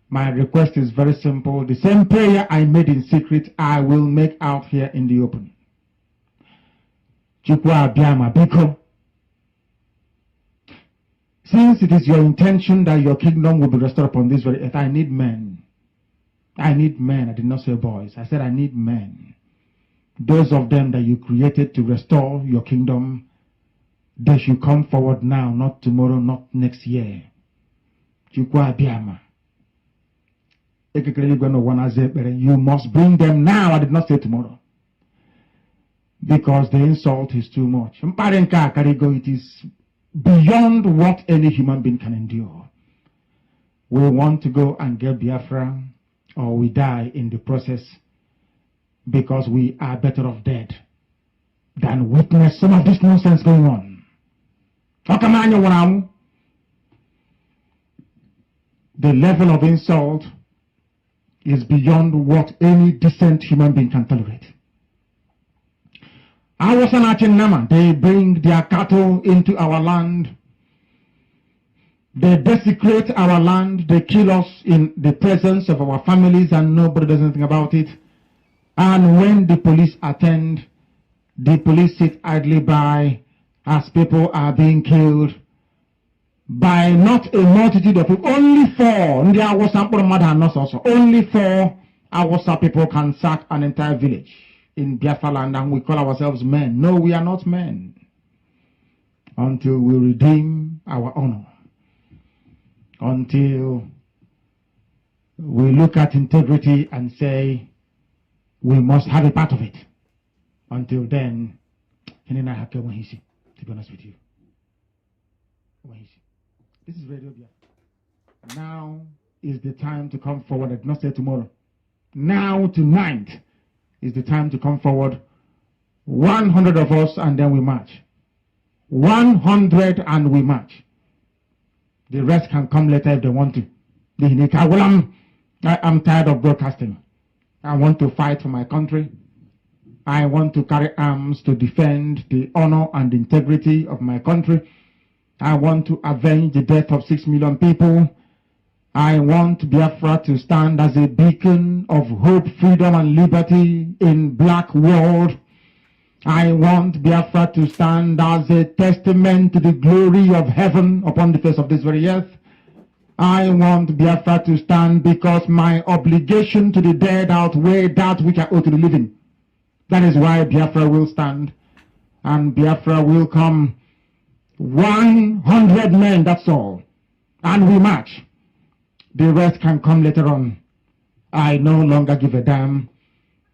My request is very simple. The same prayer I made in secret, I will make out here in the open. Chukwu Abiyama Biko, since it is your intention that your kingdom will be restored upon this very earth, I need men. I need men. I did not say boys. I said I need men. Those of them that you created to restore your kingdom, they should come forward now, not tomorrow, not next year. Chukwu Abiyama. You must bring them now. I did not say tomorrow. Because the insult is too much. It is beyond what any human being can endure. We want to go and get Biafra, or we die in the process, because we are better off dead than witness some of this nonsense going on. The level of insult is beyond what any decent human being can tolerate. They bring their cattle into our land. They desecrate our land. They kill us in the presence of our families and nobody does anything about it. And when the police attend, the police sit idly by as people are being killed by not a multitude of people. Only four. Only four Awasa people can sack an entire village in Biafra land, and we call ourselves men. No, we are not men until we redeem our honor. Until we look at integrity and say we must have a part of it. Until then, to be honest with you. This is Radio Biafra. Now is the time to come forward. I did not say tomorrow. Now, tonight, is the time to come forward. 100 of us, and then we march. 100 and we march. The rest can come later if they want to. I am tired of broadcasting. I want to fight for my country. I want to carry arms to defend the honor and integrity of my country. I want to avenge the death of 6 million people. I want Biafra to stand as a beacon of hope, freedom, and liberty in black world. I want Biafra to stand as a testament to the glory of heaven upon the face of this very earth. I want Biafra to stand because my obligation to the dead outweigh that which I owe to the living. That is why Biafra will stand, and Biafra will come. 100 men, that's all. And we march. The rest can come later on. I no longer give a damn.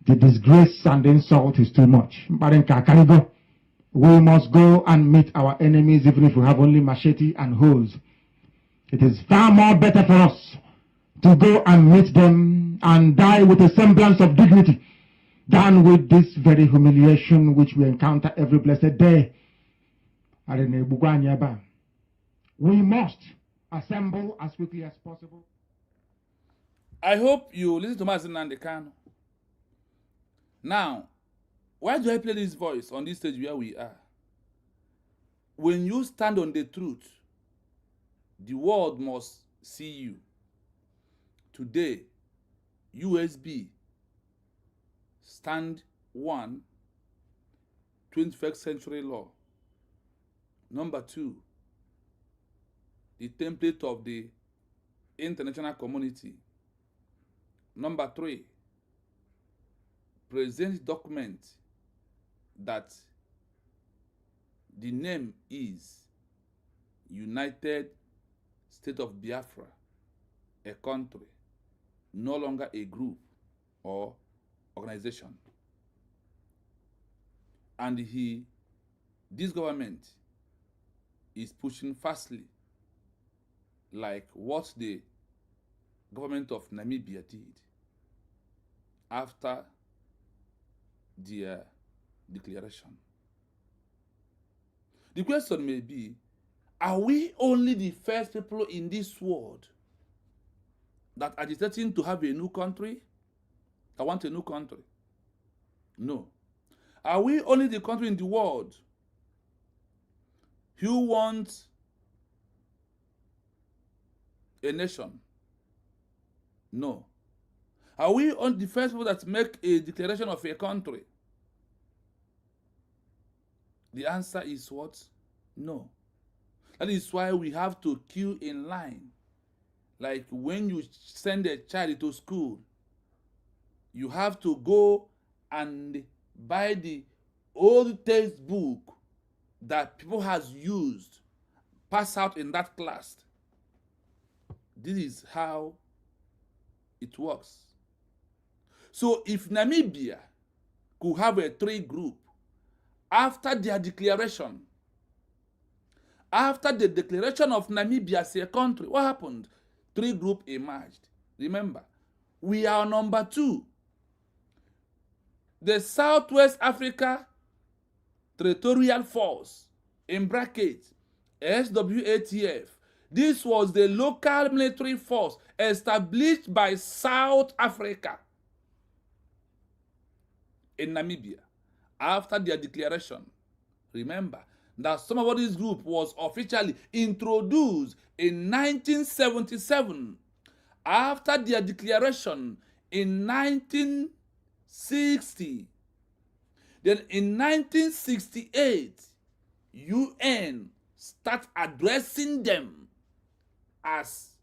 The disgrace and the insult is too much. We must go and meet our enemies even if we have only machete and hoes. It is far more better for us to go and meet them and die with a semblance of dignity than with this very humiliation which we encounter every blessed day. We must assemble as quickly as possible. I hope you listen to Mazen Nandekano. Now, why do I play this voice on this stage where we are? When you stand on the truth, the world must see you. Today, USB, stand 1, 21st century law. Number 2, the template of the international community. Number 3, present document that the name is United States of Biafra, a country, no longer a group or organization. And this government is pushing fastly, like what the government of Namibia did after their declaration. The question may be, are we only the first people in this world that are agitating to have a new country? That want a new country? No. Are we only the country in the world who wants a nation? No. Are we only the first people that make a declaration of a country? The answer is what? No. That is why we have to queue in line. Like when you send a child to school, you have to go and buy the old textbook that people has used, pass out in that class. This is how it works. So if Namibia could have a 3 group after their declaration, after the declaration of Namibia as a country, what happened? 3 groups emerged. Remember, we are number 2. The Southwest Africa Territorial Force, in brackets, SWATF. This was the local military force established by South Africa in Namibia after their declaration. Remember that some of this group was officially introduced in 1977 after their declaration in 1960. Then in 1968, UN start addressing them as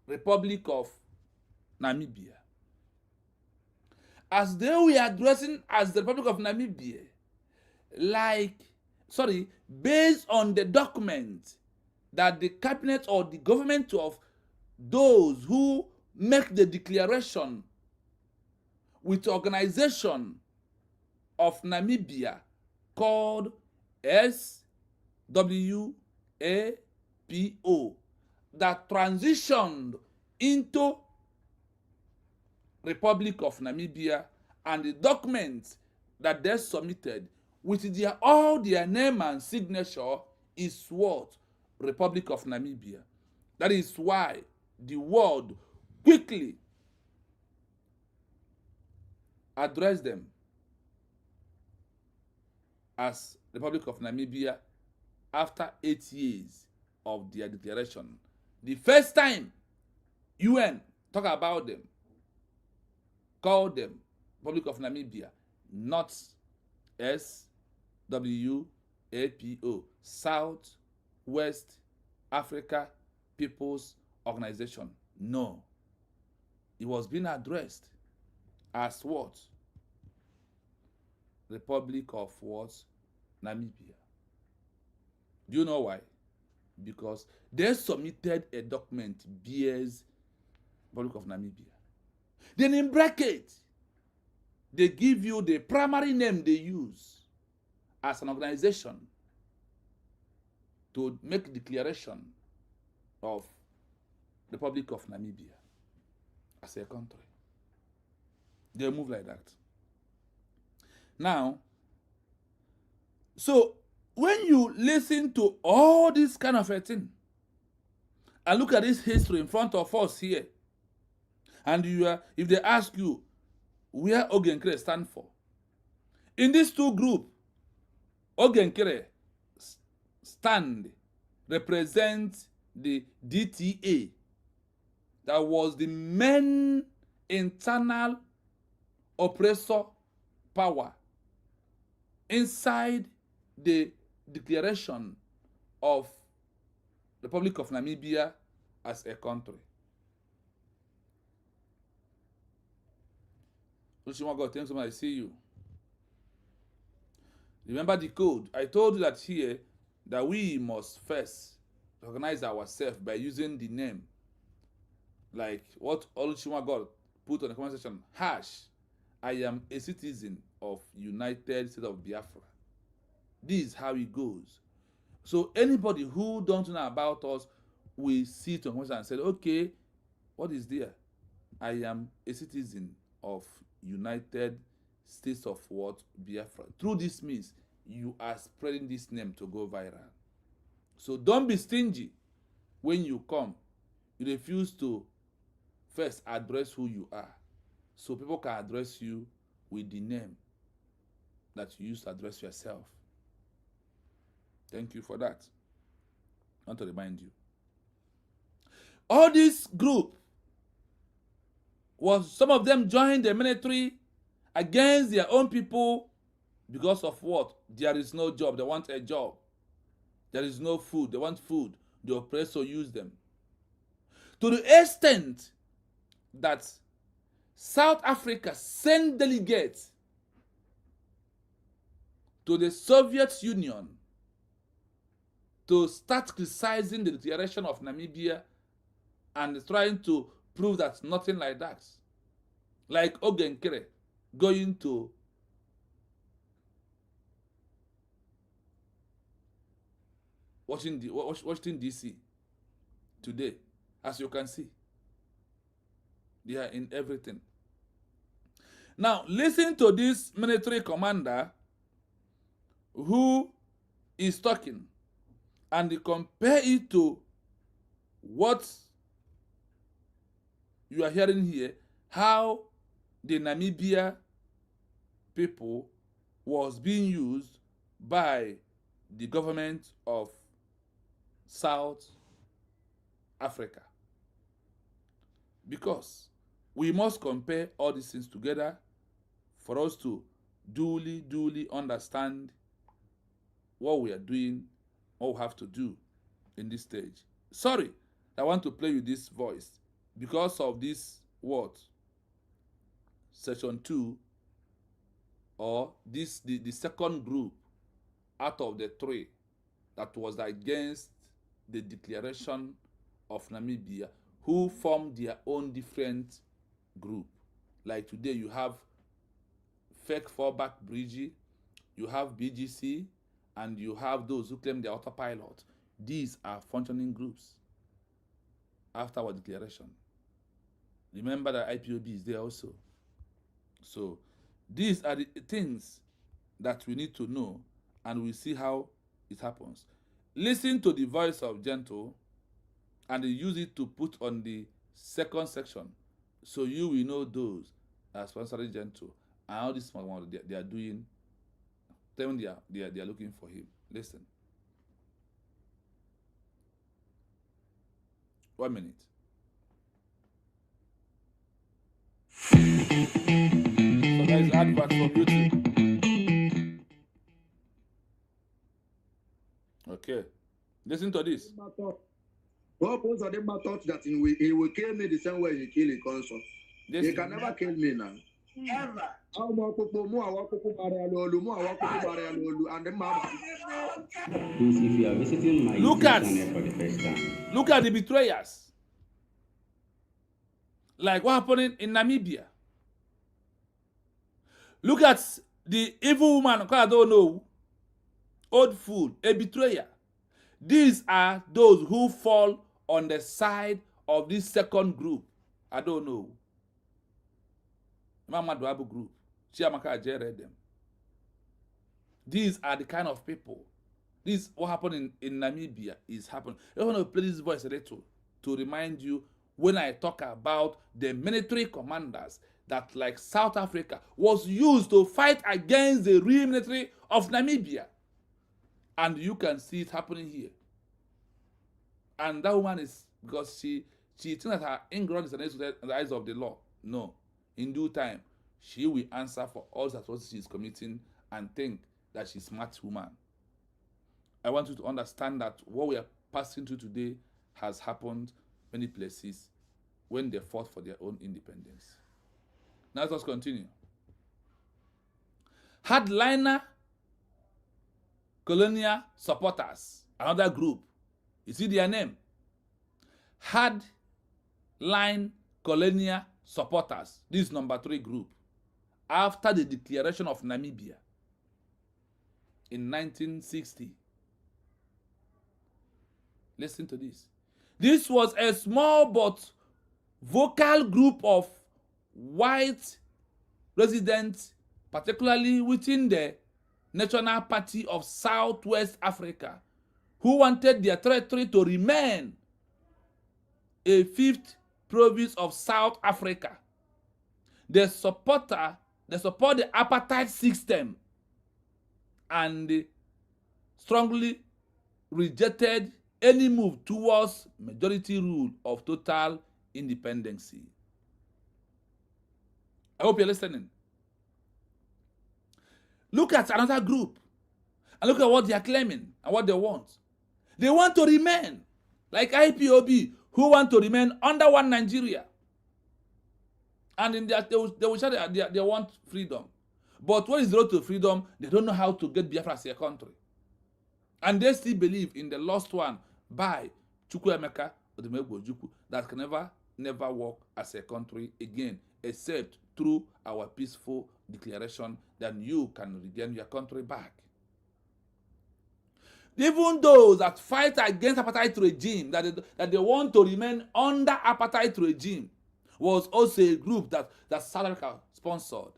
Republic of Namibia. As they were addressing as the Republic of Namibia, based on the document that the cabinet or the government of those who make the declaration with the organization of Namibia called SWAPO that transitioned into Republic of Namibia, and the documents that they submitted with all their name and signature is what? Republic of Namibia. That is why the world quickly addressed them as Republic of Namibia after 8 years of their declaration. The first time UN talk about them, called them Republic of Namibia, not SWAPO, South West Africa People's Organization. No. It was being addressed as what? Republic of what? Namibia. Do you know why? Because they submitted a document bears Republic of Namibia. Then in brackets, they give you the primary name they use as an organization to make declaration of the Republic of Namibia as a country. They move like that. Now, so when you listen to all this kind of a thing and look at this history in front of us here, and if they ask you where Ogenkere stand for, in these 2 groups, Ogenkere represents the DTA, that was the main internal oppressor power inside the declaration of the Republic of Namibia as a country. God, thanks so much. I see you. Remember the code. I told you that here that we must first recognize ourselves by using the name, like what Oluchiwa God put on the comment section, hash, I am a citizen of United States of Biafra. This is how it goes. So anybody who don't know about us will see it on comment and say, okay, what is there? I am a citizen of United States of what? Biafra. Through this means, you are spreading this name to go viral. So don't be stingy when you come. You refuse to first address who you are, so people can address you with the name that you use to address yourself. Thank you for that. I want to remind you. All this group was, some of them joined the military against their own people because of what? There is no job. They want a job. There is no food. They want food. The oppressor use them. To the extent that South Africa sent delegates to the Soviet Union to start criticizing the declaration of Namibia and trying to prove that nothing like that. Like Ogenkere going to Washington DC today, as you can see. They are in everything. Now, listen to this military commander who is talking, and compare it to what you are hearing here, how the Namibia people was being used by the government of South Africa. Because we must compare all these things together for us to duly understand what we are doing, what we have to do in this stage. Sorry, I want to play you this voice because of this word, section 2, or this the second group out of the 3 that was against the declaration of Namibia, who formed their own different group. Like today you have fake FALLBACK BRGIE, you have BGC, and you have those who claim the AUTOPILOT. These are functioning groups after our declaration. Remember that IPOB is there also. So these are the things that we need to know, and we see how it happens. Listen to the voice of Gentle, and use it to put on the second section, so you will know those that are sponsoring Gentle and all this one they are doing. Tell them they are looking for him. Listen. 1 minute. So that is advert for YouTube. Okay. Listen to this. God knows that they thought that he will kill me the same way he killed his consort. He can never kill me now. Ever. If you are visiting my look YouTube channel for the first time, look at the betrayers. Like what happened in Namibia. Look at the evil woman, I don't know, old fool, a betrayer. These are those who fall on the side of this second group. I don't know. Mama Dwabu group. Chiamaka Ajay read them. These are the kind of people. This what happened in Namibia is happening. I want to play this voice a little to remind you when I talk about the military commanders that, like South Africa, was used to fight against the real military of Namibia. And you can see it happening here. And that woman is, because she thinks that her ignorance is in the eyes of the law. No. In due time, she will answer for all that what she is committing and think that she's a smart woman. I want you to understand that what we are passing through today has happened many places when they fought for their own independence. Now let us continue. Hardliner colonial supporters, another group. You see their name? Hardline colonial supporters. This is number 3 group. After the declaration of Namibia in 1960. Listen to this. This was a small but vocal group of white residents, particularly within the National Party of Southwest Africa, who wanted their territory to remain a 5th province of South Africa. They support the apartheid system and strongly rejected any move towards majority rule of total independence. I hope you're listening. Look at another group and look at what they are claiming and what they want. They want to remain like IPOB, who want to remain under one Nigeria. And in that they will show that they want freedom. But what is the road to freedom? They don't know how to get Biafra as a country. And they still believe in the lost one by Chukwuemeka Odumegwu that can never work as a country again, except through our peaceful declaration that you can regain your country back. Even those that fight against apartheid regime, that they want to remain under apartheid regime, was also a group that South Africa sponsored.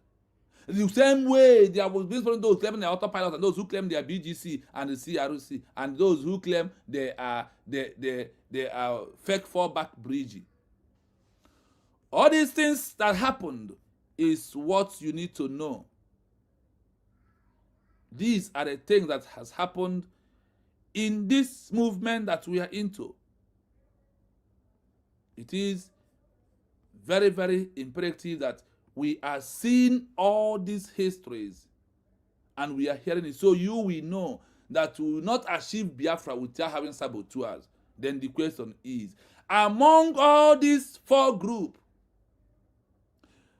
The same way there was those claiming the AUTOPILOT and those who claim they are BGC and the CRC and those who claim they are fake FALLBACK BRGIE. All these things that happened is what you need to know. These are the things that has happened in this movement that we are into. It is very, very imperative that we are seeing all these histories and we are hearing it. So you will know that we will not achieve Biafra without having saboteurs. Then the question is, among all these 4 groups,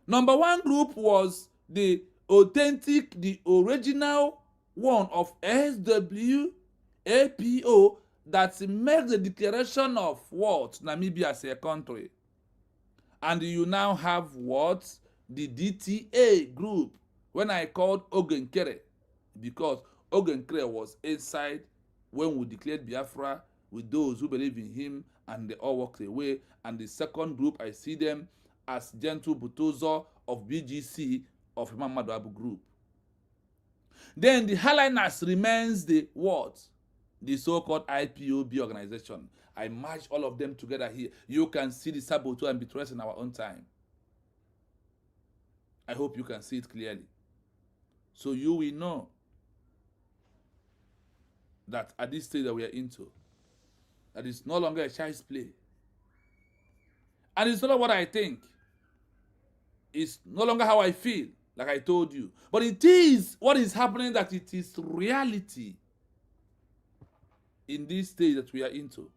number 1 group was the authentic, the original one of SWAPO that makes the declaration of what? Namibia as a country. And you now have what? The DTA group. When I called Ogenkere, because Ogenkere was inside when we declared Biafra with those who believe in him and they all walked away. And the second group, I see them as Gentle Butozo of BGC of Imam Abu group. Then the Highliners remains the what? The so-called IPOB organization. I merge all of them together here. You can see the saboteur and betrayers in our own time. I hope you can see it clearly. So you will know that at this stage that we are into, that it's no longer a child's play. And it's not what I think. It's no longer how I feel, like I told you. But it is what is happening, that it is reality in this stage that we are into.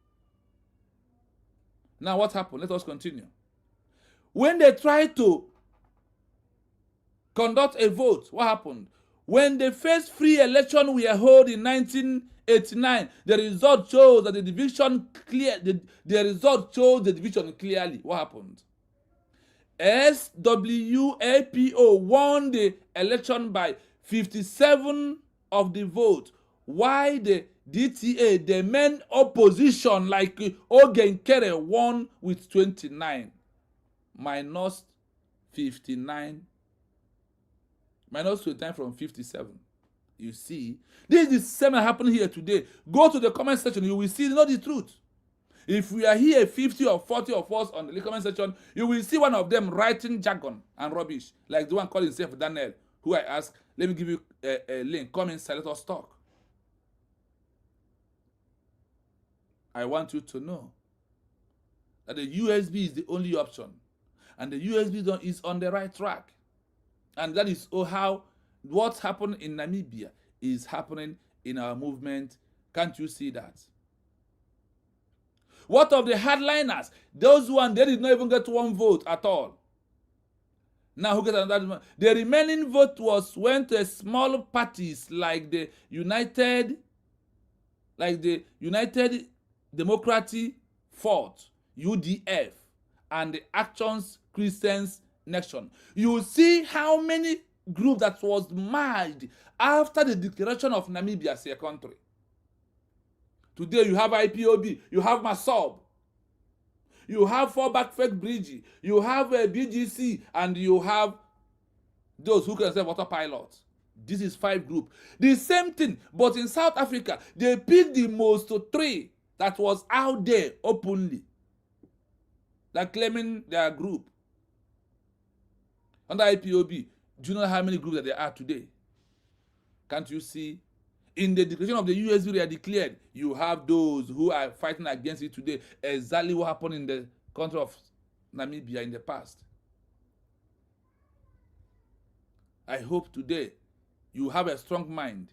Now what happened? Let us continue. When they tried to conduct a vote, what happened? When the first free election we held in 1989, the result shows that the division clearly. What happened? SWAPO won the election by 57 of the vote, while the DTA, the main opposition like Ogenkere, won with 29, minus 59, minus 29 from 57. You see, this is the same that happened here today. Go to the comment section, you will see not the truth. If we are here 50 or 40 of us on the comment section, you will see one of them writing jargon and rubbish, like the one calling himself Daniel, who I asked, let me give you a link, come inside, let us talk. I want you to know that the USB is the only option, and the USB is on the right track. And that is how what happened in Namibia is happening in our movement. Can't you see that? What of the hardliners? Those ones, they did not even get one vote at all. Now who gets another one? The remaining vote went to small parties like the United Democratic Front, UDF, and the Actions Christians Nation. You see how many groups that was merged after the declaration of Namibia as a country. Today you have IPOB, you have MASOB, you have FALLBACK BRGIE, you have BGC, and you have those who can say AUTOPILOT. This is 5 groups. The same thing, but in South Africa, they picked the most 3 that was out there openly, that claiming their group. Under IPOB, do you know how many groups that there are today? Can't you see? In the declaration of the USV they are declared, you have those who are fighting against it today. Exactly what happened in the country of Namibia in the past. I hope today you have a strong mind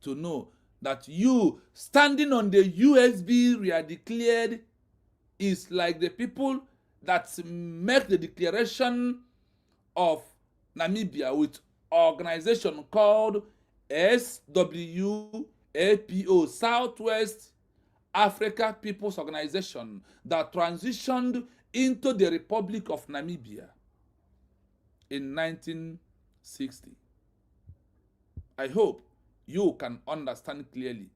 to know that you standing on the USB we are declared is like the people that make the declaration of Namibia with organization called SWAPO, Southwest Africa People's Organization, that transitioned into the Republic of Namibia in 1960. I hope you can understand clearly.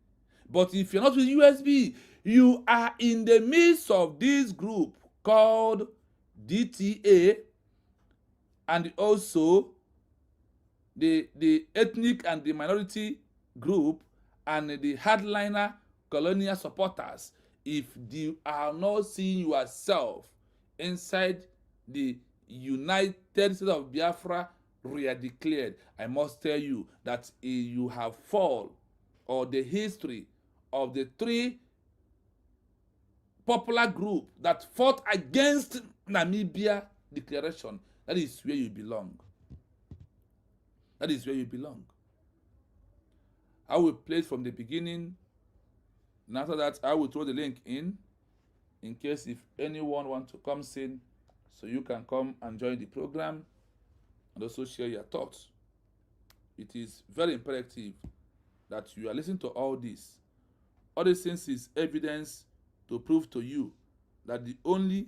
But if you're not with USB, you are in the midst of this group called DTA, and also the ethnic and the minority group, and the hardliner colonial supporters. If you are not seeing yourself inside the United States of Biafra we are declared, I must tell you that you have fall, or the history of the 3 popular groups that fought against Namibia declaration, that is where you belong. That is where you belong. I will play it from the beginning, and after that I will throw the link in case if anyone wants to come in, so you can come and join the program and also share your thoughts. It is very imperative that you are listening to all this. All these things is evidence to prove to you that the only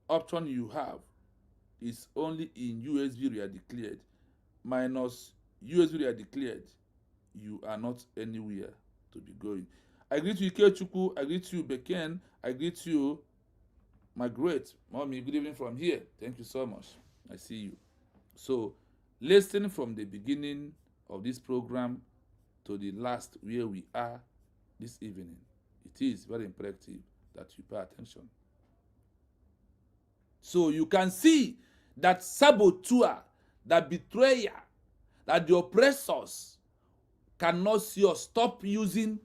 option you have is only in USB we are declared. Minus USB we are declared, you are not anywhere to be going. I greet you, Ikechukwu. I greet you, Beken. I greet you, Margaret. Mommy, good evening from here. Thank you so much. I see you. So, listen from the beginning of this program to the last where we are this evening. It is very imperative that you pay attention. So you can see that saboteur, that betrayer, that the oppressors cannot see us stop using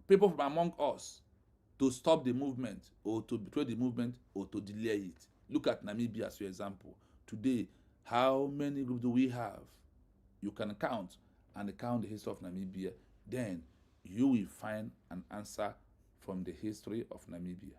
people from among us to stop the movement, or to betray the movement, or to delay it. Look at Namibia as your example. Today, how many groups do we have? You can count and count the history of Namibia. Then you will find an answer from the history of Namibia.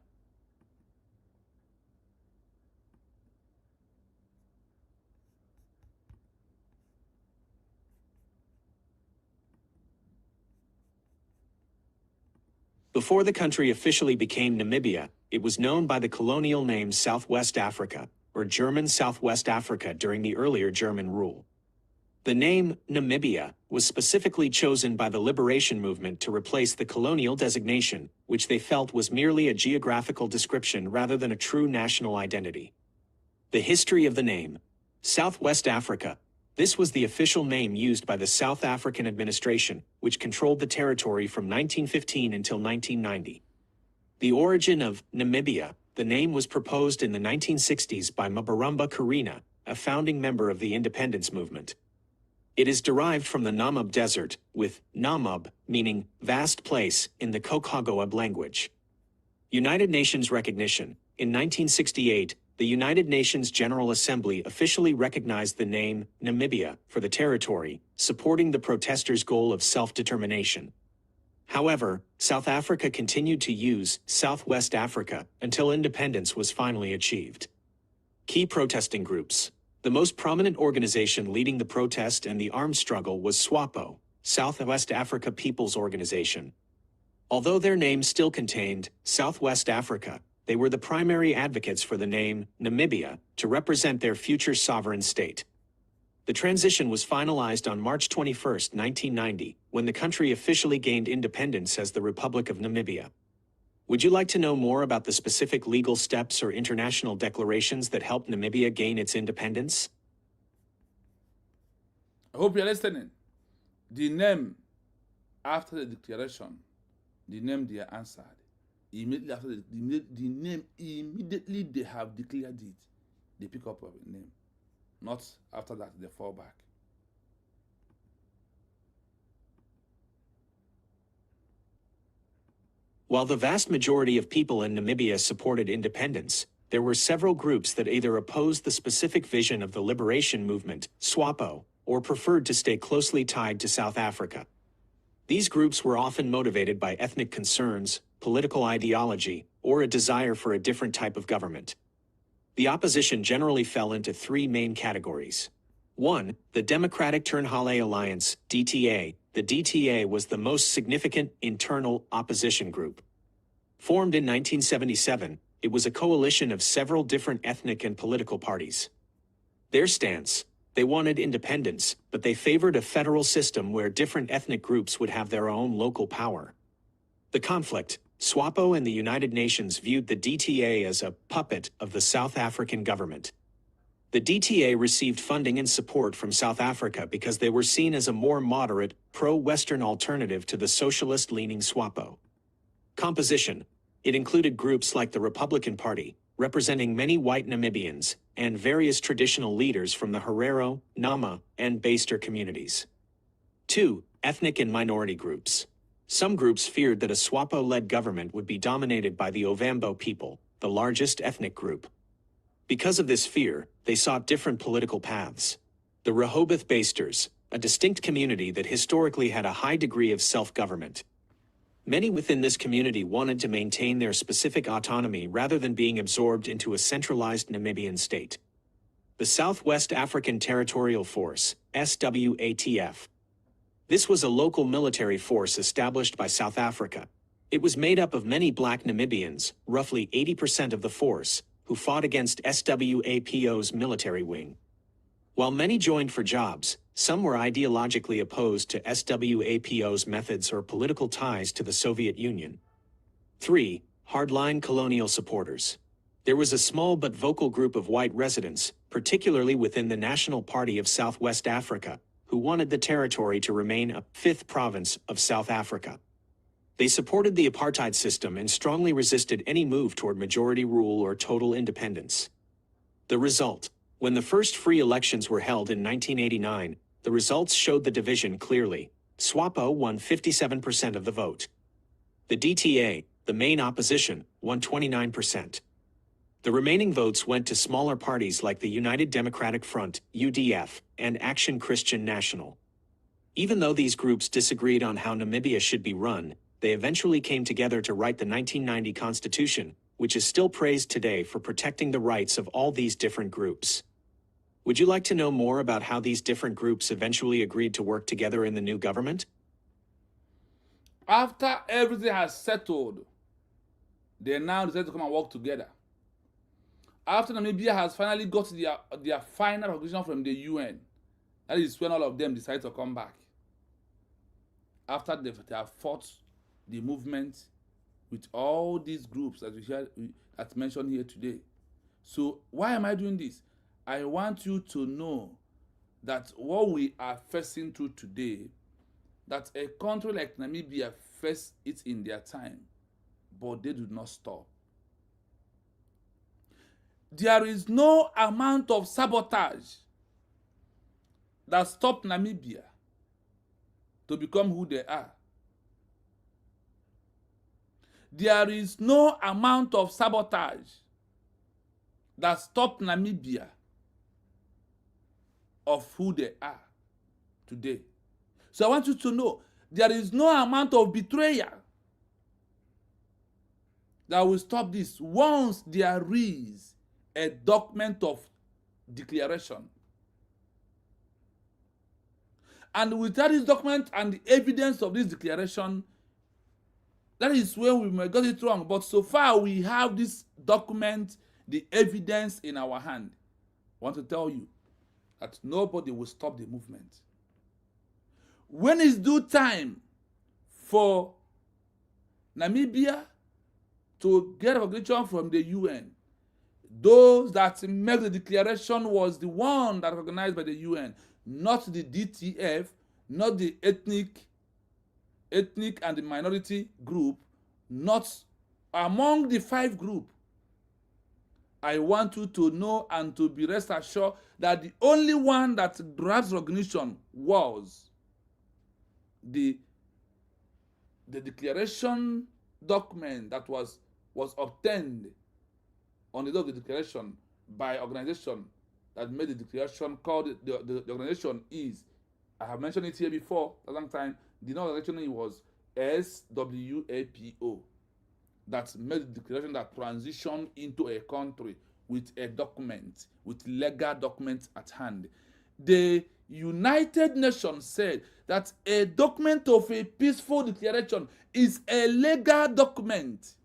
Before the country officially became Namibia, it was known by the colonial name Southwest Africa, or German Southwest Africa during the earlier German rule. The name Namibia was specifically chosen by the liberation movement to replace the colonial designation, which they felt was merely a geographical description rather than a true national identity. The history of the name, Southwest Africa. This was the official name used by the South African administration, which controlled the territory from 1915 until 1990. The origin of Namibia, the name was proposed in the 1960s by Mabaramba Karina, a founding member of the independence movement. It is derived from the Namib Desert, with Namib meaning vast place in the Kokhagoab language. United Nations recognition. In 1968, the United Nations General Assembly officially recognized the name Namibia for the territory, supporting the protesters' goal of self-determination. However, South Africa continued to use Southwest Africa until independence was finally achieved. Key protesting groups. The most prominent organization leading the protest and the armed struggle was SWAPO, Southwest Africa People's Organization. Although their name still contained Southwest Africa, they were the primary advocates for the name Namibia to represent their future sovereign state. The transition was finalized on March 21, 1990, when the country officially gained independence as the Republic of Namibia. Would you like to know more about the specific legal steps or international declarations that helped Namibia gain its independence? I hope you're listening. The name after the declaration, the name they answered, immediately after the name, immediately they have declared it, they pick up a name. Not after that, they fall back. While the vast majority of people in Namibia supported independence, there were several groups that either opposed the specific vision of the liberation movement, SWAPO, or preferred to stay closely tied to South Africa. These groups were often motivated by ethnic concerns, political ideology, or a desire for a different type of government. The opposition generally fell into three main categories. 1. The Democratic Turnhale Alliance, DTA. The DTA was the most significant internal opposition group. Formed in 1977, it was a coalition of several different ethnic and political parties. Their stance: they wanted independence, but they favored a federal system where different ethnic groups would have their own local power. The conflict: SWAPO and the United Nations viewed the DTA as a puppet of the South African government. The DTA received funding and support from South Africa because they were seen as a more moderate, pro-Western alternative to the socialist-leaning SWAPO. Composition: it included groups like the Republican Party, representing many white Namibians, and various traditional leaders from the Herero, Nama, and Baaster communities. 2. Ethnic and minority groups. Some groups feared that a SWAPO-led government would be dominated by the Ovambo people, the largest ethnic group. Because of this fear, they sought different political paths. The Rehoboth Baasters, a distinct community that historically had a high degree of self-government. Many within this community wanted to maintain their specific autonomy rather than being absorbed into a centralized Namibian state. The Southwest African Territorial Force, SWATF. This was a local military force established by South Africa. It was made up of many black Namibians, roughly 80% of the force, who fought against SWAPO's military wing. While many joined for jobs, some were ideologically opposed to SWAPO's methods or political ties to the Soviet Union. 3. Hardline colonial supporters. There was a small but vocal group of white residents, particularly within the National Party of Southwest Africa, who wanted the territory to remain a fifth province of South Africa. They supported the apartheid system and strongly resisted any move toward majority rule or total independence. The result: when the first free elections were held in 1989, the results showed the division clearly. SWAPO won 57% of the vote. The DTA, the main opposition, won 29%. The remaining votes went to smaller parties like the United Democratic Front, UDF, and Action Christian National. Even though these groups disagreed on how Namibia should be run, they eventually came together to write the 1990 Constitution, which is still praised today for protecting the rights of all these different groups. Would you like to know more about how these different groups eventually agreed to work together in the new government? After everything has settled, they now decide to come and work together. After Namibia has finally got their final recognition from the UN, that is when all of them decide to come back. After they have fought the movement with all these groups that we heard, as mentioned here today. So why am I doing this? I want you to know that what we are facing through today, that a country like Namibia faced it in their time, but they do not stop. There is no amount of sabotage that stopped Namibia to become who they are. There is no amount of sabotage that stopped Namibia of who they are today. So I want you to know there is no amount of betrayal that will stop this once there is a document of declaration. And without this document and the evidence of this declaration, that is where we might get it wrong. But so far we have this document, the evidence in our hand. I want to tell you that nobody will stop the movement. When is due time for Namibia to get recognition from the UN, those that make the declaration was the one that recognized by the UN, not the DTF, not the ethnic and the minority group, not among the 5 groups. I want you to know and to be rest assured that the only one that grabs recognition was the declaration document that was obtained on the day of the declaration by organization that made the declaration, called the organization is, I have mentioned it here before a long time, the organization was SWAPO, that made the declaration that transitioned into a country with a document, with legal documents at hand. The United Nations said that a document of a peaceful declaration is a legal document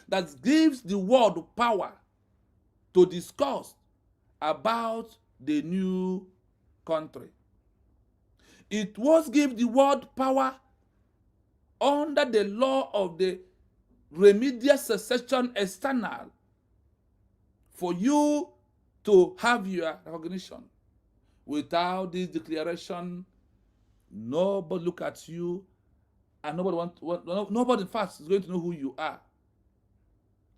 that gives the world power to discuss about the new country. It was give the world power under the law of the remedial secession external for you to have your recognition. Without this declaration, nobody look at you, and nobody in fact is going to know who you are.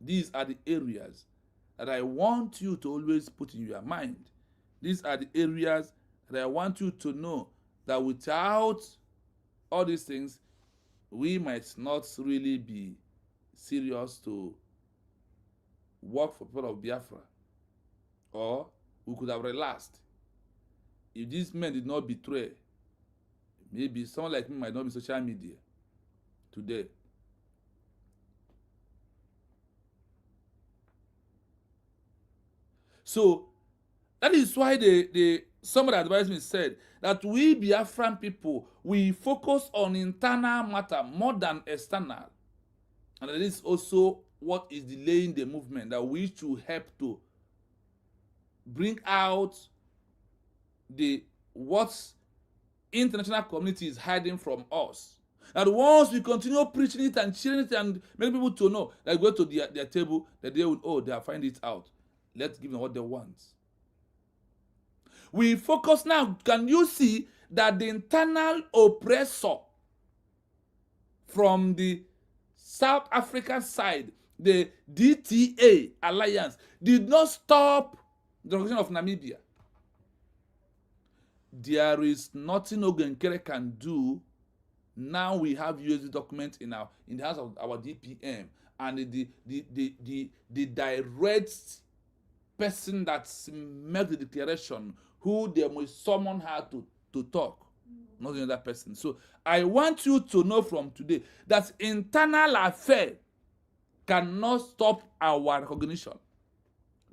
These are the areas that I want you to always put in your mind. These are the areas that I want you to know that without all these things, we might not really be serious to work for people of Biafra. Or we could have relaxed. If these men did not betray, maybe someone like me might not be social media today. So that is why somebody advised me said that we Biafran people, we focus on internal matter more than external. And that is also what is delaying the movement, that we should help to bring out what international community is hiding from us. And once we continue preaching it and sharing it and make people to know, that go to their table, that they will, they will find it out. Let's give them what they want. We focus now. Can you see that the internal oppressor from the South African side, the DTA alliance, did not stop the recognition of Namibia? There is nothing Ogenkere can do. Now we have USD documents in the hands of our DPM, and the direct person that made the declaration, who they must summon her to talk, not the other person. So I want you to know from today that internal affair cannot stop our recognition,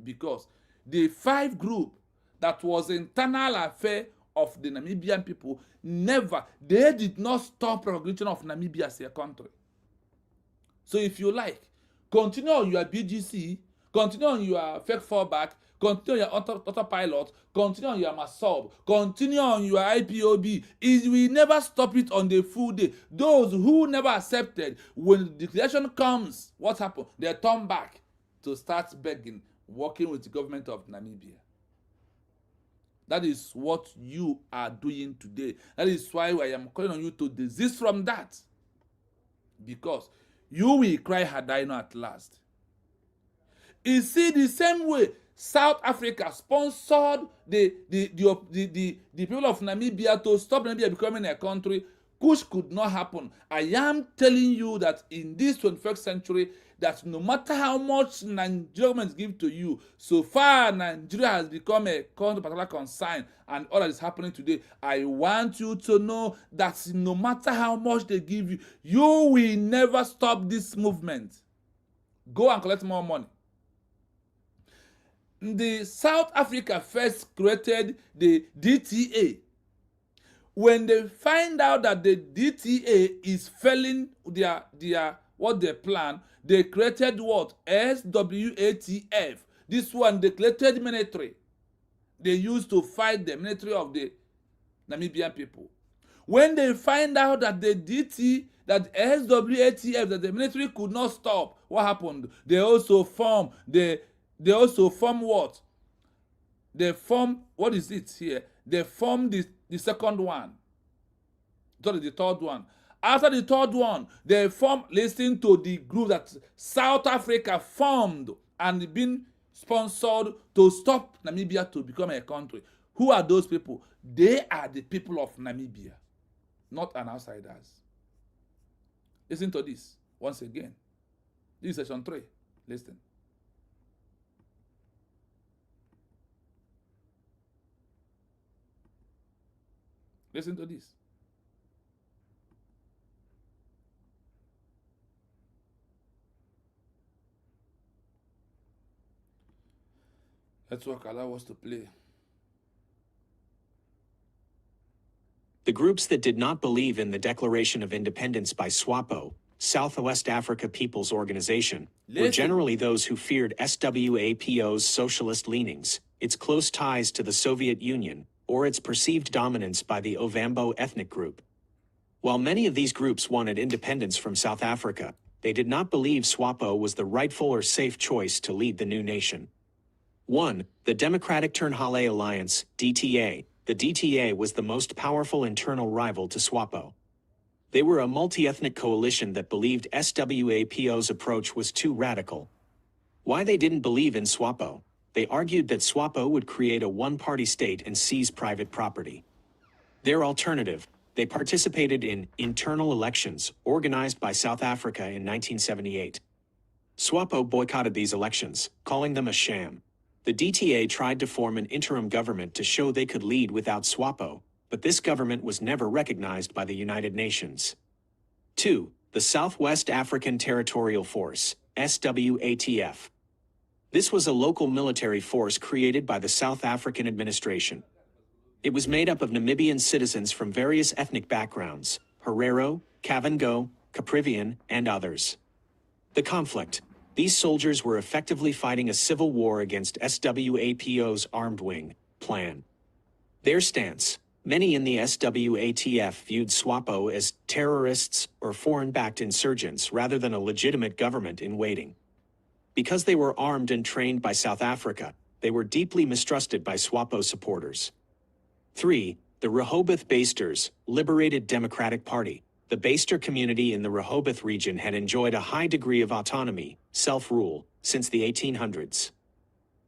because the 5 group that was internal affair of the Namibian people, they did not stop recognition of Namibia as a country. So if you like, continue on your BGC, continue on your fake fallback, continue on your autopilot, continue on your MASOB, continue on your IPOB. We never stop it on the full day. Those who never accepted, when the declaration comes, what happened? They turn back to start begging, working with the government of Namibia. That is what you are doing today. That is why I am calling on you to desist from that. Because you will cry Hadaino at last. You see, the same way South Africa sponsored the people of Namibia to stop Namibia becoming a country, which could not happen. I am telling you that in this 21st century, that no matter how much Nigeria give to you, so far Nigeria has become a country particular concern, and all that is happening today, I want you to know that no matter how much they give you, you will never stop this movement. Go and collect more money. The South Africa first created the DTA. When they find out that the DTA is failing their what they plan, they created what? SWATF. This one, they created military. They used to fight the military of the Namibian people. When they find out that the SWATF, that the military could not stop, what happened? They also form what? They form, what is it here? They form the second one. Sorry, the third one. After the third one, they form, listen to the group that South Africa formed and been sponsored to stop Namibia to become a country. Who are those people? They are the people of Namibia, not an outsiders. Listen to this once again. This is section 3. Listen. Listen to this. Let's work, allow us to play. The groups that did not believe in the Declaration of Independence by SWAPO, Southwest Africa People's Organization, were generally those who feared SWAPO's socialist leanings, its close ties to the Soviet Union, or its perceived dominance by the Ovambo ethnic group. While many of these groups wanted independence from South Africa, they did not believe SWAPO was the rightful or safe choice to lead the new nation. 1. The Democratic Turnhale Alliance, DTA. The DTA was the most powerful internal rival to SWAPO. They were a multi-ethnic coalition that believed SWAPO's approach was too radical. Why they didn't believe in SWAPO? They argued that SWAPO would create a one-party state and seize private property. Their alternative, they participated in internal elections organized by South Africa in 1978. SWAPO boycotted these elections, calling them a sham. The DTA tried to form an interim government to show they could lead without SWAPO, but this government was never recognized by the United Nations. 2. The Southwest African Territorial Force, SWATF. This was a local military force created by the South African administration. It was made up of Namibian citizens from various ethnic backgrounds, Herero, Kavango, Caprivian, and others. The conflict. These soldiers were effectively fighting a civil war against SWAPO's armed wing, PLAN. Their stance. Many in the SWATF viewed SWAPO as terrorists or foreign-backed insurgents rather than a legitimate government in waiting. Because they were armed and trained by South Africa, they were deeply mistrusted by SWAPO supporters. 3. The Rehoboth Basters, Liberated Democratic Party. The Baster community in the Rehoboth region had enjoyed a high degree of autonomy, self-rule, since the 1800s.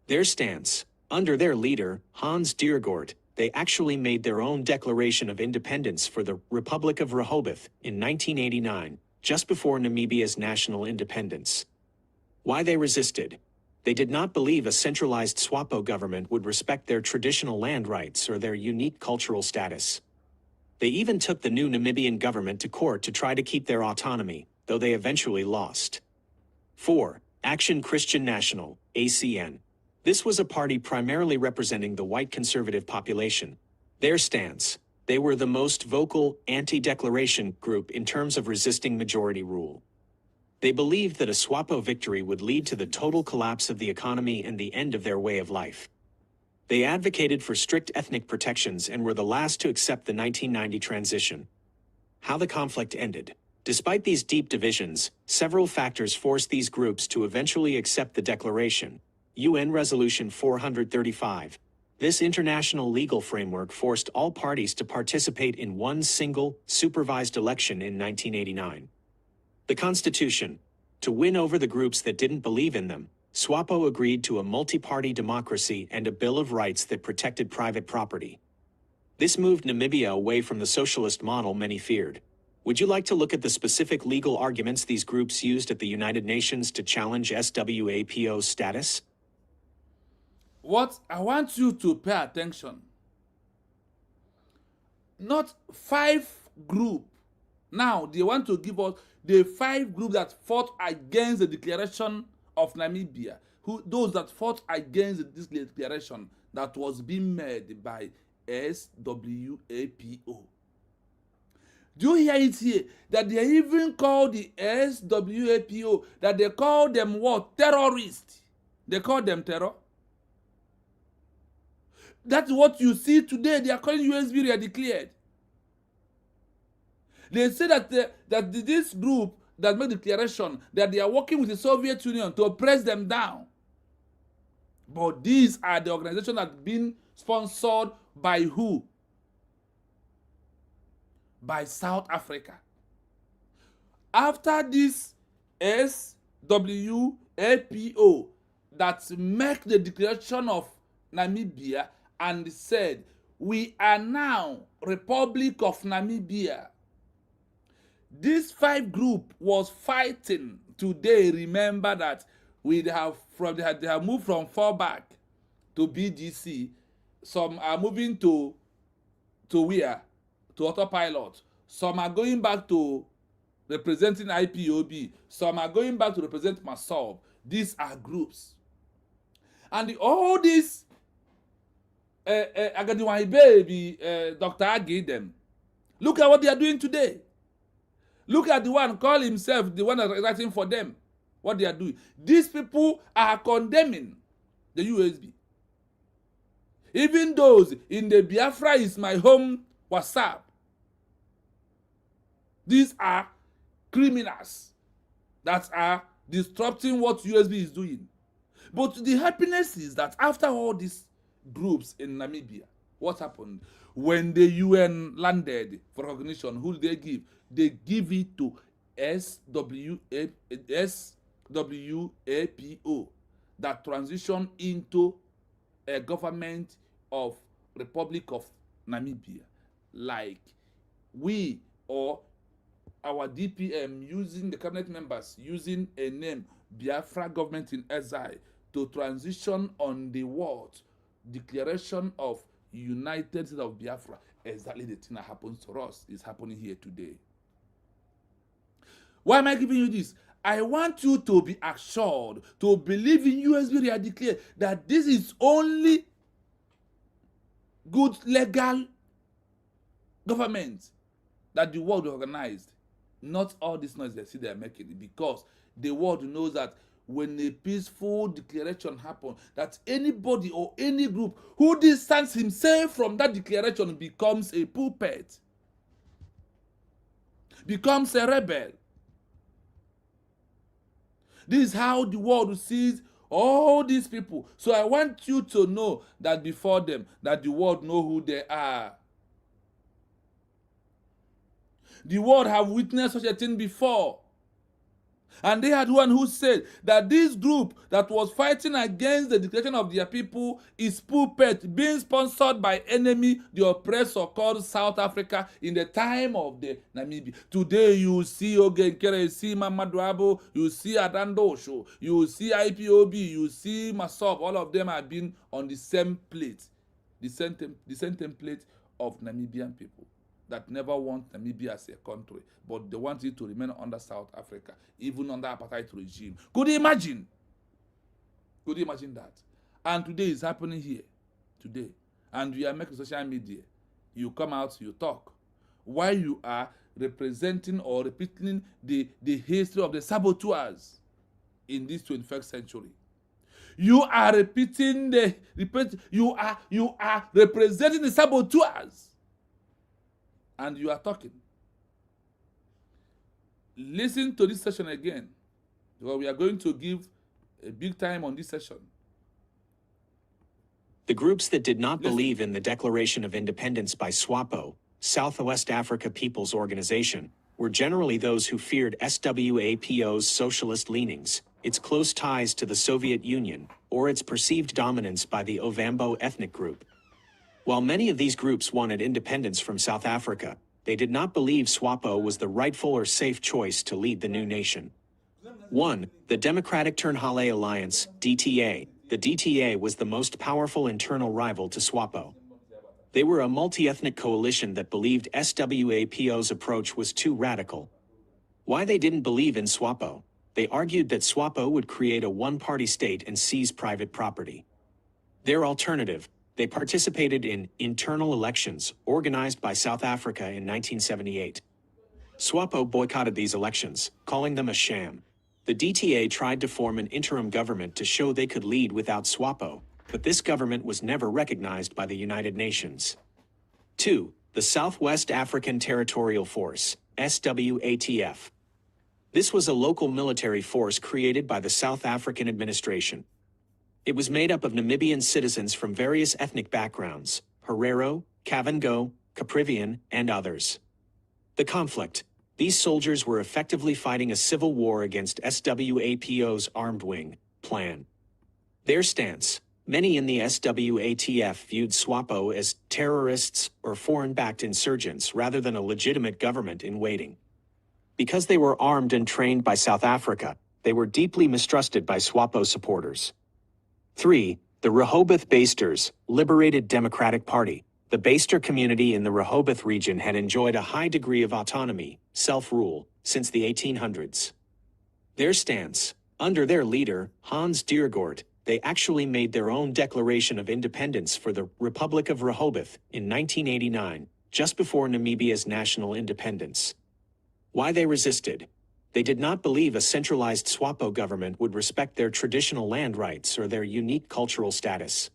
Their stance, under their leader, Hans Diergaard, they actually made their own declaration of independence for the Republic of Rehoboth in 1989, just before Namibia's national independence. Why they resisted? They did not believe a centralized SWAPO government would respect their traditional land rights or their unique cultural status. They even took the new Namibian government to court to try to keep their autonomy, though they eventually lost. 4. Action Christian National, ACN. This was a party primarily representing the white conservative population. Their stance, they were the most vocal, anti-declaration group in terms of resisting majority rule. They believed that a SWAPO victory would lead to the total collapse of the economy and the end of their way of life. They advocated for strict ethnic protections and were the last to accept the 1990 transition. How the conflict ended. Despite these deep divisions, several factors forced these groups to eventually accept the declaration. UN Resolution 435. This international legal framework forced all parties to participate in one single, supervised election in 1989. The Constitution. To win over the groups that didn't believe in them, SWAPO agreed to a multi-party democracy and a Bill of Rights that protected private property. This moved Namibia away from the socialist model many feared. Would you like to look at the specific legal arguments these groups used at the United Nations to challenge SWAPO's status? What I want you to pay attention. Not 5 groups. Now they want to give us the 5 groups that fought against the declaration of Namibia. Those that fought against this declaration that was being made by SWAPO. Do you hear it here? That they even call the SWAPO, that they call them what? Terrorists. They call them terror. That's what you see today. They are calling USBRGIE declared. They say that this group that made the declaration that they are working with the Soviet Union to press them down. But these are the organizations that have been sponsored by who? By South Africa. After this SWAPO that make the declaration of Namibia and said, we are now Republic of Namibia. This 5 group was fighting today. Remember that they have moved from FALLBACK to BGC. Some are moving to where? To AUTOPILOT. Some are going back to representing IPOB. Some are going back to represent MASOB. These are groups. And all these baby, Dr. Agi them. Look at what they are doing today. Look at the one call himself the one that is writing for them. What they are doing. These people are condemning the USB. Even those in the Biafra is my home WhatsApp. These are criminals that are disrupting what USB is doing. But the happiness is that after all these groups in Namibia, what happened? When the UN landed for recognition, who did they give? They give it to SWAPO that transitioned into a government of Republic of Namibia. Like we or our DPM using the cabinet members using a name Biafra government in exile to transition on the word declaration of United States of Biafra. Exactly the thing that happens to us is happening here today. Why am I giving you this? I want you to be assured, to believe in USBRGIE declare that this is only good legal government that the world organized. Not all this noise they see they are making it, because the world knows that when a peaceful declaration happens, that anybody or any group who distances himself from that declaration becomes a puppet, becomes a rebel. This is how the world sees all these people. So I want you to know that before them, that the world know who they are. The world have witnessed such a thing before. And they had one who said that this group that was fighting against the declaration of their people is puppet being sponsored by enemy, the oppressor called South Africa in the time of the Namibia. Today you see Ogenkere, you see Mamadou Abo, you see Adandosho, you see IPOB, you see Masob. All of them have been on the same plate, the same template of Namibian people that never want Namibia as a country, but they want it to remain under South Africa, even under apartheid regime. Could you imagine? Could you imagine that? And today is happening here, today. And we are making social media. You come out, you talk. While you are representing or repeating the history of the saboteurs in this 21st century. You are repeating you are representing the saboteurs. And you are talking. Listen to this session again, because we are going to give a big time on this session. The groups that did not believe in the Declaration of Independence by SWAPO, Southwest Africa People's Organization, were generally those who feared SWAPO's socialist leanings, its close ties to the Soviet Union, or its perceived dominance by the Ovambo ethnic group. While many of these groups wanted independence from South Africa, they did not believe SWAPO was the rightful or safe choice to lead the new nation. 1. The Democratic-Turnhale Alliance, DTA. The DTA was the most powerful internal rival to SWAPO. They were a multi-ethnic coalition that believed SWAPO's approach was too radical. Why they didn't believe in SWAPO? They argued that SWAPO would create a one-party state and seize private property. Their alternative, they participated in internal elections organized by South Africa in 1978. SWAPO boycotted these elections, calling them a sham. The DTA tried to form an interim government to show they could lead without SWAPO, but this government was never recognized by the United Nations. 2. The Southwest African Territorial Force, SWATF. This was a local military force created by the South African administration. It was made up of Namibian citizens from various ethnic backgrounds, Herero, Kavango, Caprivian, and others. The conflict. These soldiers were effectively fighting a civil war against SWAPO's armed wing, Plan. Their stance. Many in the SWATF viewed SWAPO as terrorists or foreign-backed insurgents rather than a legitimate government in waiting. Because they were armed and trained by South Africa, they were deeply mistrusted by SWAPO supporters. 3. The Rehoboth Basters, Liberated Democratic Party. The Baster community in the Rehoboth region had enjoyed a high degree of autonomy, self-rule, since the 1800s. Their stance, under their leader, Hans Diergaardt, they actually made their own declaration of independence for the Republic of Rehoboth in 1989, just before Namibia's national independence. Why they resisted? They did not believe a centralized SWAPO government would respect their traditional land rights or their unique cultural status.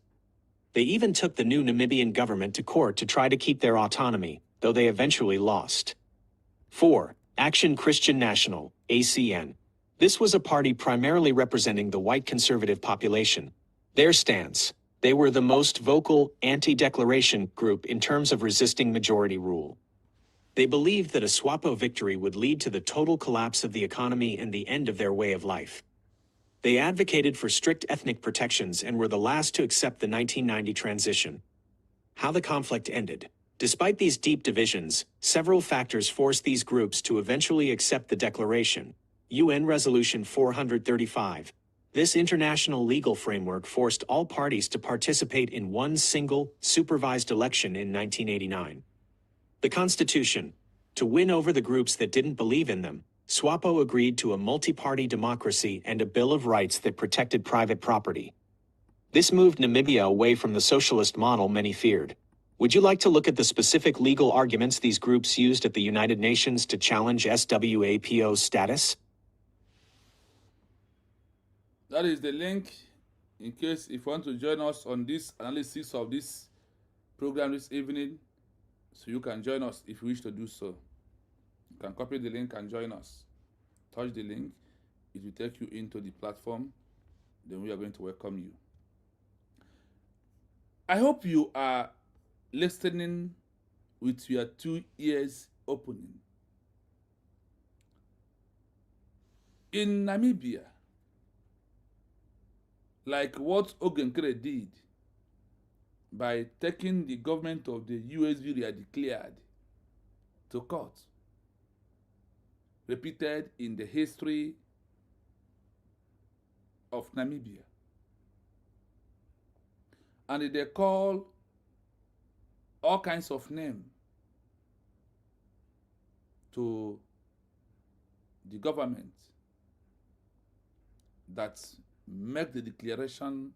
They even took the new Namibian government to court to try to keep their autonomy, though they eventually lost. 4. Action Christian National, ACN. This was a party primarily representing the white conservative population. Their stance, they were the most vocal, anti-declaration group in terms of resisting majority rule. They believed that a SWAPO victory would lead to the total collapse of the economy and the end of their way of life. They advocated for strict ethnic protections and were the last to accept the 1990 transition. How the conflict ended. Despite these deep divisions, several factors forced these groups to eventually accept the declaration. UN Resolution 435. This international legal framework forced all parties to participate in one single, supervised election in 1989. The Constitution. To win over the groups that didn't believe in them, SWAPO agreed to a multi-party democracy and a Bill of Rights that protected private property. This moved Namibia away from the socialist model many feared. Would you like to look at the specific legal arguments these groups used at the United Nations to challenge SWAPO's status? That is the link in case if you want to join us on this analysis of this program this evening, so you can join us if you wish to do so. You can copy the link and join us. Touch the link, it will take you into the platform, then we are going to welcome you. I hope you are listening with your 2 ears opening. In Namibia, like what Ogenkere did by taking the government of the USVRIA declared to court, repeated in the history of Namibia. And they call all kinds of names to the government that make the declaration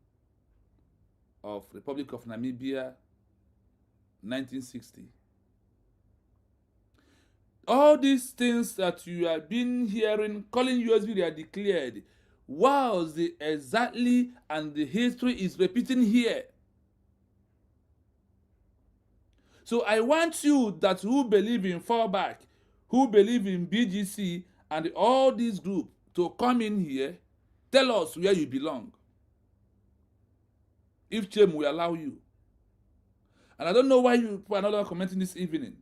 of Republic of Namibia 1960. All these things that you have been hearing, calling USVRIA declared, was the exactly and the history is repeating here. So I want you that who believe in FALLBACK, who believe in BGC and all these groups to come in here, tell us where you belong. If Chem will allow you. And I don't know why you are not commenting this evening.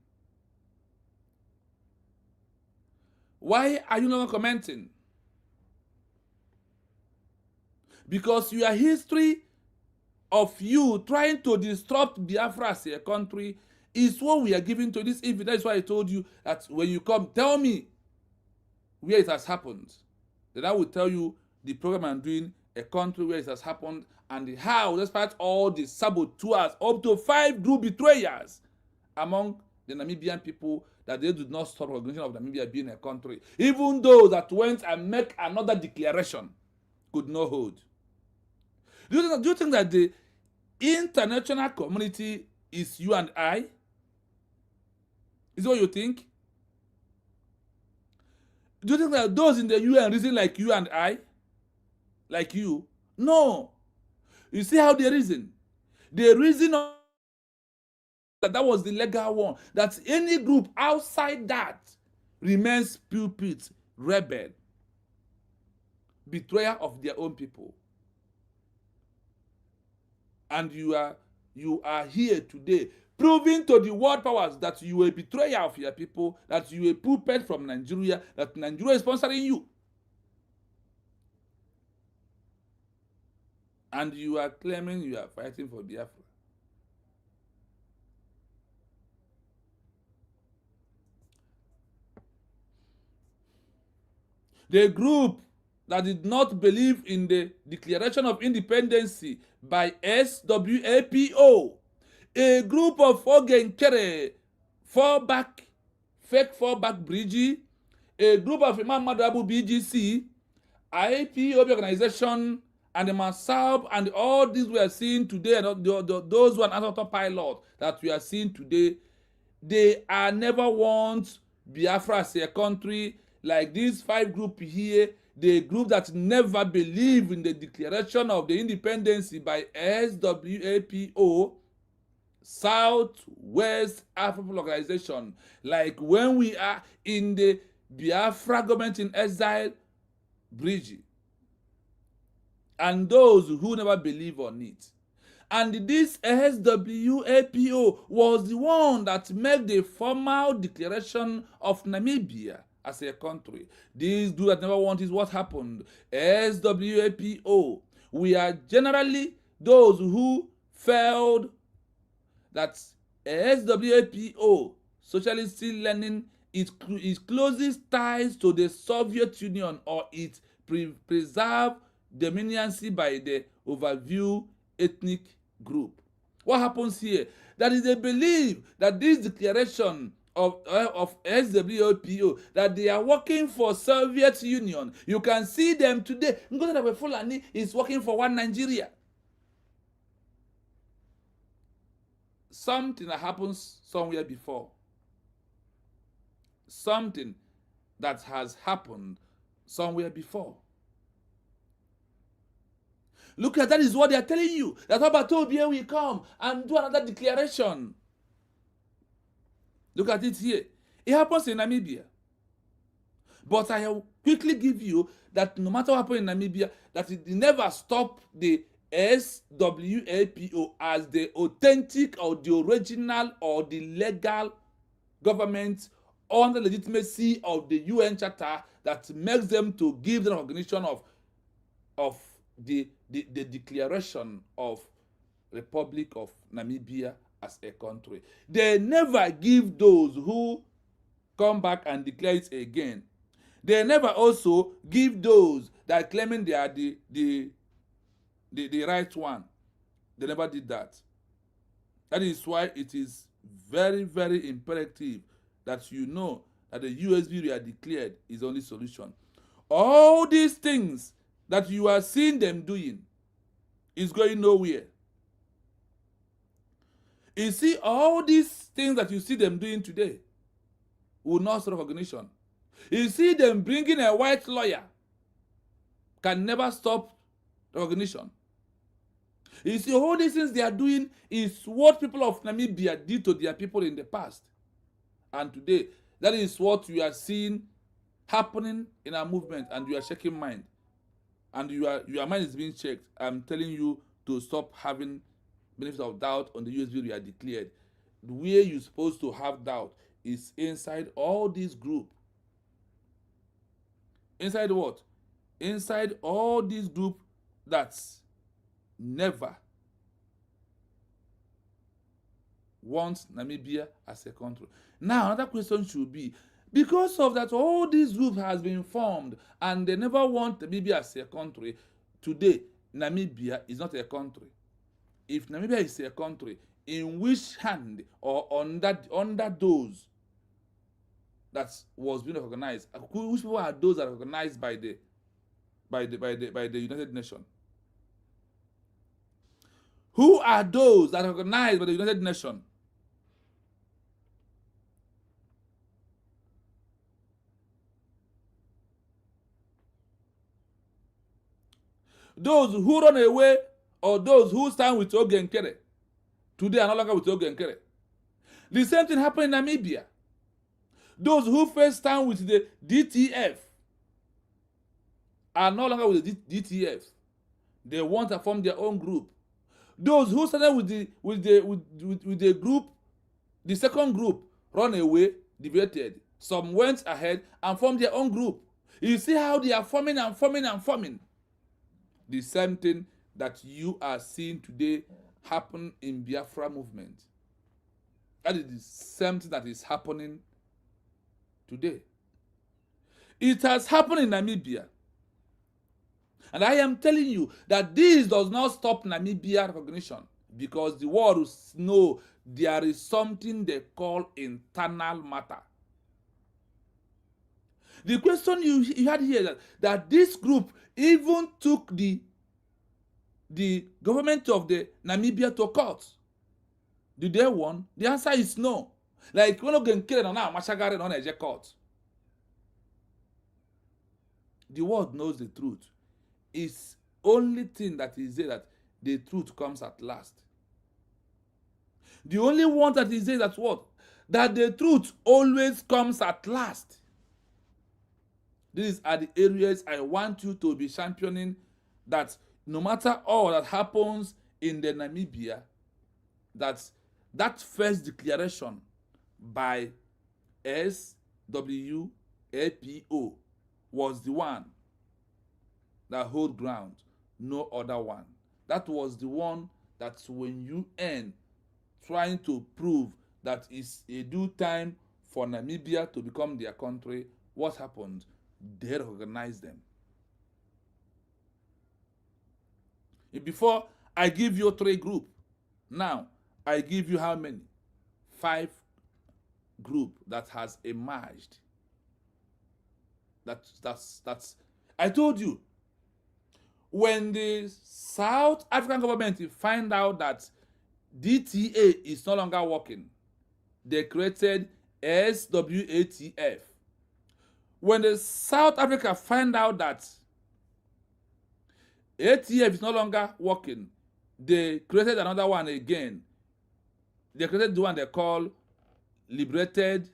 Why are you not commenting? Because your history of you trying to disrupt Biafra as a country is what we are giving to this event. That's why I told you that when you come, tell me where it has happened. Then I will tell you the program I'm doing, a country where it has happened, and how, despite all the saboteurs, up to 5 group betrayers among the Namibian people, that they did not stop recognition of Namibia being a country. Even those that went and make another declaration could not hold. Do you think that the international community is you and I? Is that what you think? Do you think that those in the UN reason like you and I? Like you? No. You see how they reason? They reason that was the legal one. That any group outside that remains pulpit, rebel, betrayer of their own people. And you are here today proving to the world powers that you are a betrayer of your people, that you are a puppet from Nigeria, that Nigeria is sponsoring you. And you are claiming you are fighting for Biafra. The group that did not believe in the Declaration of Independence by SWAPO, a group of Ogenkere, fake fallback BRGIE, a group of Imam Madabu BGC, IPOB organization, and the Masab, and all these we are seeing today, and those who are on AUTOPILOT that we are seeing today, they are never want Biafra as a country. Like these 5 groups here, the group that never believe in the Declaration of the Independence by SWAPO, Southwest African Organization, like when we are in the Biafra government in exile, BRGIE, and those who never believe on it. And this SWAPO was the one that made the formal declaration of Namibia as a country. These group that never want is what happened. SWAPO, we are generally those who felt that SWAPO, Socialist Learning, its closest ties to the Soviet Union, or it preserve dominiancy by the overview ethnic group. What happens here? That is, they believe that this declaration of SWAPO, that they are working for Soviet Union. You can see them today. Ngozi Fulani is working for one Nigeria. Something that happens somewhere before. Something that has happened somewhere before. Look at that, is what they are telling you. That Obatobia will come and do another declaration. Look at it here. It happens in Namibia. But I will quickly give you that no matter what happens in Namibia, that it never stopped the SWAPO as the authentic or the original or the legal government under legitimacy of the UN Charter that makes them to give the recognition of the declaration of Republic of Namibia as a country. They never give those who come back and declare it again. They never also give those that are claiming they are the right one. They never did that. That is why it is very, very imperative that you know that the USB we are declared is the only solution. All these things that you are seeing them doing is going nowhere. You see, all these things that you see them doing today will not stop recognition. You see them bringing a white lawyer can never stop recognition. You see, all these things they are doing is what people of Namibia did to their people in the past. And today, that is what we are seeing happening in our movement, and you are shaking mind. And your mind is being checked. I'm telling you to stop having benefit of doubt on the USB we are declared. Where you're supposed to have doubt is inside all these groups. Inside what? Inside all these groups that's never wants Namibia as a country. Now, another question should be, because of that, all this group has been formed and they never want Namibia as a country. Today, Namibia is not a country. If Namibia is a country, in which hand or under those that was being recognized, which people are those that are recognized by the United Nations? Who are those that are recognized by the United Nations? Those who run away or those who stand with Oge Nkere today are no longer with Oge Nkere. The same thing happened in Namibia. Those who first stand with the DTF are no longer with the DTF. They want to form their own group. Those who started with the group, the second group, run away, debated. Some went ahead and formed their own group. You see how they are forming and forming and forming. The same thing that you are seeing today happen in Biafra movement. That is the same thing that is happening today. It has happened in Namibia. And I am telling you that this does not stop Namibia recognition, because the world knows there is something they call internal matter. The question you had here that this group even took the government of the Namibia to court. Did they won? The answer is no. Like when you get on now, Mashagare on a court. The world knows the truth. It's only thing that is there that the truth comes at last. The only one that is there that what? That the truth always comes at last. These are the areas I want you to be championing, that no matter all that happens in the Namibia, that first declaration by SWAPO was the one that hold ground, no other one. That was the one that when UN trying to prove that it's a due time for Namibia to become their country, what happened? They recognized them. Before I give you 3 groups, now I give you how many? 5 group that has emerged. That's I told you, when the South African government find out that DTA is no longer working, they created SWATF. When the South Africa find out that ATF is no longer working, they created another one again. They created the one they call Liberated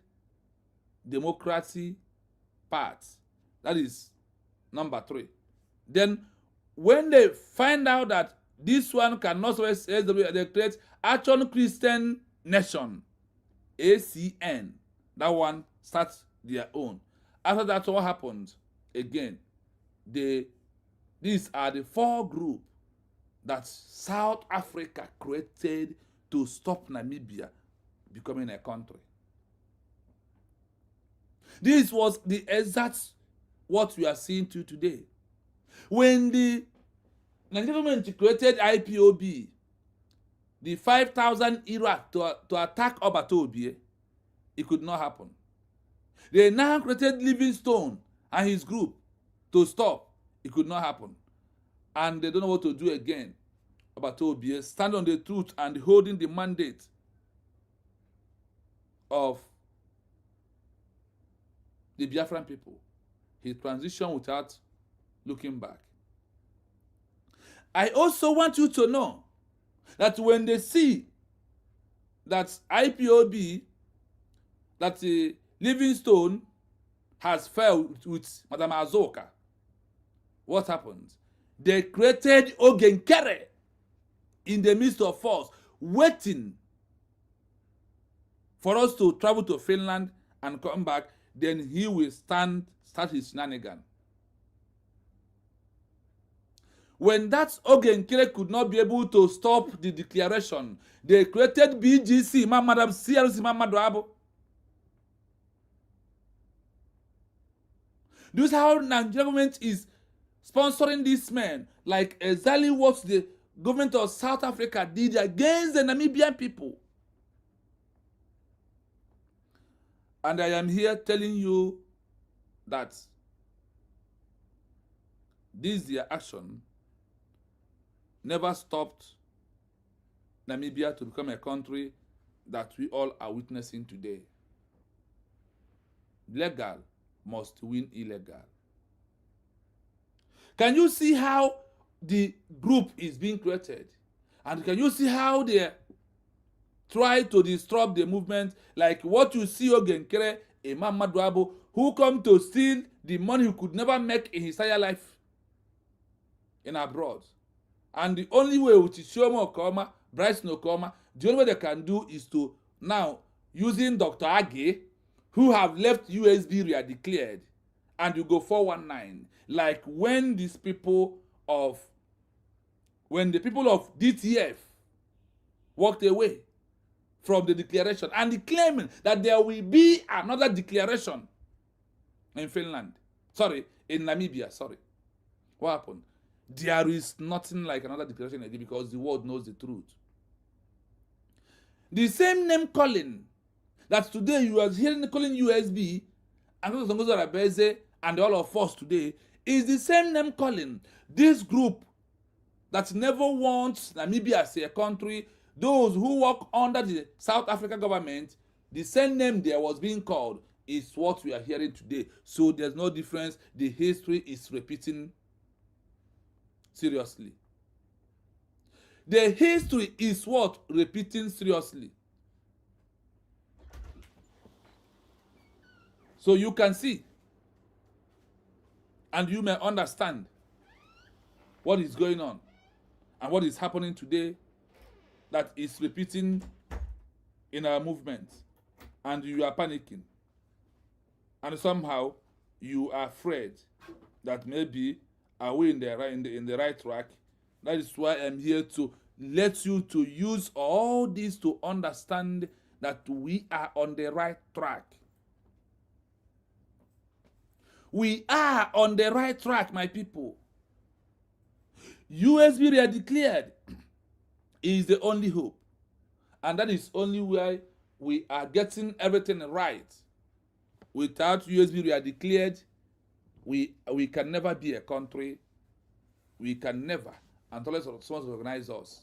Democracy Party. That is number 3. Then when they find out that this one cannot always SW, they create Action Christian Nation, ACN. That one starts their own. After that, what happens? Again, these are the 4 groups that South Africa created to stop Namibia becoming a country. This was the exact what we are seeing today. When the Nigerian government created IPOB, the 5,000 Iraq to attack Obatobie, it could not happen. They now created Livingstone and his group to stop. It could not happen. And they don't know what to do again. Obatobie stand on the truth and holding the mandate of the Biafran people. He transitioned without looking back. I also want you to know that when they see that IPOB, that Livingstone has failed with Madam Azoka, what happens? They created Oge Nkere in the midst of us, waiting for us to travel to Finland and come back. Then he will start his shenanigan. when that Ogenkere could not be able to stop the declaration, they created BGC, Madam CRC, Mamadou Abo. This is how Nigerian government is sponsoring these men, like exactly what the government of South Africa did against the Namibian people. And I am here telling you that this their action never stopped Namibia to become a country that we all are witnessing today. Legal must win illegal. Can you see how the group is being created? And can you see how they try to disrupt the movement, like what you see Ogenkere, Imam Maduabo, who come to steal the money he could never make in his entire life in abroad. And the only way with Ishioma Okoma, Bryson Okoma, the only way they can do is to now, using Dr. Age, who have left USB RIA declared, and you go 419, like when the people of DTF walked away from the declaration and claiming that there will be another declaration in Finland. Sorry, in Namibia, sorry. What happened? There is nothing like another declaration because the world knows the truth. The same name calling that today you are hearing calling USB and all of us today is the same name calling this group that never wants Namibia as a country. Those who work under the South African government, the same name there was being called is what we are hearing today. So there's no difference. The history is repeating seriously. The history is what? Repeating seriously. So you can see and you may understand what is going on and what is happening today that is repeating in our movement, and you are panicking, and somehow you are afraid that maybe are we in the right track. That is why I'm here to let you to use all this to understand that we are on the right track. We are on the right track, my people. USB RIA declared is the only hope. And that is only why we are getting everything right. Without USB RIA declared, we can never be a country. We can never, unless someone organize us.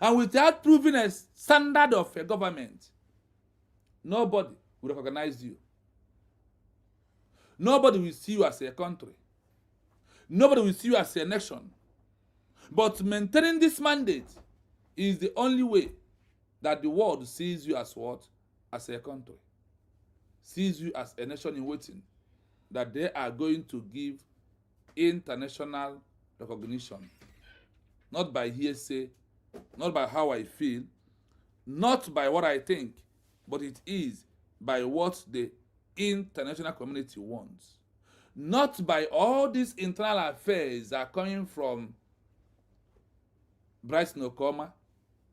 And without proving a standard of a government, nobody will recognize you. Nobody will see you as a country. Nobody will see you as a nation. But maintaining this mandate is the only way that the world sees you as what? As a country. Sees you as a nation in waiting. That they are going to give international recognition. Not by hearsay, not by how I feel, not by what I think, but it is by what the international community wants. Not by all these internal affairs that are coming from Bryson Okoma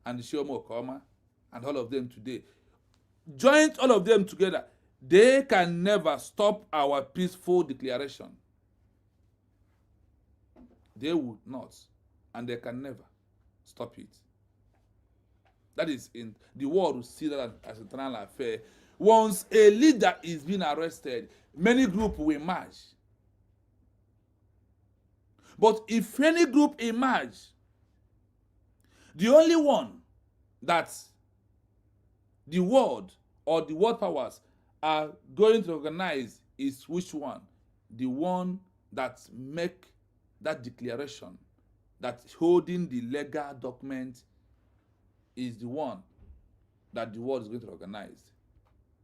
and Ishioma Okoma and all of them today. Join all of them together. They can never stop our peaceful declaration. They would not, and they can never stop it. That is in the world will see that as an internal affair. Once a leader is being arrested, many groups will emerge. But if any group emerge, the only one that the world or the world powers are going to recognize is which one? The one that make that declaration, that holding the legal document is the one that the world is going to recognize.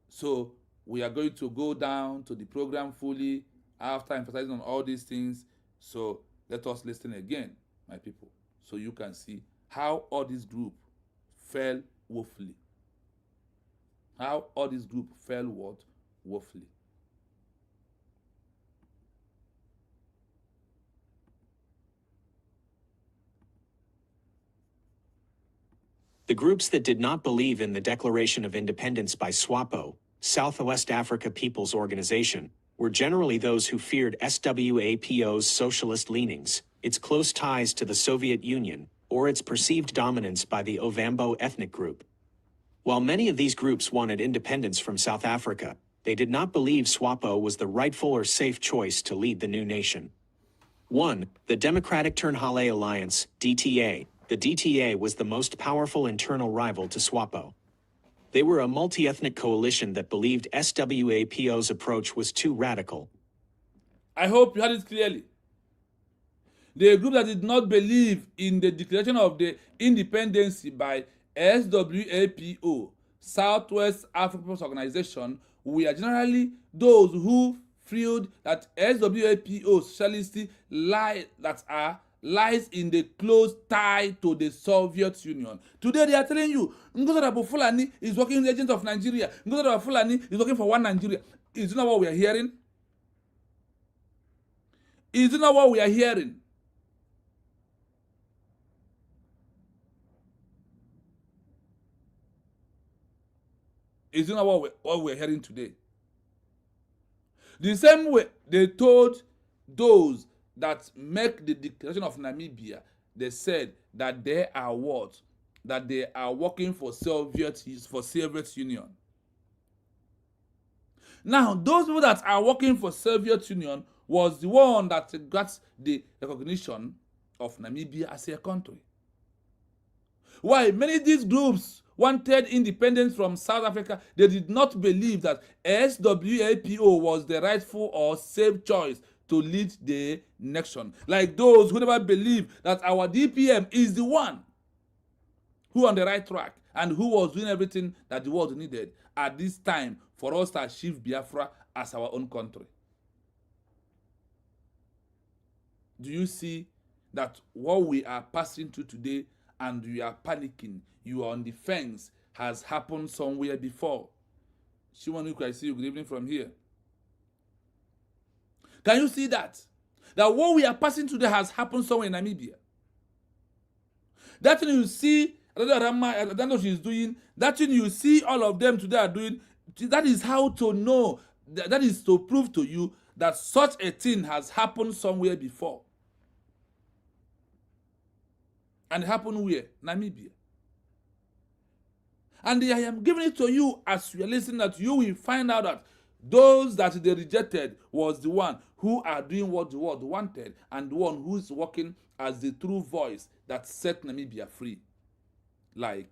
So we are going to go down to the program fully after emphasizing on all these things. So let us listen again, my people, so you can see how all this group fell woefully. How all this group fell what? Woefully. The groups that did not believe in the Declaration of Independence by SWAPO, Southwest Africa People's Organization, were generally those who feared SWAPO's socialist leanings, its close ties to the Soviet Union, or its perceived dominance by the Ovambo ethnic group. While many of these groups wanted independence from South Africa, they did not believe SWAPO was the rightful or safe choice to lead the new nation. 1. The Democratic Turnhale Alliance, DTA. The DTA was the most powerful internal rival to SWAPO. They were a multi-ethnic coalition that believed SWAPO's approach was too radical. I hope you heard it clearly. The group that did not believe in the declaration of the independence by SWAPO, Southwest Africa People's Organization, were generally those who feared that SWAPO socialist lies in the close tie to the Soviet Union. Today they are telling you, Ngozi Fulani is working in the agent of Nigeria. Ngozi Fulani is working for one Nigeria. Is it not what we are hearing? Is it not what we are hearing? Is it not what we're hearing today? The same way they told those that make the declaration of Namibia, they said that they are what? That they are working for Soviet Union. Now, those people that are working for Soviet Union was the one that got the recognition of Namibia as a country. Why? Many of these groups wanted independence from South Africa. They did not believe that SWAPO was the rightful or safe choice to lead the nation. Like those who never believed that our DPM is the one who on the right track and who was doing everything that the world needed at this time for us to achieve Biafra as our own country. Do you see that what we are passing through today and we are panicking, you are on the fence, has happened somewhere before? Shimanuku, I see you. Good evening from here. Can you see that? That what we are passing today has happened somewhere in Namibia. That thing you see, I don't know what she's doing, that thing you see all of them today are doing, that is how to know, that is to prove to you that such a thing has happened somewhere before. And it happened where? Namibia. And I am giving it to you as you are listening, that you will find out that those that they rejected was the one who are doing what the world wanted and the one who is working as the true voice that set Namibia free. Like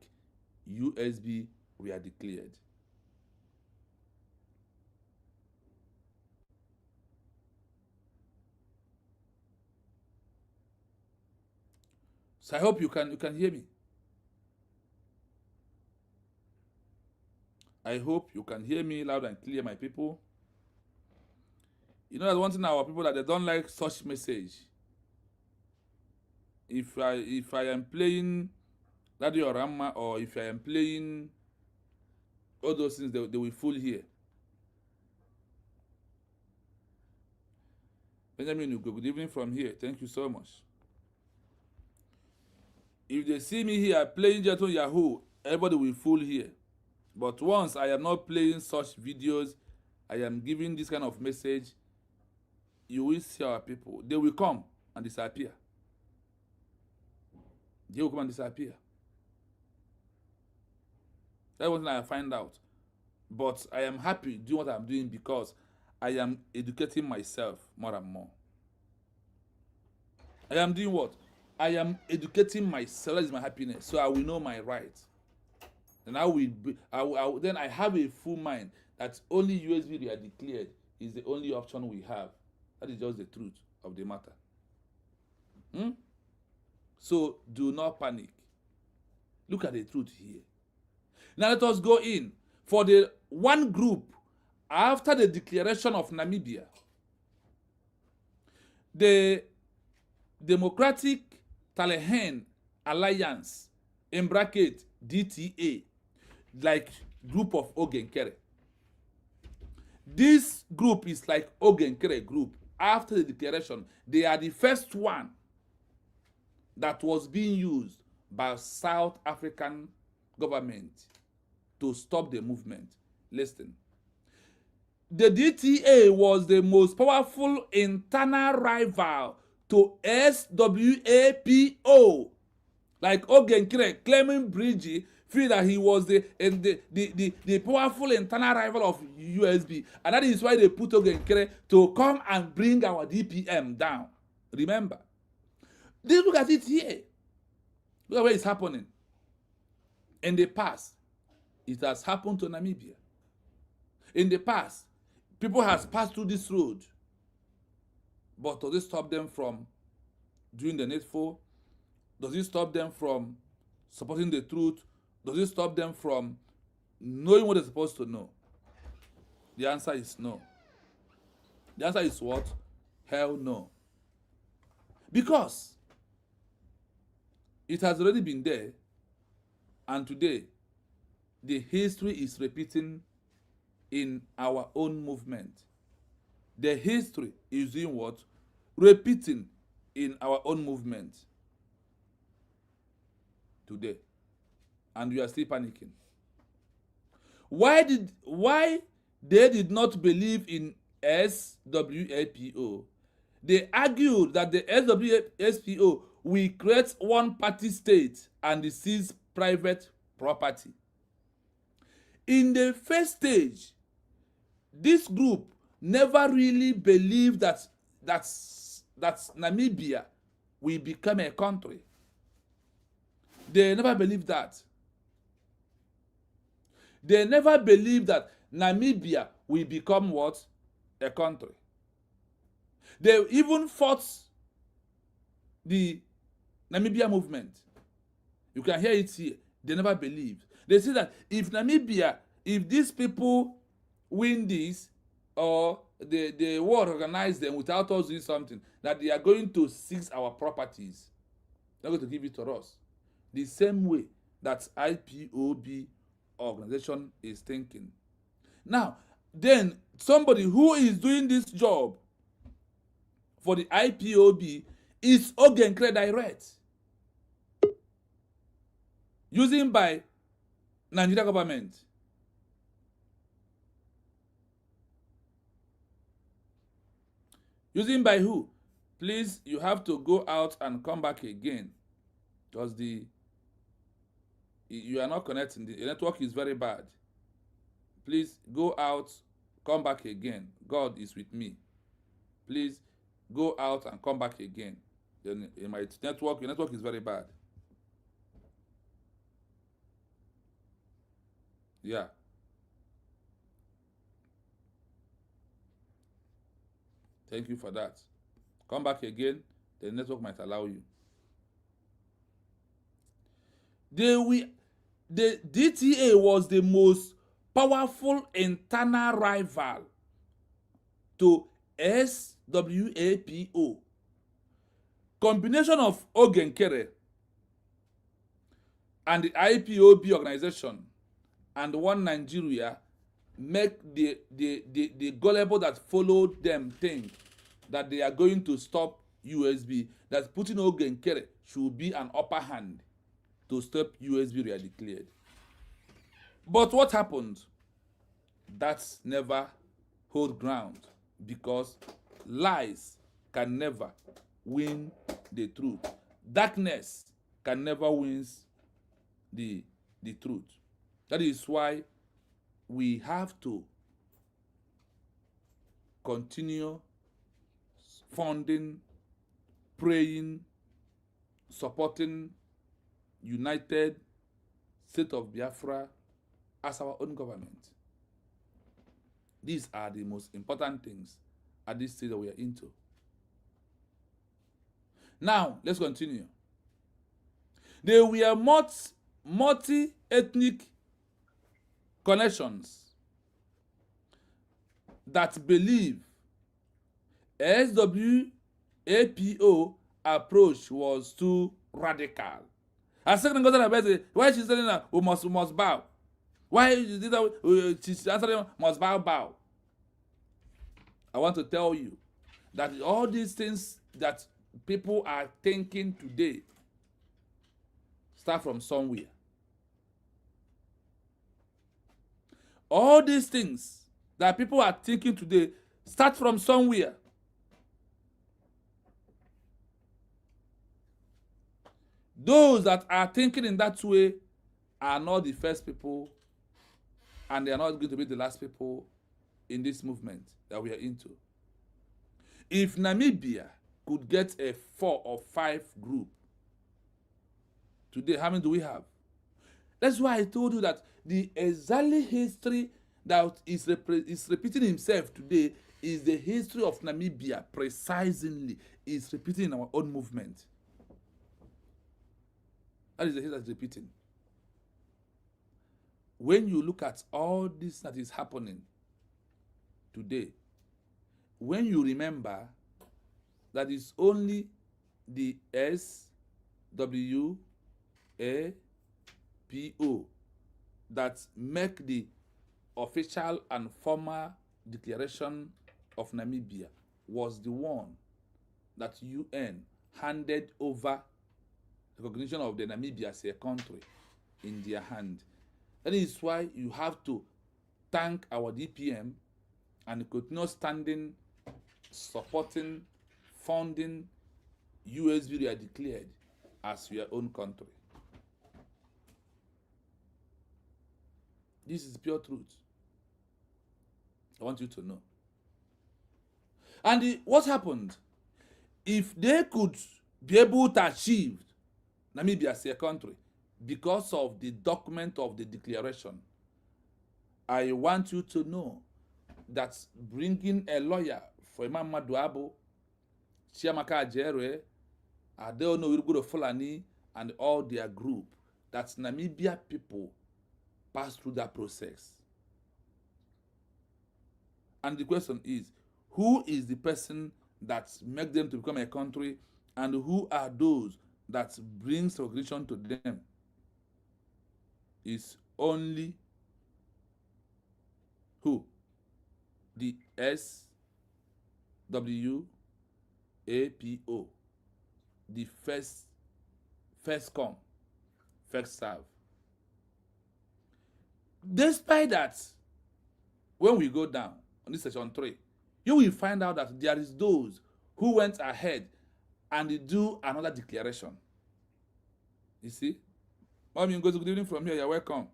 USB, we are declared. So I hope you can hear me. I hope you can hear me loud and clear, my people. You know, there's one thing our people that they don't like such message. If I am playing Radio Rama or if I am playing all those things, they will full here. Benjamin, good evening from here. Thank you so much. If they see me here playing Jeton Yahoo, everybody will fool here. But once I am not playing such videos, I am giving this kind of message, you will see our people. They will come and disappear. They will come and disappear. That's one thing I find out. But I am happy doing what I'm doing because I am educating myself more and more. I am doing what? I am educating myself. That is my happiness. So I will know my rights. And then I have a full mind that only USB we are declared is the only option we have. That is just the truth of the matter. So do not panic. Look at the truth here. Now let us go in for the one group after the declaration of Namibia. The Democratic Turnhale Alliance, in bracket DTA, like group of Ogenkere. This group is like Ogenkere group. After the declaration, they are the first one that was being used by South African government to stop the movement. Listen. The DTA was the most powerful internal rival to SWAPO. Like Ogenkere claiming BRGIE, feel that he was the powerful internal rival of USB. And that is why they put Ogenkere to come and bring our DPM down. Remember. Look at it here. Look at where it's happening. In the past, it has happened to Namibia. In the past, people has passed through this road. But does it stop them from doing the needful? Does it stop them from supporting the truth? Does it stop them from knowing what they're supposed to know? The answer is no. The answer is what? Hell no. Because it has already been there, and today the history is repeating in our own movement. The history is doing what? Repeating in our own movement today. And we are still panicking. Why they did not believe in SWAPO? They argued that the SWAPO will create one-party state and seize private property. In the first stage, this group never really believed that Namibia will become a country. They never believed that. They never believed that Namibia will become what? A country. They even fought the Namibia movement. You can hear it here. They never believed. They say that if Namibia, if these people win this, or the world organize them without us doing something, that they are going to seize our properties. They're going to give it to us. The same way that IPOB organization is thinking. Now, then somebody who is doing this job for the IPOB is Ogenkere Direct, using by Nigeria government. Using by who? Please, you have to go out and come back again, because you are not connecting. The network is very bad. Please go out, come back again. God is with me. Please go out and come back again. In my network, your network is very bad. Yeah. Thank you for that. Come back again. The network might allow you. The DTA was the most powerful internal rival to SWAPO. Combination of Ogenkere and the IPOB organization and one Nigeria make the gullible that followed them think that they are going to stop USB, that putting Ogenkere should be an upper hand to stop USB re-declared. But what happened? That's never hold ground, because lies can never win the truth. Darkness can never win the truth. That is why we have to continue funding, praying, supporting United State of Biafra as our own government. These are the most important things at this stage that we are into. Now, let's continue. There were multi-ethnic connections that believe SWAPO approach was too radical. A second goes on, why she's saying that we must bow? Why is it that she's answering must bow? I want to tell you that all these things that people are thinking today start from somewhere. All these things that people are thinking today start from somewhere. Those that are thinking in that way are not the first people, and they are not going to be the last people in this movement that we are into. If Namibia could get a 4 or 5 group, today, how many do we have? That's why I told you that the exactly history that is repeating himself today is the history of Namibia precisely is repeating in our own movement. That is the history that's repeating. When you look at all this that is happening today, when you remember that it's only the SWAPO that make the official and formal declaration of Namibia was the one that UN handed over recognition of the Namibia as a country in their hand. That is why you have to thank our DPM and continue standing, supporting, funding BRGIE declared as your own country. This is pure truth. I want you to know. And what happened? If they could be able to achieve Namibia as a country because of the document of the declaration, I want you to know that bringing a lawyer for Imam Maduabo, Chiamaka Ajere, Adeono Iruguro Fulani, and all their group, that Namibia people passed through that process. And the question is, who is the person that makes them to become a country, and who are those that brings recognition to them? Is only who? The SWAPO, the first come, first serve. Despite that, when we go down on this section 3, you will find out that there is those who went ahead and do another declaration. You see? Mommy, good evening from here. You're welcome.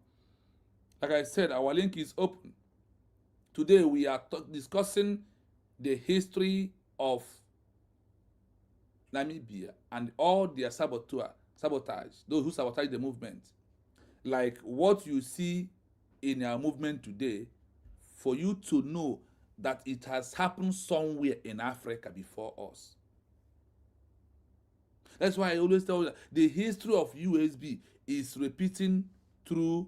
Like I said, our link is open. Today we are discussing the history of Namibia and all their sabotage, those who sabotage the movement. Like what you see in our movement today, for you to know that it has happened somewhere in Africa before us. That's why I always tell you that the history of USB is repeating through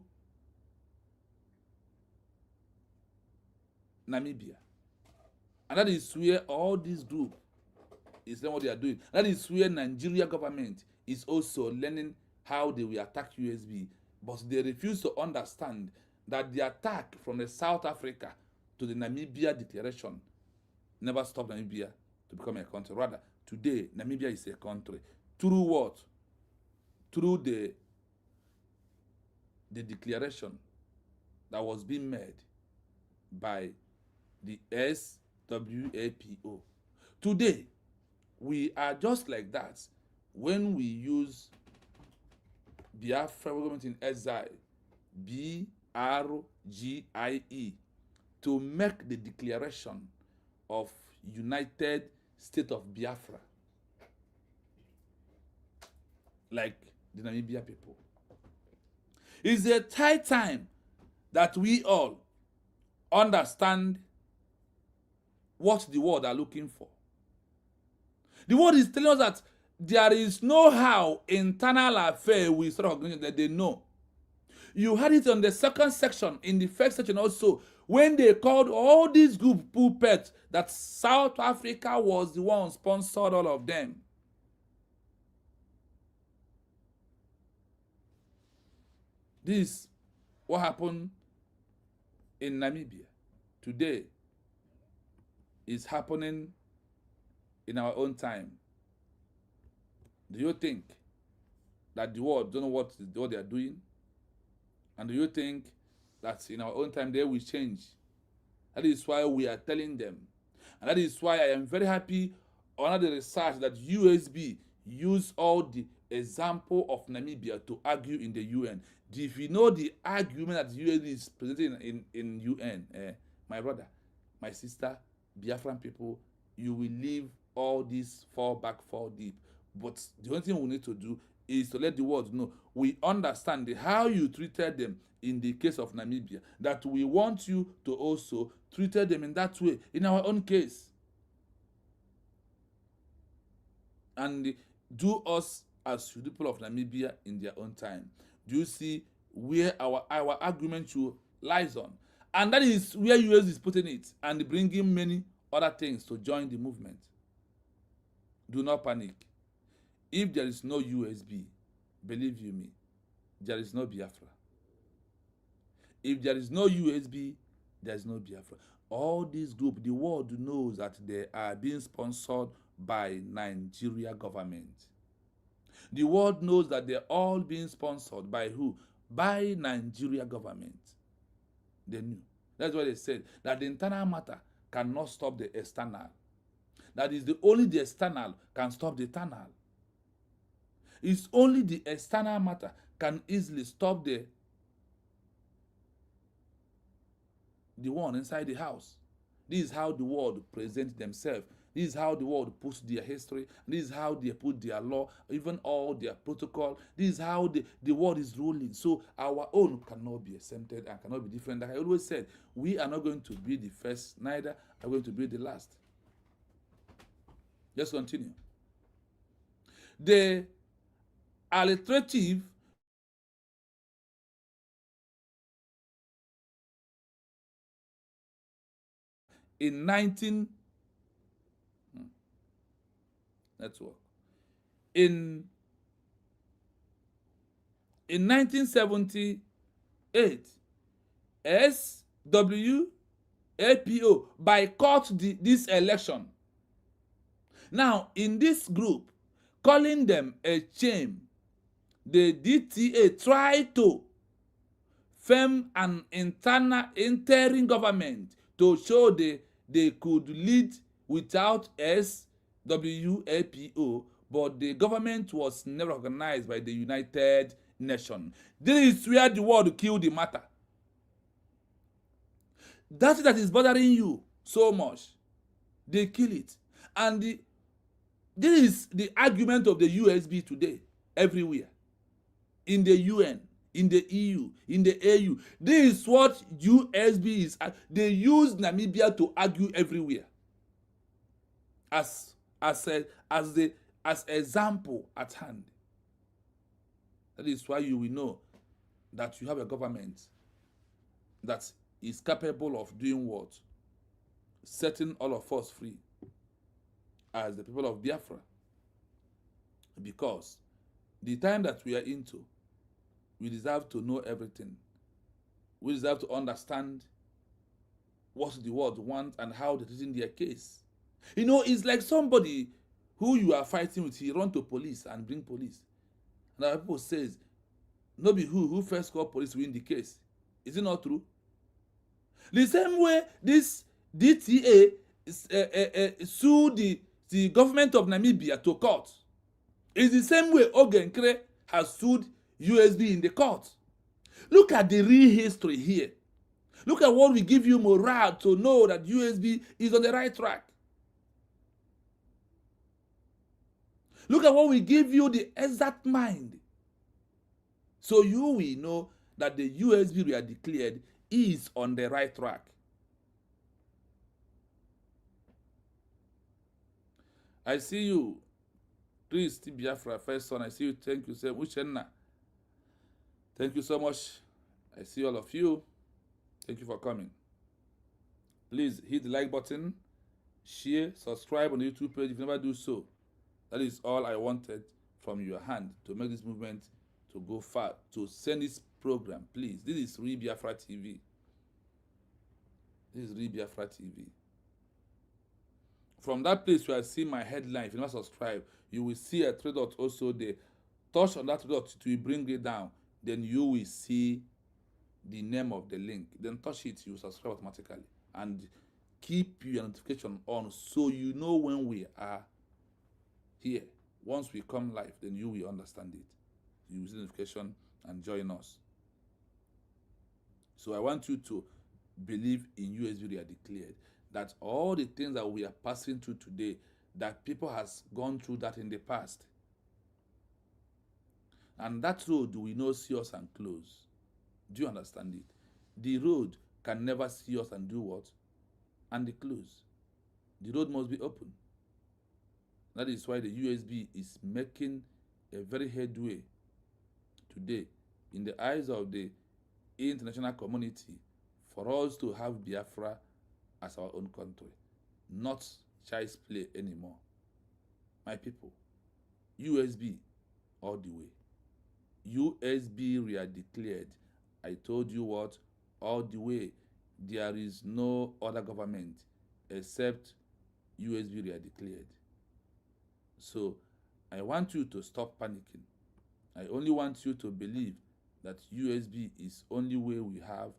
Namibia. And that is where all this group is learning what they are doing. That is where Nigeria government is also learning how they will attack USB. But they refuse to understand that the attack from the South Africa to the Namibia declaration never stopped Namibia to become a country. Rather, today, Namibia is a country. Through what? Through the declaration that was being made by the SWAPO. Today, we are just like that when we use Biafra government in exile, BRGIE, to make the declaration of United State of Biafra, like the Namibia people. It's a high time that we all understand what the world are looking for. The world is telling us that there is no how internal affair with organization that they know. You had it on the second section, in the first section also, when they called all these group puppets that South Africa was the one sponsored all of them. This is what happened in Namibia. Today is happening in our own time. Do you think that the world don't know what they are doing? And do you think that in our own time they will change. That is why we are telling them. And that is why I am very happy on the research that USB use all the example of Namibia to argue in the UN. If you know the argument that USB is presenting in UN, my brother, my sister, Biafran people, you will leave all this fall back, fall deep. But the only thing we need to do is to let the world know we understand how you treated them in the case of Namibia, that we want you to also treat them in that way in our own case. And do us as people of Namibia in their own time. Do you see where our argument lies on? And that is where US is putting it and bringing many other things to join the movement. Do not panic. If there is no USB, believe you me, there is no Biafra. If there is no USB, there is no Biafra. All these groups, the world knows that they are being sponsored by Nigeria government. The world knows that they're all being sponsored by who? By Nigeria government. They knew. That's why they said that the internal matter cannot stop the external. That is only the external can stop the internal. It's only the external matter can easily stop the one inside the house. This is how the world presents themselves. This is how the world puts their history. This is how they put their law, even all their protocol. This is how the world is ruling. So our own cannot be exempted and cannot be different. Like I always said, we are not going to be the first, neither are going to be the last. Let's continue. The alliterative in 1978, SWAPO boycott this election. Now, in this group, calling them a shame, the DTA tried to form an interim government to show they could lead without SWAPO, but the government was never recognized by the United Nations. This is where the world killed the matter. That is bothering you so much. They kill it. And this is the argument of the USB today, everywhere. In the UN, in the EU, in the AU. This is what USB is. They use Namibia to argue everywhere. As example at hand. That is why you will know that you have a government that is capable of doing what? Setting all of us free as the people of Biafra. Because the time that we are into, we deserve to know everything. We deserve to understand what the world wants and how they're treating their case. You know, it's like somebody who you are fighting with, he run to police and bring police. And other people says, no be who first called police win the case. Is it not true? The same way this DTA sued the government of Namibia to court. It's the same way Ogenkre has sued USB in the court. Look at the real history here. Look at what will give you morale to know that USB is on the right track. Look at what will give you the exact mind. So you will know that the USB we are declared is on the right track. I see you. Please, Biafra, first son. I see you. Thank you, sir. Thank you so much. I see all of you. Thank you for coming. Please hit the like button, share, subscribe on the YouTube page if you never do so. That is all I wanted from your hand to make this movement to go far, to send this program, please. This is Real Biafra TV. This is Real Biafra TV. From that place where I see my headline, if you not subscribe, you will see a three dot also there. Touch on that three dot to bring it down. Then you will see the name of the link, then touch it, you subscribe automatically, and keep your notification on so you know when we are here. Once we come live, then you will understand it. You will see the notification and join us. So I want you to believe in USB declared, that all the things that we are passing through today, that people has gone through that in the past. And that road we know see us and close. Do you understand it? The road can never see us and do what? And close. The road must be open. That is why the USB is making a very headway today in the eyes of the international community for us to have Biafra as our own country, not child's play anymore. My people, USB all the way. USB we are declared. I told you what? All the way. There is no other government except USB we are declared. So I want you to stop panicking. I only want you to believe that USB is only way we have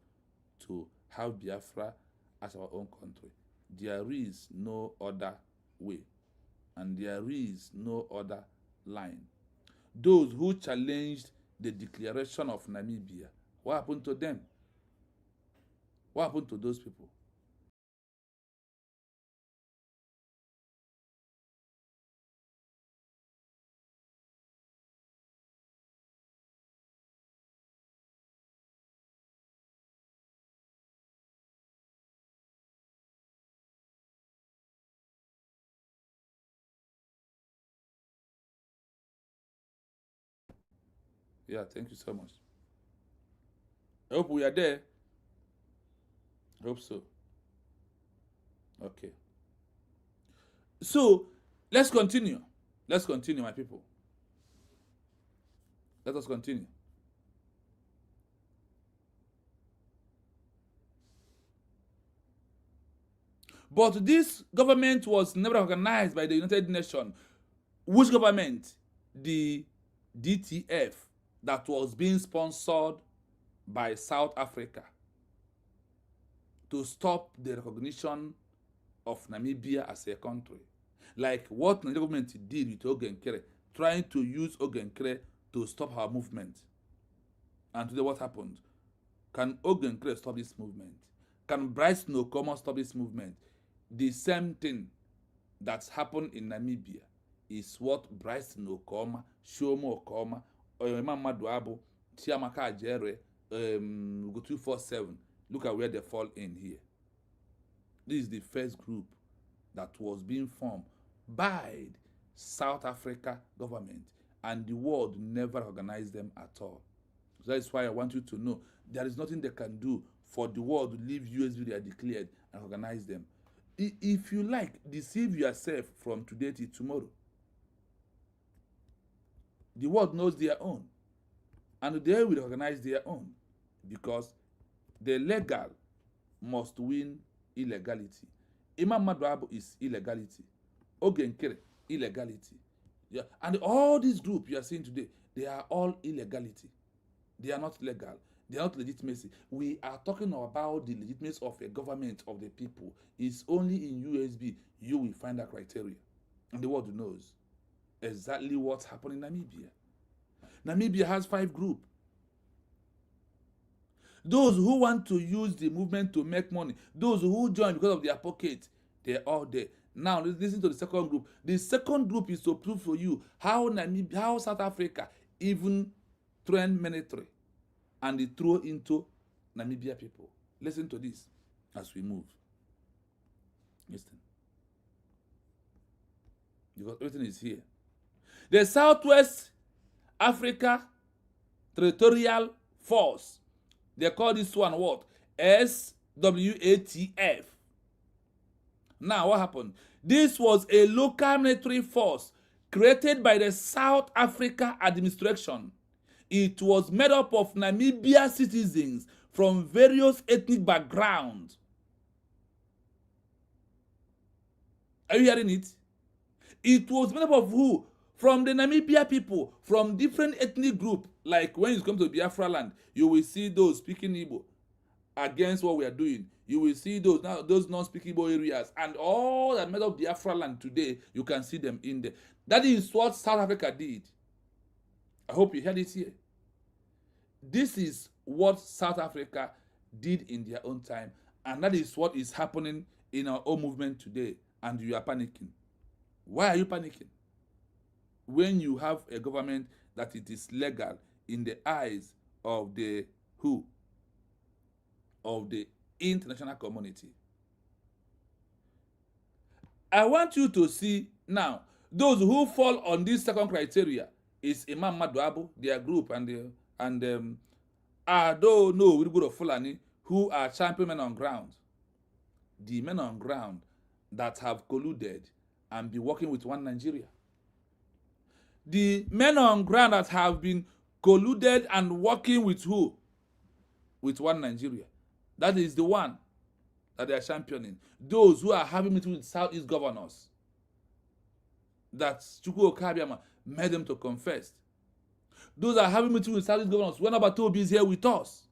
to have Biafra as our own country. There is no other way, and there is no other line. Those who challenged the declaration of Namibia, what happened to them? What happened to those people? Yeah, thank you so much. I hope we are there. I hope so. Okay. So, let's continue. Let's continue, my people. Let us continue. But this government was never recognized by the United Nations. Which government? The DTF, that was being sponsored by South Africa to stop the recognition of Namibia as a country. Like what the government did with Ogenkere, trying to use Ogenkere to stop our movement. And today what happened? Can Ogenkere stop this movement? Can Bryce Nokoma stop this movement? The same thing that's happened in Namibia is what Bryce Nokoma, Shomo Okoma, Oyema Maduabo, Chiamaka Ajere, go 247. Look at where they fall in here. This is the first group that was being formed by South Africa government, and the world never recognized them at all. So that's why I want you to know there is nothing they can do for the world to leave USB they are declared and recognize them. If you like, deceive yourself from today till tomorrow. The world knows their own, and they will recognize their own, because the legal must win illegality. Imam Maduabo is illegality. Ogenkere, illegality. Yeah. And all these groups you are seeing today, they are all illegality. They are not legal. They are not legitimacy. We are talking about the legitimacy of a government of the people. It's only in USB you will find that criteria. And the world knows exactly what's happening in Namibia. Namibia has 5 groups. Those who want to use the movement to make money, those who join because of their pocket, they're all there. Now, listen to the second group. The second group is to prove for you how South Africa even trained military and they throw into Namibia people. Listen to this as we move. Listen. Because everything is here. The Southwest Africa Territorial Force. They call this one what? SWATF. Now, what happened? This was a local military force created by the South Africa administration. It was made up of Namibia citizens from various ethnic backgrounds. Are you hearing it? It was made up of who? from the Namibia people, from different ethnic group, like when you come to Biafra land, you will see those speaking Igbo against what we are doing. You will see those non-speaking Igbo areas, and all that made up Biafra land today, you can see them in there. That is what South Africa did. I hope you heard it here. This is what South Africa did in their own time, and that is what is happening in our own movement today, and you are panicking. Why are you panicking? When you have a government that it is legal in the eyes of the who? Of the international community. I want you to see now, those who fall on this second criteria is Imam Maduabu, their group, and I don't know we go to Fulani who are champion men on ground. The men on ground that have colluded and be working with one Nigeria. The men on ground that have been colluded and working with who? With one Nigeria. That is the one that they are championing. Those who are having meetings with Southeast governors. That Chukwu Okabiama made them to confess. Those are having meetings with Southeast governors. When Abatobi is here with us.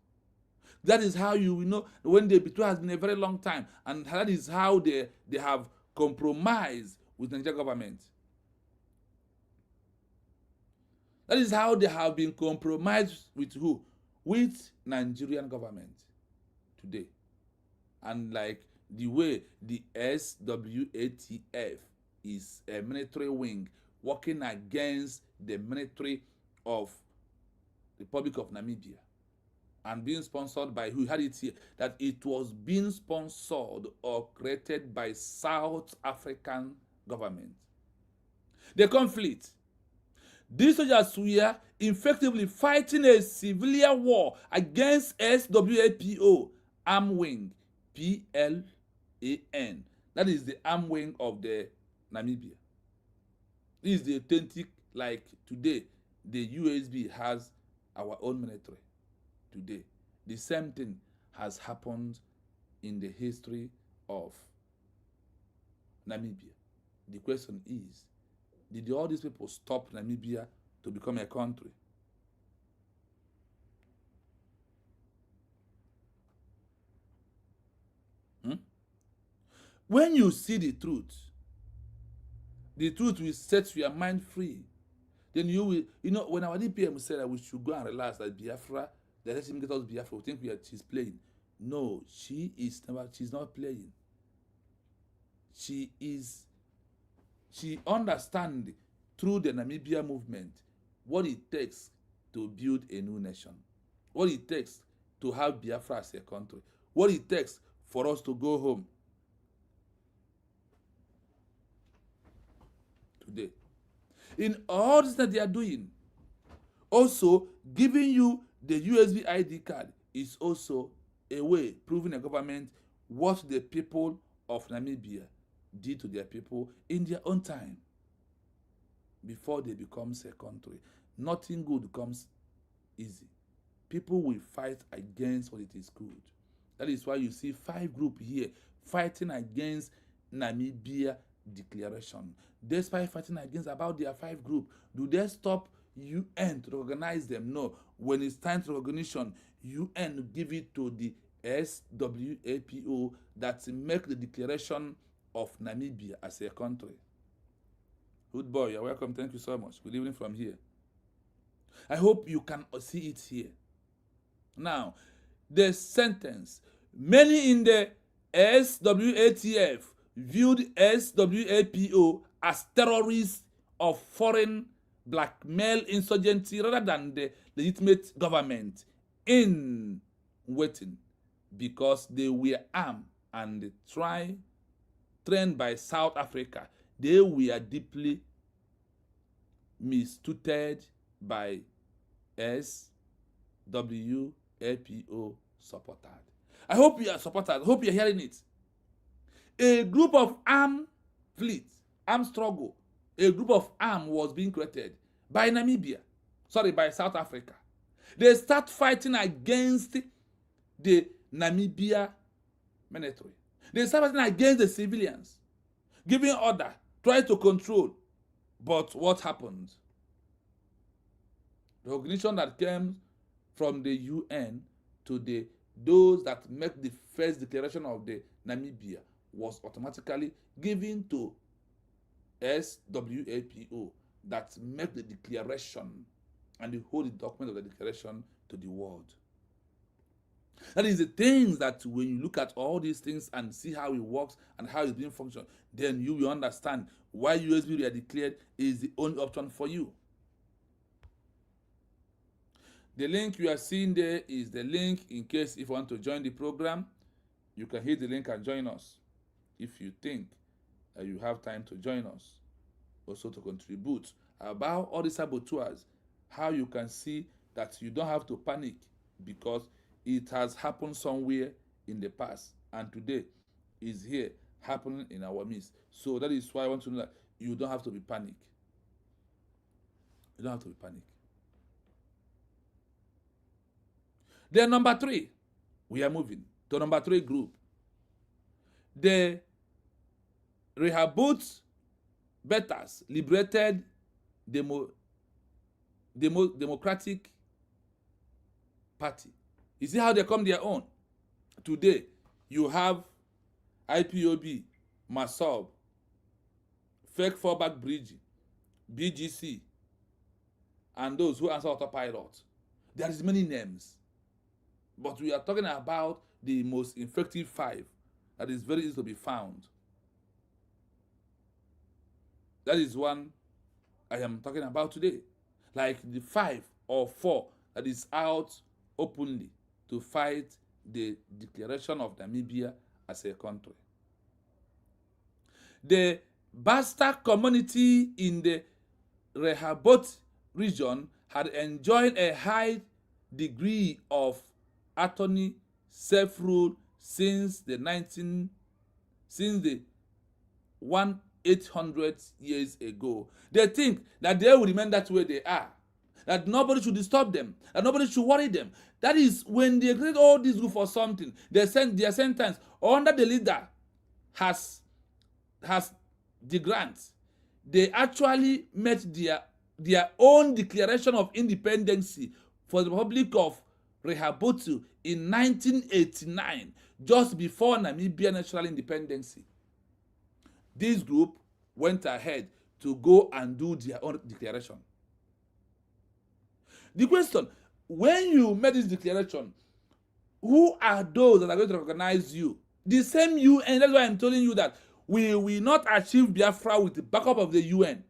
That is how you will know when the between has been a very long time. And that is how they have compromised with the Nigerian government. That is how they have been compromised with who? With Nigerian government today. And like the way the SWATF is a military wing working against the military of the Republic of Namibia and being sponsored by who had it here, that it was being sponsored or created by South African government. The conflict. These soldiers were effectively fighting a civilian war against SWAPO, arm wing, PLAN. That is the arm wing of the Namibia. This is the authentic, like today, the USB has our own military. Today, the same thing has happened in the history of Namibia. The question is, did all these people stop Namibia to become a country? When you see the truth will set your mind free. Then you will, when our DPM said that we should go and relax at Biafra, they let him get us Biafra, we think she's playing. No, she's not playing. She understands through the Namibia movement what it takes to build a new nation, what it takes to have Biafra as a country, what it takes for us to go home today. In all this that they are doing, also giving you the USB ID card is also a way proving a government what the people of Namibia did to their people in their own time before they become a country. Nothing good comes easy. People will fight against what it is good. That is why you see 5 groups here fighting against Namibia declaration. Despite fighting against about their 5 groups, do they stop UN to recognize them? No. When it's time to recognition, UN give it to the SWAPO that make the declaration of Namibia as a country. Good boy, you're welcome. Thank you so much. Good evening from here. I hope you can see it here. Now, the sentence. Many in the SWATF viewed SWAPO as terrorists of foreign blackmail insurgency rather than the legitimate government in waiting, because they were armed and trained by South Africa. They were deeply mistreated by SWAPO supporters. I hope you are supporters. I hope you're hearing it. A group of armed fleet, armed struggle, a group of armed was being created by by South Africa. They start fighting against the Namibia military. They start fighting against the civilians, giving order, try to control. But what happened? The recognition that came from the UN to those that make the first declaration of the Namibia was automatically given to SWAPO that make the declaration and they hold the document of the declaration to the world. That is the things that when you look at all these things and see how it works and how it's being functioned, then you will understand why USB were declared is the only option for you. The link you are seeing there is the link in case if you want to join the program, you can hit the link and join us. If you think that you have time to join us, also to contribute about all these saboteurs, how you can see that you don't have to panic because it has happened somewhere in the past and today is here happening in our midst. So that is why I want to know that you don't have to be panic. You don't have to be panic. Then number 3, we are moving to number 3 group. The Rehoboth betters liberated Democratic Party. You see how they come their own? Today, you have IPOB, MASOB, fake FALLBACK BRGIE, BGC, and those who answer AUTOPILOT. There is many names. But we are talking about the most effective 5 that is very easy to be found. That is one I am talking about today. Like the 5 or 4 that is out openly to fight the declaration of Namibia as a country. The Basta community in the Rehoboth region had enjoyed a high degree of autonomy, self-rule since the 1800 years ago. They think that they will remain that way they are, that nobody should disturb them, that nobody should worry them. That is when they create all this group for something, they send their sentence under the leader has the grant. They actually met their own declaration of independence for the Republic of Rehoboth in 1989, just before Namibia national independence. This group went ahead to go and do their own declaration. The question, when you made this declaration, who are those that are going to recognize you? The same UN, that's why I'm telling you that we will not achieve Biafra with the backup of the UN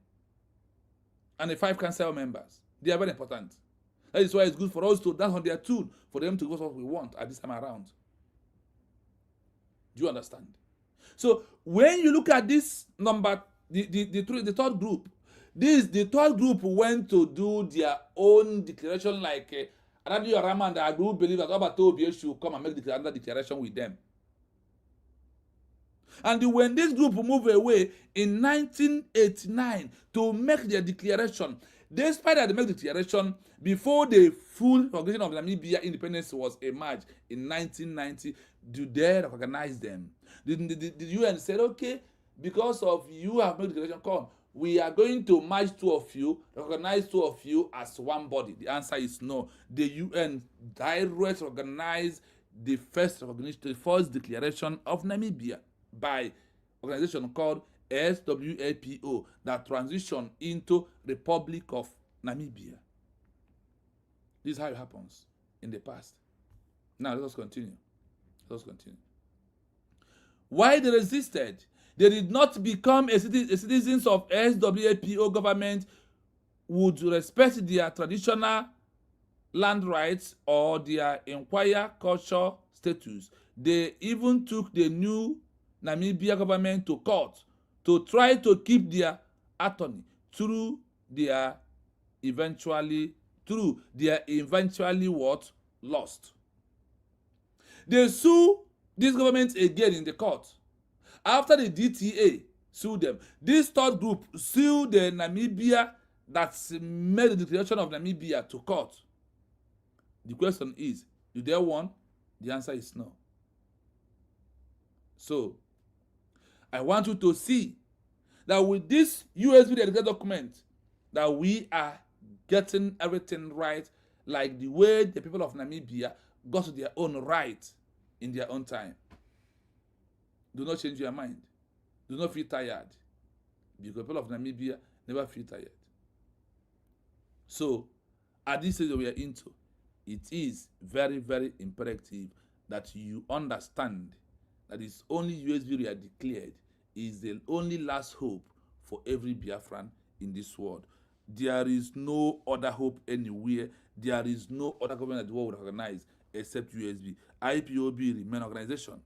and the 5 council members. They are very important. That is why it's good for us to dance on their tune, for them to go what we want at this time around. Do you understand? So when you look at this number, the third group, the third group went to do their own declaration like Radio Rama and I do believe that AUTOPILOT should come and make another declaration with them. And when this group moved away in 1989 to make their declaration, despite that they make the declaration before the full recognition of Namibia independence was emerged in 1990, do they recognize them? The UN said, okay, because of you have made the declaration, come, we are going to merge 2 of you, recognize 2 of you as one body. The answer is no. The UN directly recognized the first declaration of Namibia by an organization called SWAPO that transitioned into Republic of Namibia. This is how it happens in the past. Now let us continue. Let us continue. Why they resisted? They did not become a citizens of SWAPO government would respect their traditional land rights or their inquiry culture status. They even took the new Namibia government to court to try to keep their autonomy through their eventually what lost. They sue this government again in the court. After the DTA sued them, this third group sued the Namibia that made the declaration of Namibia to court. The question is, do they won? The answer is no. So, I want you to see that with this USB dedicated document, that we are getting everything right, like the way the people of Namibia got to their own right in their own time. Do not change your mind. Do not feel tired, because the people of Namibia never feel tired. So, at this stage that we are into, it is very, very imperative that you understand that it's only USB we are declared is the only last hope for every Biafran in this world. There is no other hope anywhere. There is no other government that the world will recognize except USB. IPOB remain organization.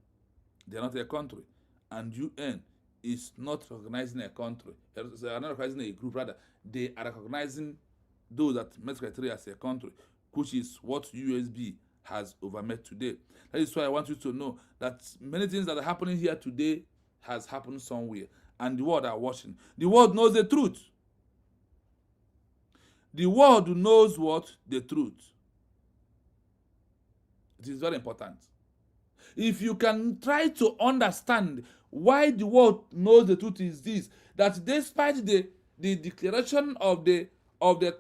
They are not a country. And UN is not recognizing a country. They are not recognizing a group, rather. They are recognizing those that met criteria as a country, which is what USB has overmet today. That is why I want you to know that many things that are happening here today has happened somewhere. And the world are watching. The world knows the truth. The world knows what? The truth. It is very important. If you can try to understand why the world knows the truth is this, that despite the declaration of the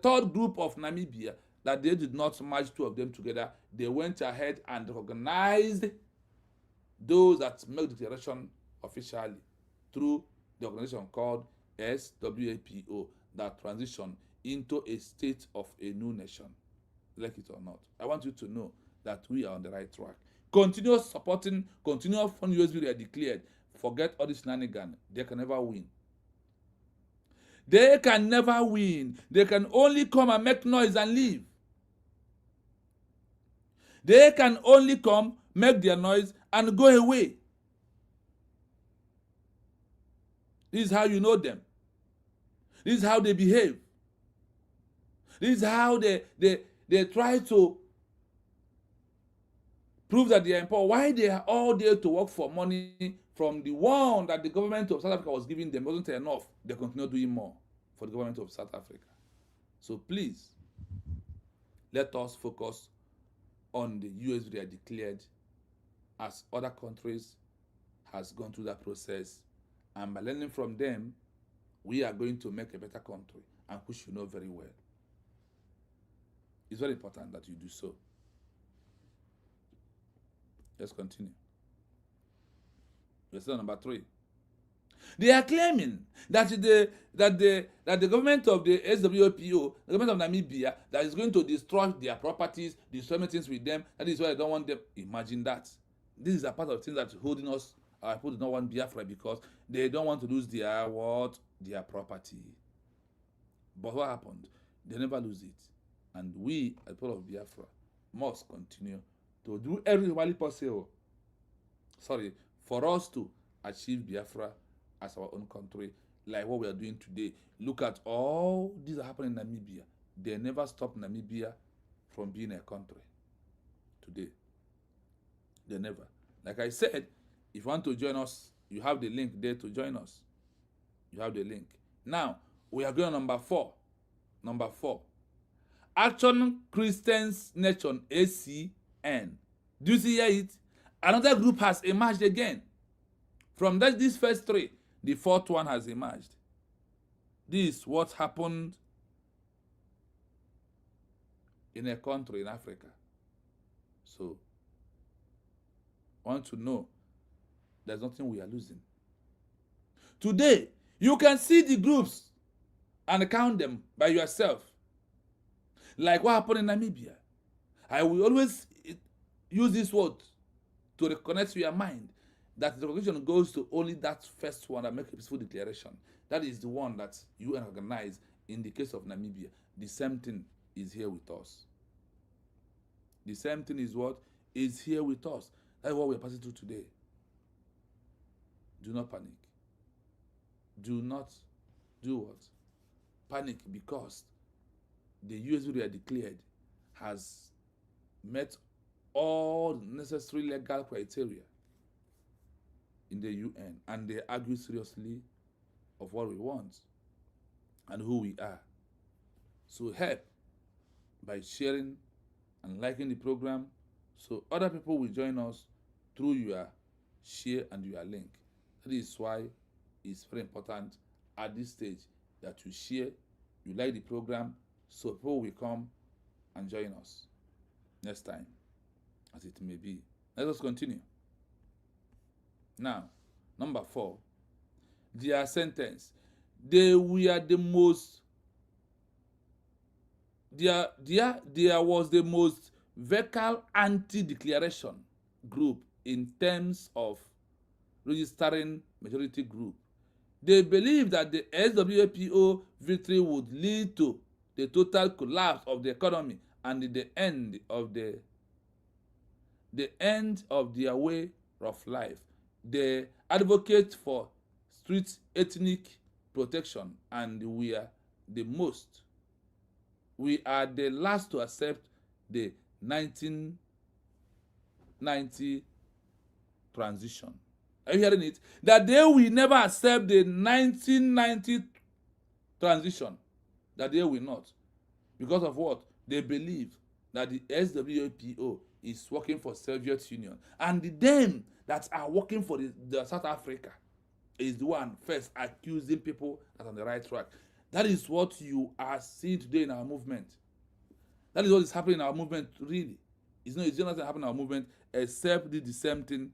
third group of Namibia, that they did not merge two of them together, they went ahead and recognized those that made the declaration officially through the organization called SWAPO, that transitioned into a state of a new nation, like it or not. I want you to know that we are on the right track. Continue supporting, continue funding USB they are declared. Forget all this shenanigans. They can never win. They can never win. They can only come and make noise and leave. They can only come, make their noise, and go away. This is how you know them. This is how they behave. This is how they try to prove that they are important. Why they are all there to work for money from the one that the government of South Africa was giving them wasn't enough. They continue doing more for the government of South Africa. So please, let us focus on the US they are declared, as other countries has gone through that process. And by learning from them, we are going to make a better country, and which you know very well. It's very important that you do so. Let's continue. Lesson number 3. They are claiming that the government of the SWAPO, the government of Namibia, that is going to destroy their properties, destroy things with them. That is why I don't want them. Imagine that. This is a part of things that's holding us. Our people do not want Biafra because they don't want to lose their what? Their property. But what happened? They never lose it. And we, as people of Biafra, must continue to do everything possible. For us to achieve Biafra as our own country, like what we are doing today. Look at all these are happening in Namibia. They never stopped Namibia from being a country today. They never. Like I said, if you want to join us, you have the link there to join us. You have the link. Now, we are going on number 4. Number 4. Action Christians Nation, ACN. Do you see it? Another group has emerged again. From these first 3, the 4th one has emerged. This is what happened in a country in Africa. So, I want to know there's nothing we are losing. Today, you can see the groups and count them by yourself. Like what happened in Namibia. I will always use this word to reconnect to your mind that the recognition goes to only that first one that makes a peaceful declaration. That is the one that you recognize in the case of Namibia. The same thing is here with us. The same thing is what is here with us. That's what we're passing through today. Do not panic. Do not do what? Panic, because the US we are declared has met all necessary legal criteria in the UN, and they argue seriously of what we want and who we are. So help by sharing and liking the program so other people will join us through your share and your link. That is why it's very important at this stage that you share, you like the program, so people will come and join us next time, as it may be. Let us continue. Now, number 4, their sentence. They were the most, there was the most vocal anti-declaration group in terms of registering majority group. They believe that the SWAPO victory would lead to the total collapse of the economy and the end of their way of life. They advocate for strict ethnic protection, and we are the last to accept the 1990 transition. Are you hearing it? That they will never accept the 1990 transition. That they will not. Because of what? They believe that the SWAPO is working for Soviet Union. And them that are working for the South Africa is the one first accusing people that are on the right track. That is what you are seeing today in our movement. That is what is happening in our movement, really. It's not happening in our movement, except the same thing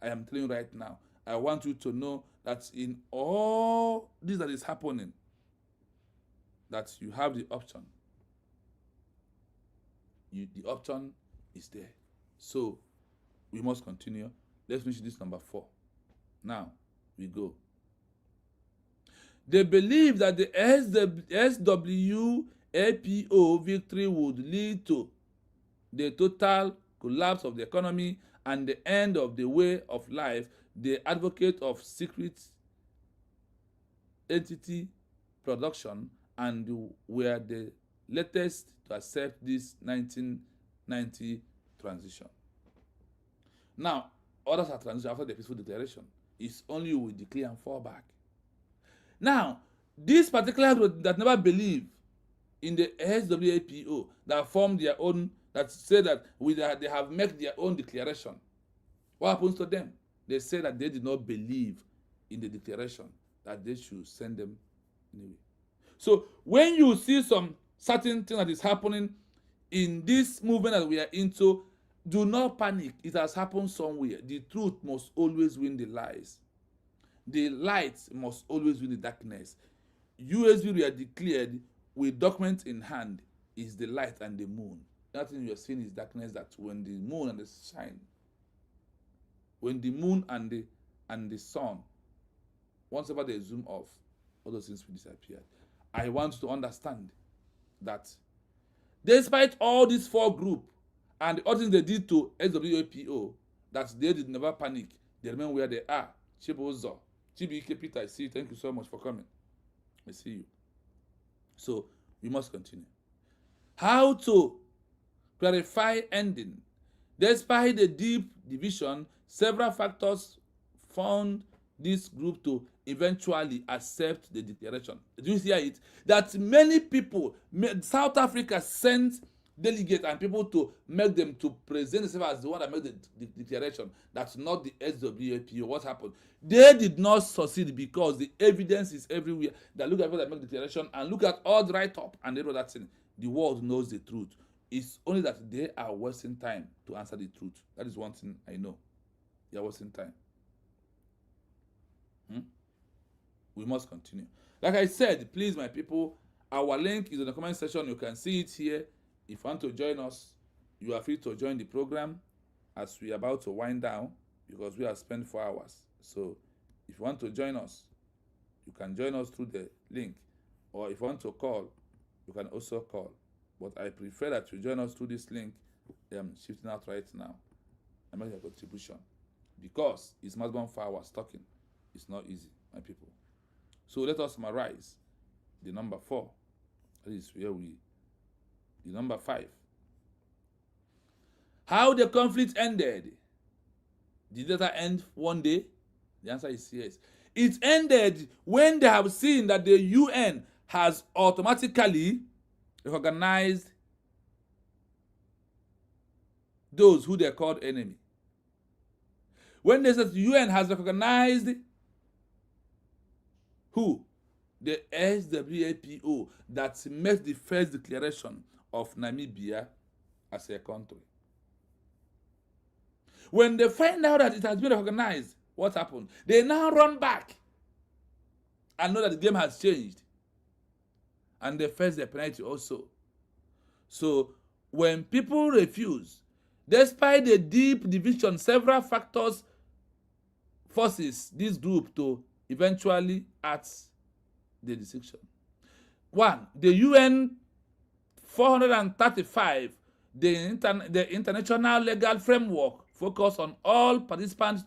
I am telling you right now. I want you to know that in all this that is happening, that you have the option. The option is there. So we must continue. Let's finish this number 4. Now we go. They believe that the SWAPO victory would lead to the total collapse of the economy and the end of the way of life. They advocate of secret entity production and were the latest to accept this 1990 transition. Now, others are transition after the peaceful declaration. It's only you will declare and fall back. Now, this particular group that never believe in the SWAPO, that form their own, that say that they have made their own declaration, what happens to them? They say that they did not believe in the declaration, that they should send them anyway. So when you see some certain thing that is happening in this movement that we are into, do not panic. It has happened somewhere. The truth must always win the lies. The light must always win the darkness. USB we are declared with document in hand is the light and the moon. Nothing you are seeing is darkness. That when the moon and the shine, when the moon and the sun, once ever they zoom off, all those things will disappear. I want you to understand that despite all these 4 groups and the other things they did to SWAPO, that they did never panic. They remain where they are. Chibozo, Chibike Peter, I see you. Thank you so much for coming. I see you. So we must continue. How to clarify ending? Despite the deep division, several factors found this group to eventually accept the declaration. Did you hear it? That many people, South Africa sent delegates and people to make them to present themselves as the one that made the declaration. That's not the SWAPO. What happened? They did not succeed because the evidence is everywhere. That look at people that make the declaration and look at all the write-up and every other thing. The world knows the truth. It's only that they are wasting time to answer the truth. That is one thing I know. They are wasting time. We must continue. Like I said, please, my people, our link is in the comment section. You can see it here. If you want to join us, you are free to join the program as we are about to wind down, because we have spent 4 hours. So if you want to join us, you can join us through the link. Or if you want to call, you can also call. But I prefer that you join us through this link. I'm shifting out right now. I make a contribution. Because it's maximum 4 hours talking. It's not easy, my people. So let us summarize the number 4. That is where the number 5. How the conflict ended. Did it end one day? The answer is yes. It ended when they have seen that the UN has automatically recognized those who they called enemy. When they said the UN has recognized who? the SWAPO that made the first declaration of Namibia as a country. When they find out that it has been recognized, what happened? They now run back and know that the game has changed. And they face the penalty also. So when people refuse, despite the deep division, several factors forces this group to eventually act the decision. One, the UN 435, the international legal framework focus on all participants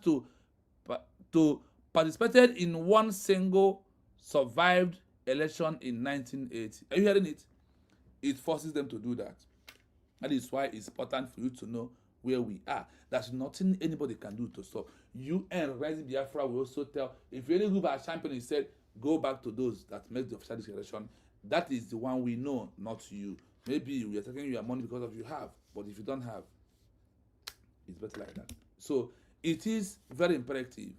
to participate in one single survived election in 1980. Are you hearing it? It forces them to do that. That is why it's important for you to know where we are. There's nothing anybody can do to stop. UN Rising Biafra will also tell, if any group are champion, he said, go back to those that make the official declaration. That is the one we know, not you. Maybe we are taking your money because of you have, but if you don't have, it's better like that. So it is very imperative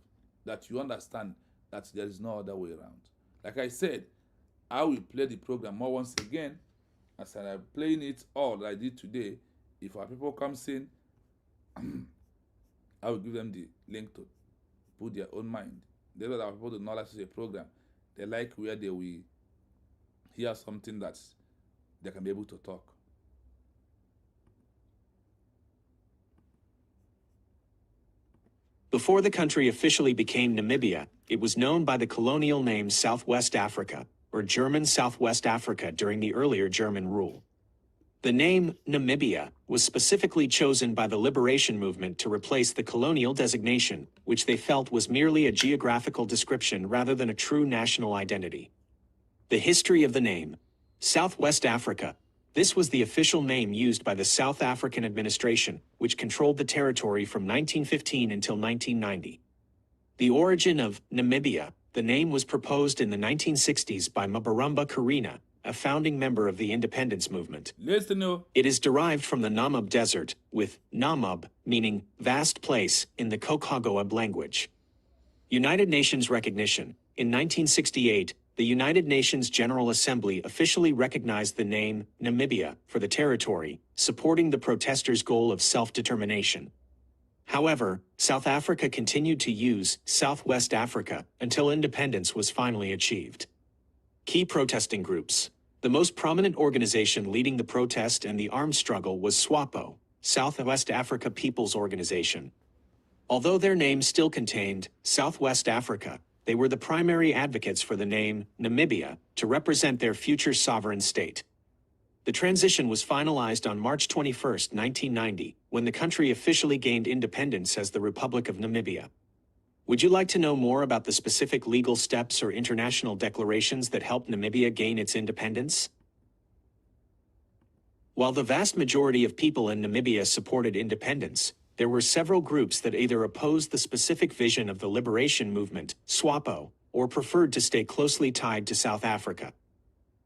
that you understand that there is no other way around. Like I said, I will play the program more once again. As I'm playing it all that I did today, if our people come in, I will give them the link to put their own mind. They know that our people do not like to see a program. They like where they will hear something that they can be able to talk. Before the country officially became Namibia, it was known by the colonial name Southwest Africa, or German Southwest Africa during the earlier German rule. The name Namibia was specifically chosen by the liberation movement to replace the colonial designation, which they felt was merely a geographical description rather than a true national identity. The history of the name, Southwest Africa. This was the official name used by the South African administration, which controlled the territory from 1915 until 1990. The origin of Namibia, the name was proposed in the 1960s by Mabaramba Karina, a founding member of the independence movement. Listen. It is derived from the Namib Desert, with Namib meaning vast place in the Kokhagoab language. United Nations recognition. In 1968, the United Nations General Assembly officially recognized the name Namibia for the territory, supporting the protesters' goal of self-determination. However, South Africa continued to use Southwest Africa until independence was finally achieved. Key protesting groups. The most prominent organization leading the protest and the armed struggle was SWAPO, Southwest Africa People's Organization. Although their name still contained Southwest Africa, they were the primary advocates for the name Namibia to represent their future sovereign state. The transition was finalized on March 21, 1990, when the country officially gained independence as the Republic of Namibia. Would you like to know more about the specific legal steps or international declarations that helped Namibia gain its independence? While the vast majority of people in Namibia supported independence, there were several groups that either opposed the specific vision of the liberation movement, SWAPO, or preferred to stay closely tied to South Africa.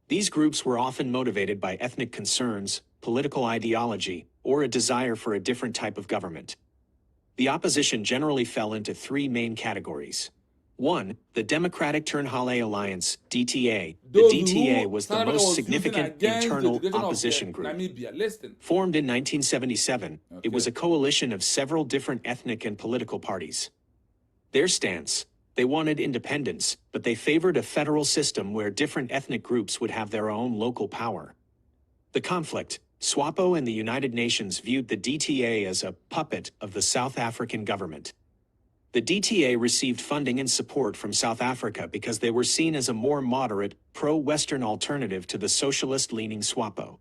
These groups were often motivated by ethnic concerns, political ideology, or a desire for a different type of government. The opposition generally fell into three main categories. 1. The Democratic Turnhale Alliance, DTA. The DTA was the most significant internal opposition group. Formed in 1977, it was a coalition of several different ethnic and political parties. Their stance: they wanted independence, but they favored a federal system where different ethnic groups would have their own local power. The conflict: SWAPO and the United Nations viewed the DTA as a puppet of the South African government. The DTA received funding and support from South Africa because they were seen as a more moderate, pro-Western alternative to the socialist-leaning SWAPO.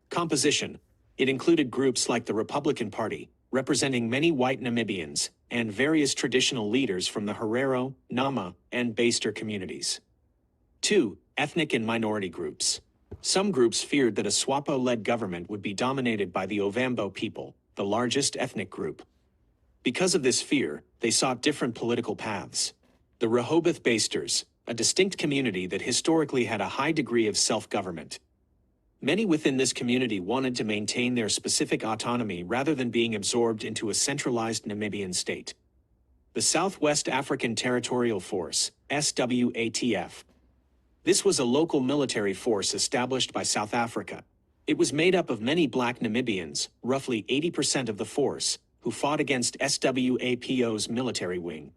Composition: it included groups like the Republican Party, representing many white Namibians, and various traditional leaders from the Herero, Nama, and Baaster communities. 2. Ethnic and minority groups. Some groups feared that a SWAPO-led government would be dominated by the Ovambo people, the largest ethnic group. Because of this fear, they sought different political paths. The Rehoboth Baasters, a distinct community that historically had a high degree of self-government. Many within this community wanted to maintain their specific autonomy rather than being absorbed into a centralized Namibian state. The Southwest African Territorial Force, SWATF. This was a local military force established by South Africa. It was made up of many black Namibians, roughly 80% of the force, who fought against SWAPO's military wing.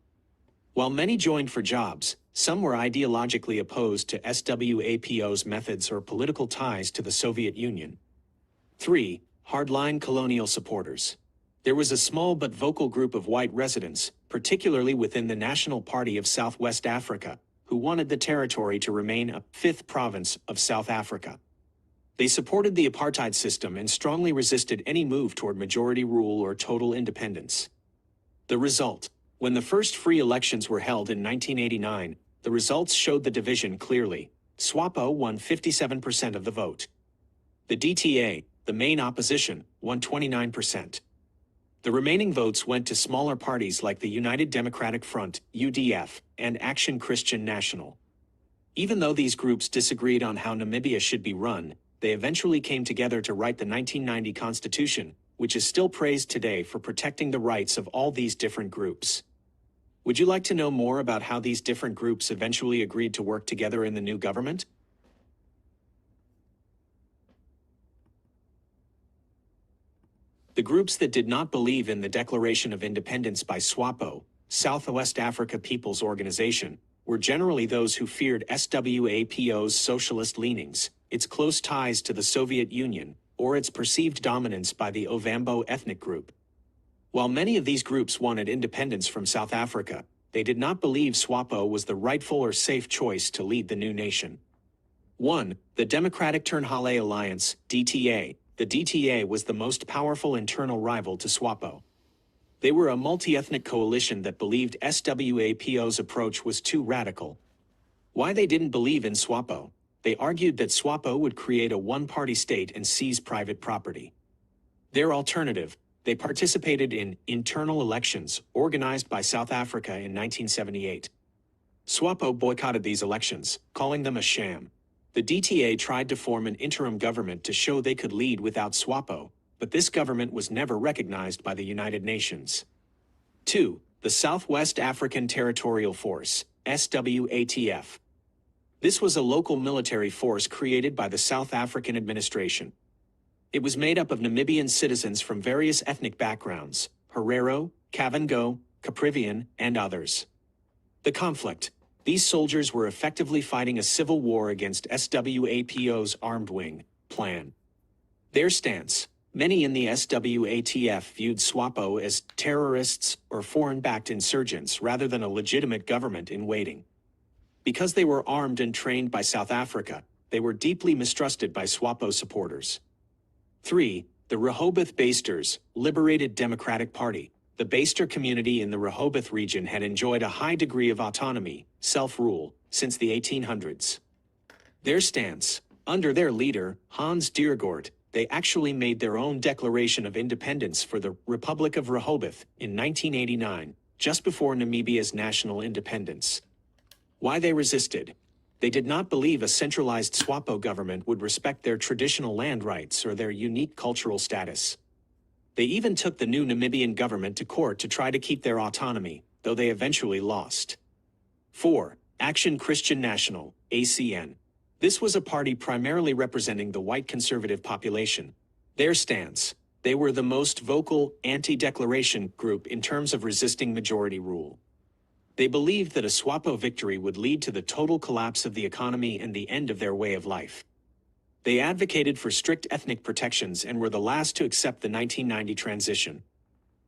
While many joined for jobs, some were ideologically opposed to SWAPO's methods or political ties to the Soviet Union. 3. Hardline colonial supporters. There was a small but vocal group of white residents, particularly within the National Party of Southwest Africa, who wanted the territory to remain a fifth province of South Africa. They supported the apartheid system and strongly resisted any move toward majority rule or total independence. The result: when the first free elections were held in 1989, the results showed the division clearly. SWAPO won 57% of the vote. The DTA, the main opposition, won 29%. The remaining votes went to smaller parties like the United Democratic Front, UDF, and Action Christian National. Even though these groups disagreed on how Namibia should be run, they eventually came together to write the 1990 Constitution, which is still praised today for protecting the rights of all these different groups. Would you like to know more about how these different groups eventually agreed to work together in the new government? The groups that did not believe in the Declaration of Independence by SWAPO, Southwest Africa People's Organization, were generally those who feared SWAPO's socialist leanings, its close ties to the Soviet Union, or its perceived dominance by the Ovambo ethnic group. While many of these groups wanted independence from South Africa, they did not believe SWAPO was the rightful or safe choice to lead the new nation. 1. The Democratic Turnhale Alliance, DTA. The DTA was the most powerful internal rival to SWAPO. They were a multi-ethnic coalition that believed SWAPO's approach was too radical. Why they didn't believe in SWAPO? They argued that SWAPO would create a one-party state and seize private property. Their alternative: they participated in internal elections organized by South Africa in 1978. SWAPO boycotted these elections, calling them a sham. The DTA tried to form an interim government to show they could lead without SWAPO, but this government was never recognized by the United Nations. 2. The Southwest African Territorial Force, SWATF. This was a local military force created by the South African administration. It was made up of Namibian citizens from various ethnic backgrounds: Herero, Kavango, Caprivian, and others. The conflict: these soldiers were effectively fighting a civil war against SWAPO's armed wing, Plan. Their stance: many in the SWATF viewed SWAPO as terrorists or foreign-backed insurgents rather than a legitimate government in waiting. Because they were armed and trained by South Africa, they were deeply mistrusted by SWAPO supporters. 3. The Rehoboth Basters, Liberated Democratic Party. The Baster community in the Rehoboth region had enjoyed a high degree of autonomy, self-rule, since the 1800s. Their stance: under their leader, Hans Diergaard, they actually made their own Declaration of Independence for the Republic of Rehoboth in 1989, just before Namibia's national independence. Why they resisted? They did not believe a centralized SWAPO government would respect their traditional land rights or their unique cultural status. They even took the new Namibian government to court to try to keep their autonomy, though they eventually lost. 4. Action Christian National, ACN. This was a party primarily representing the white conservative population. Their stance: they were the most vocal anti-declaration group in terms of resisting majority rule. They believed that a SWAPO victory would lead to the total collapse of the economy and the end of their way of life. They advocated for strict ethnic protections and were the last to accept the 1990 transition.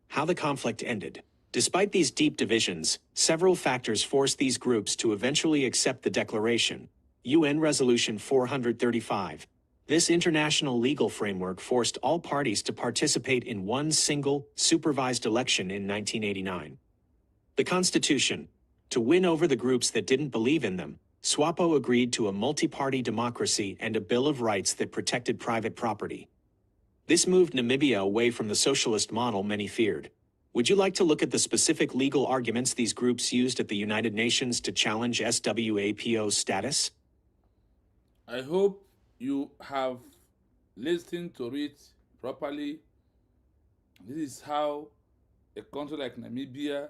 How the conflict ended. Despite these deep divisions, several factors forced these groups to eventually accept the declaration. UN Resolution 435. This international legal framework forced all parties to participate in one single, supervised election in 1989. The Constitution. To win over the groups that didn't believe in them, SWAPO agreed to a multi-party democracy and a Bill of Rights that protected private property. This moved Namibia away from the socialist model many feared. Would you like to look at the specific legal arguments these groups used at the United Nations to challenge SWAPO's status? I hope you have listened to it properly. This is how a country like Namibia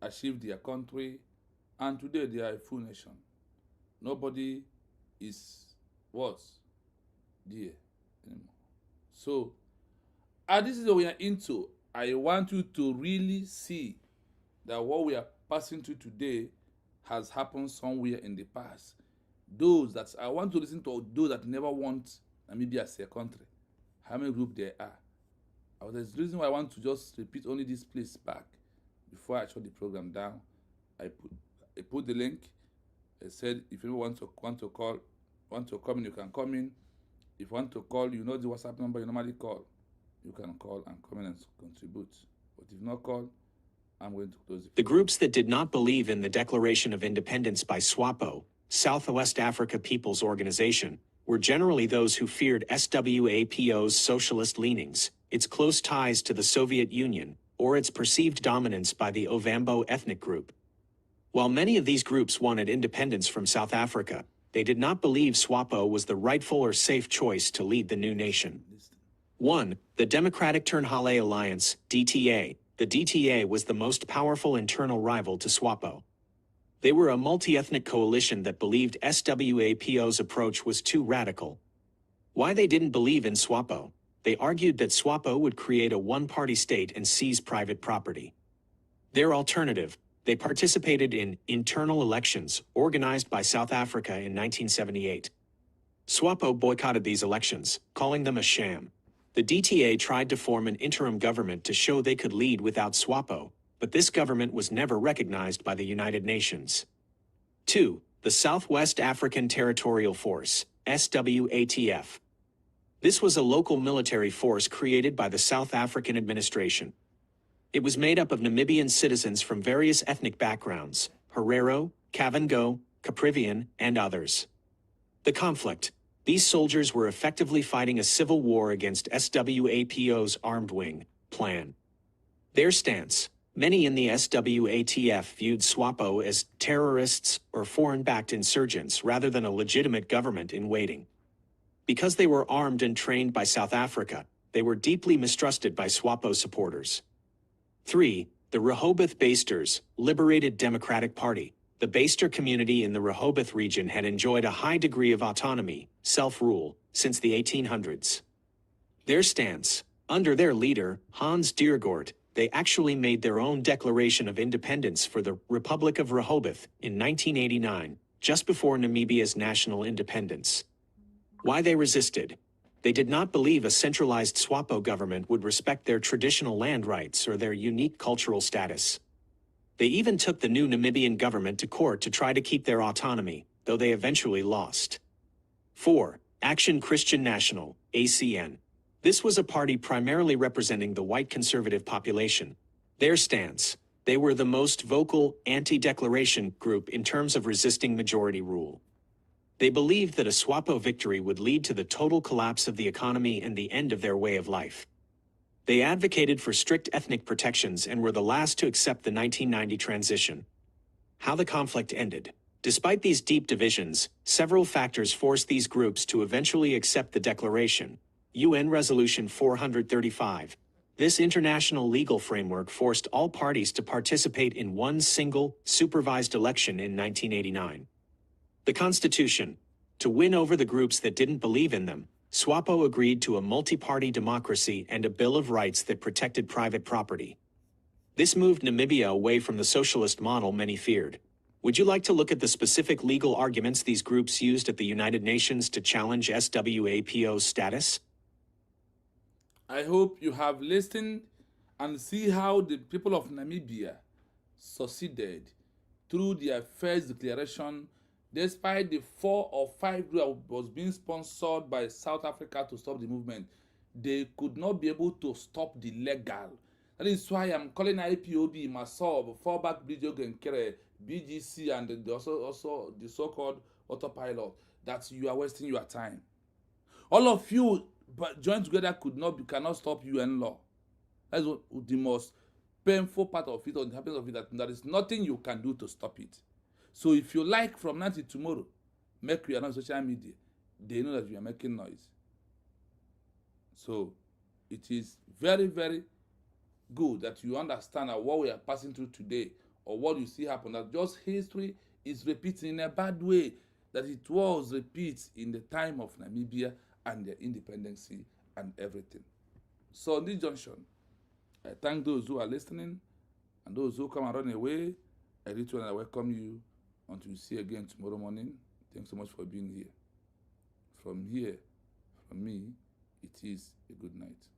achieved their country, and today they are a full nation. nobody is what? There anymore. So, this is what we are into. I want you to really see that what we are passing through today has happened somewhere in the past. I want to listen to those that never want Namibia as a country. How many groups there are? There's the reason why I want to just repeat only this place back before I shut the program down. I put the link. I said if you want to come in, you can come in. If you want to call, you know the WhatsApp number you normally call. You can call and come in and contribute. But if not call, I'm going to close it. The groups that did not believe in the Declaration of Independence by SWAPO, Southwest Africa People's Organization, were generally those who feared SWAPO's socialist leanings, its close ties to the Soviet Union, or its perceived dominance by the Ovambo ethnic group. While many of these groups wanted independence from South Africa, they did not believe SWAPO was the rightful or safe choice to lead the new nation. 1. The Democratic Turnhale Alliance, DTA. The DTA was the most powerful internal rival to SWAPO. They were a multi-ethnic coalition that believed SWAPO's approach was too radical. Why they didn't believe in SWAPO? They argued that SWAPO would create a one-party state and seize private property. Their alternative: they participated in internal elections organized by South Africa in 1978. SWAPO boycotted these elections, calling them a sham. The DTA tried to form an interim government to show they could lead without SWAPO, but this government was never recognized by the United Nations. 2. The Southwest African Territorial Force, SWATF. This was a local military force created by the South African administration. It was made up of Namibian citizens from various ethnic backgrounds: Herero, Kavango, Caprivian, and others. The conflict: these soldiers were effectively fighting a civil war against SWAPO's armed wing, Plan. Their stance: many in the SWATF viewed SWAPO as terrorists or foreign-backed insurgents rather than a legitimate government in waiting. Because they were armed and trained by South Africa, they were deeply mistrusted by SWAPO supporters. 3. The Rehoboth Basters, Liberated Democratic Party. The Baster community in the Rehoboth region had enjoyed a high degree of autonomy, self-rule, since the 1800s. Their stance: under their leader, Hans Diergaard, they actually made their own Declaration of Independence for the Republic of Rehoboth in 1989, just before Namibia's national independence. Why they resisted? They did not believe a centralized SWAPO government would respect their traditional land rights or their unique cultural status. They even took the new Namibian government to court to try to keep their autonomy, though they eventually lost. 4. Action Christian National, ACN. This was a party primarily representing the white conservative population. Their stance: they were the most vocal anti-declaration group in terms of resisting majority rule. They believed that a SWAPO victory would lead to the total collapse of the economy and the end of their way of life. They advocated for strict ethnic protections and were the last to accept the 1990 transition. How the conflict ended. Despite these deep divisions, several factors forced these groups to eventually accept the declaration. UN Resolution 435. This international legal framework forced all parties to participate in one single, supervised election in 1989. The Constitution. To win over the groups that didn't believe in them, SWAPO agreed to a multi-party democracy and a Bill of Rights that protected private property. This moved Namibia away from the socialist model many feared. Would you like to look at the specific legal arguments these groups used at the United Nations to challenge SWAPO's status? I hope you have listened and see how the people of Namibia succeeded through their first declaration, despite the 4 or 5 groups that was being sponsored by South Africa to stop the movement. They could not be able to stop the legal. That is why I'm calling IPOB, MASOB, FALLBACK, BGC, and also the so-called AUTOPILOT, that you are wasting your time. All of you joined together cannot stop UN law. That's what the most painful part of it, or the happiness of it, that there is nothing you can do to stop it. So if you like, from now till tomorrow, make you on social media, they know that you are making noise. So it is very, very good that you understand that what we are passing through today, or what you see happen, that just history is repeating in a bad way. that it was repeat in the time of Namibia and their independence and everything. So on this junction, I thank those who are listening and those who come and run away. I really want to welcome you until we see you again tomorrow morning. Thanks so much for being here. From me, it is a good night.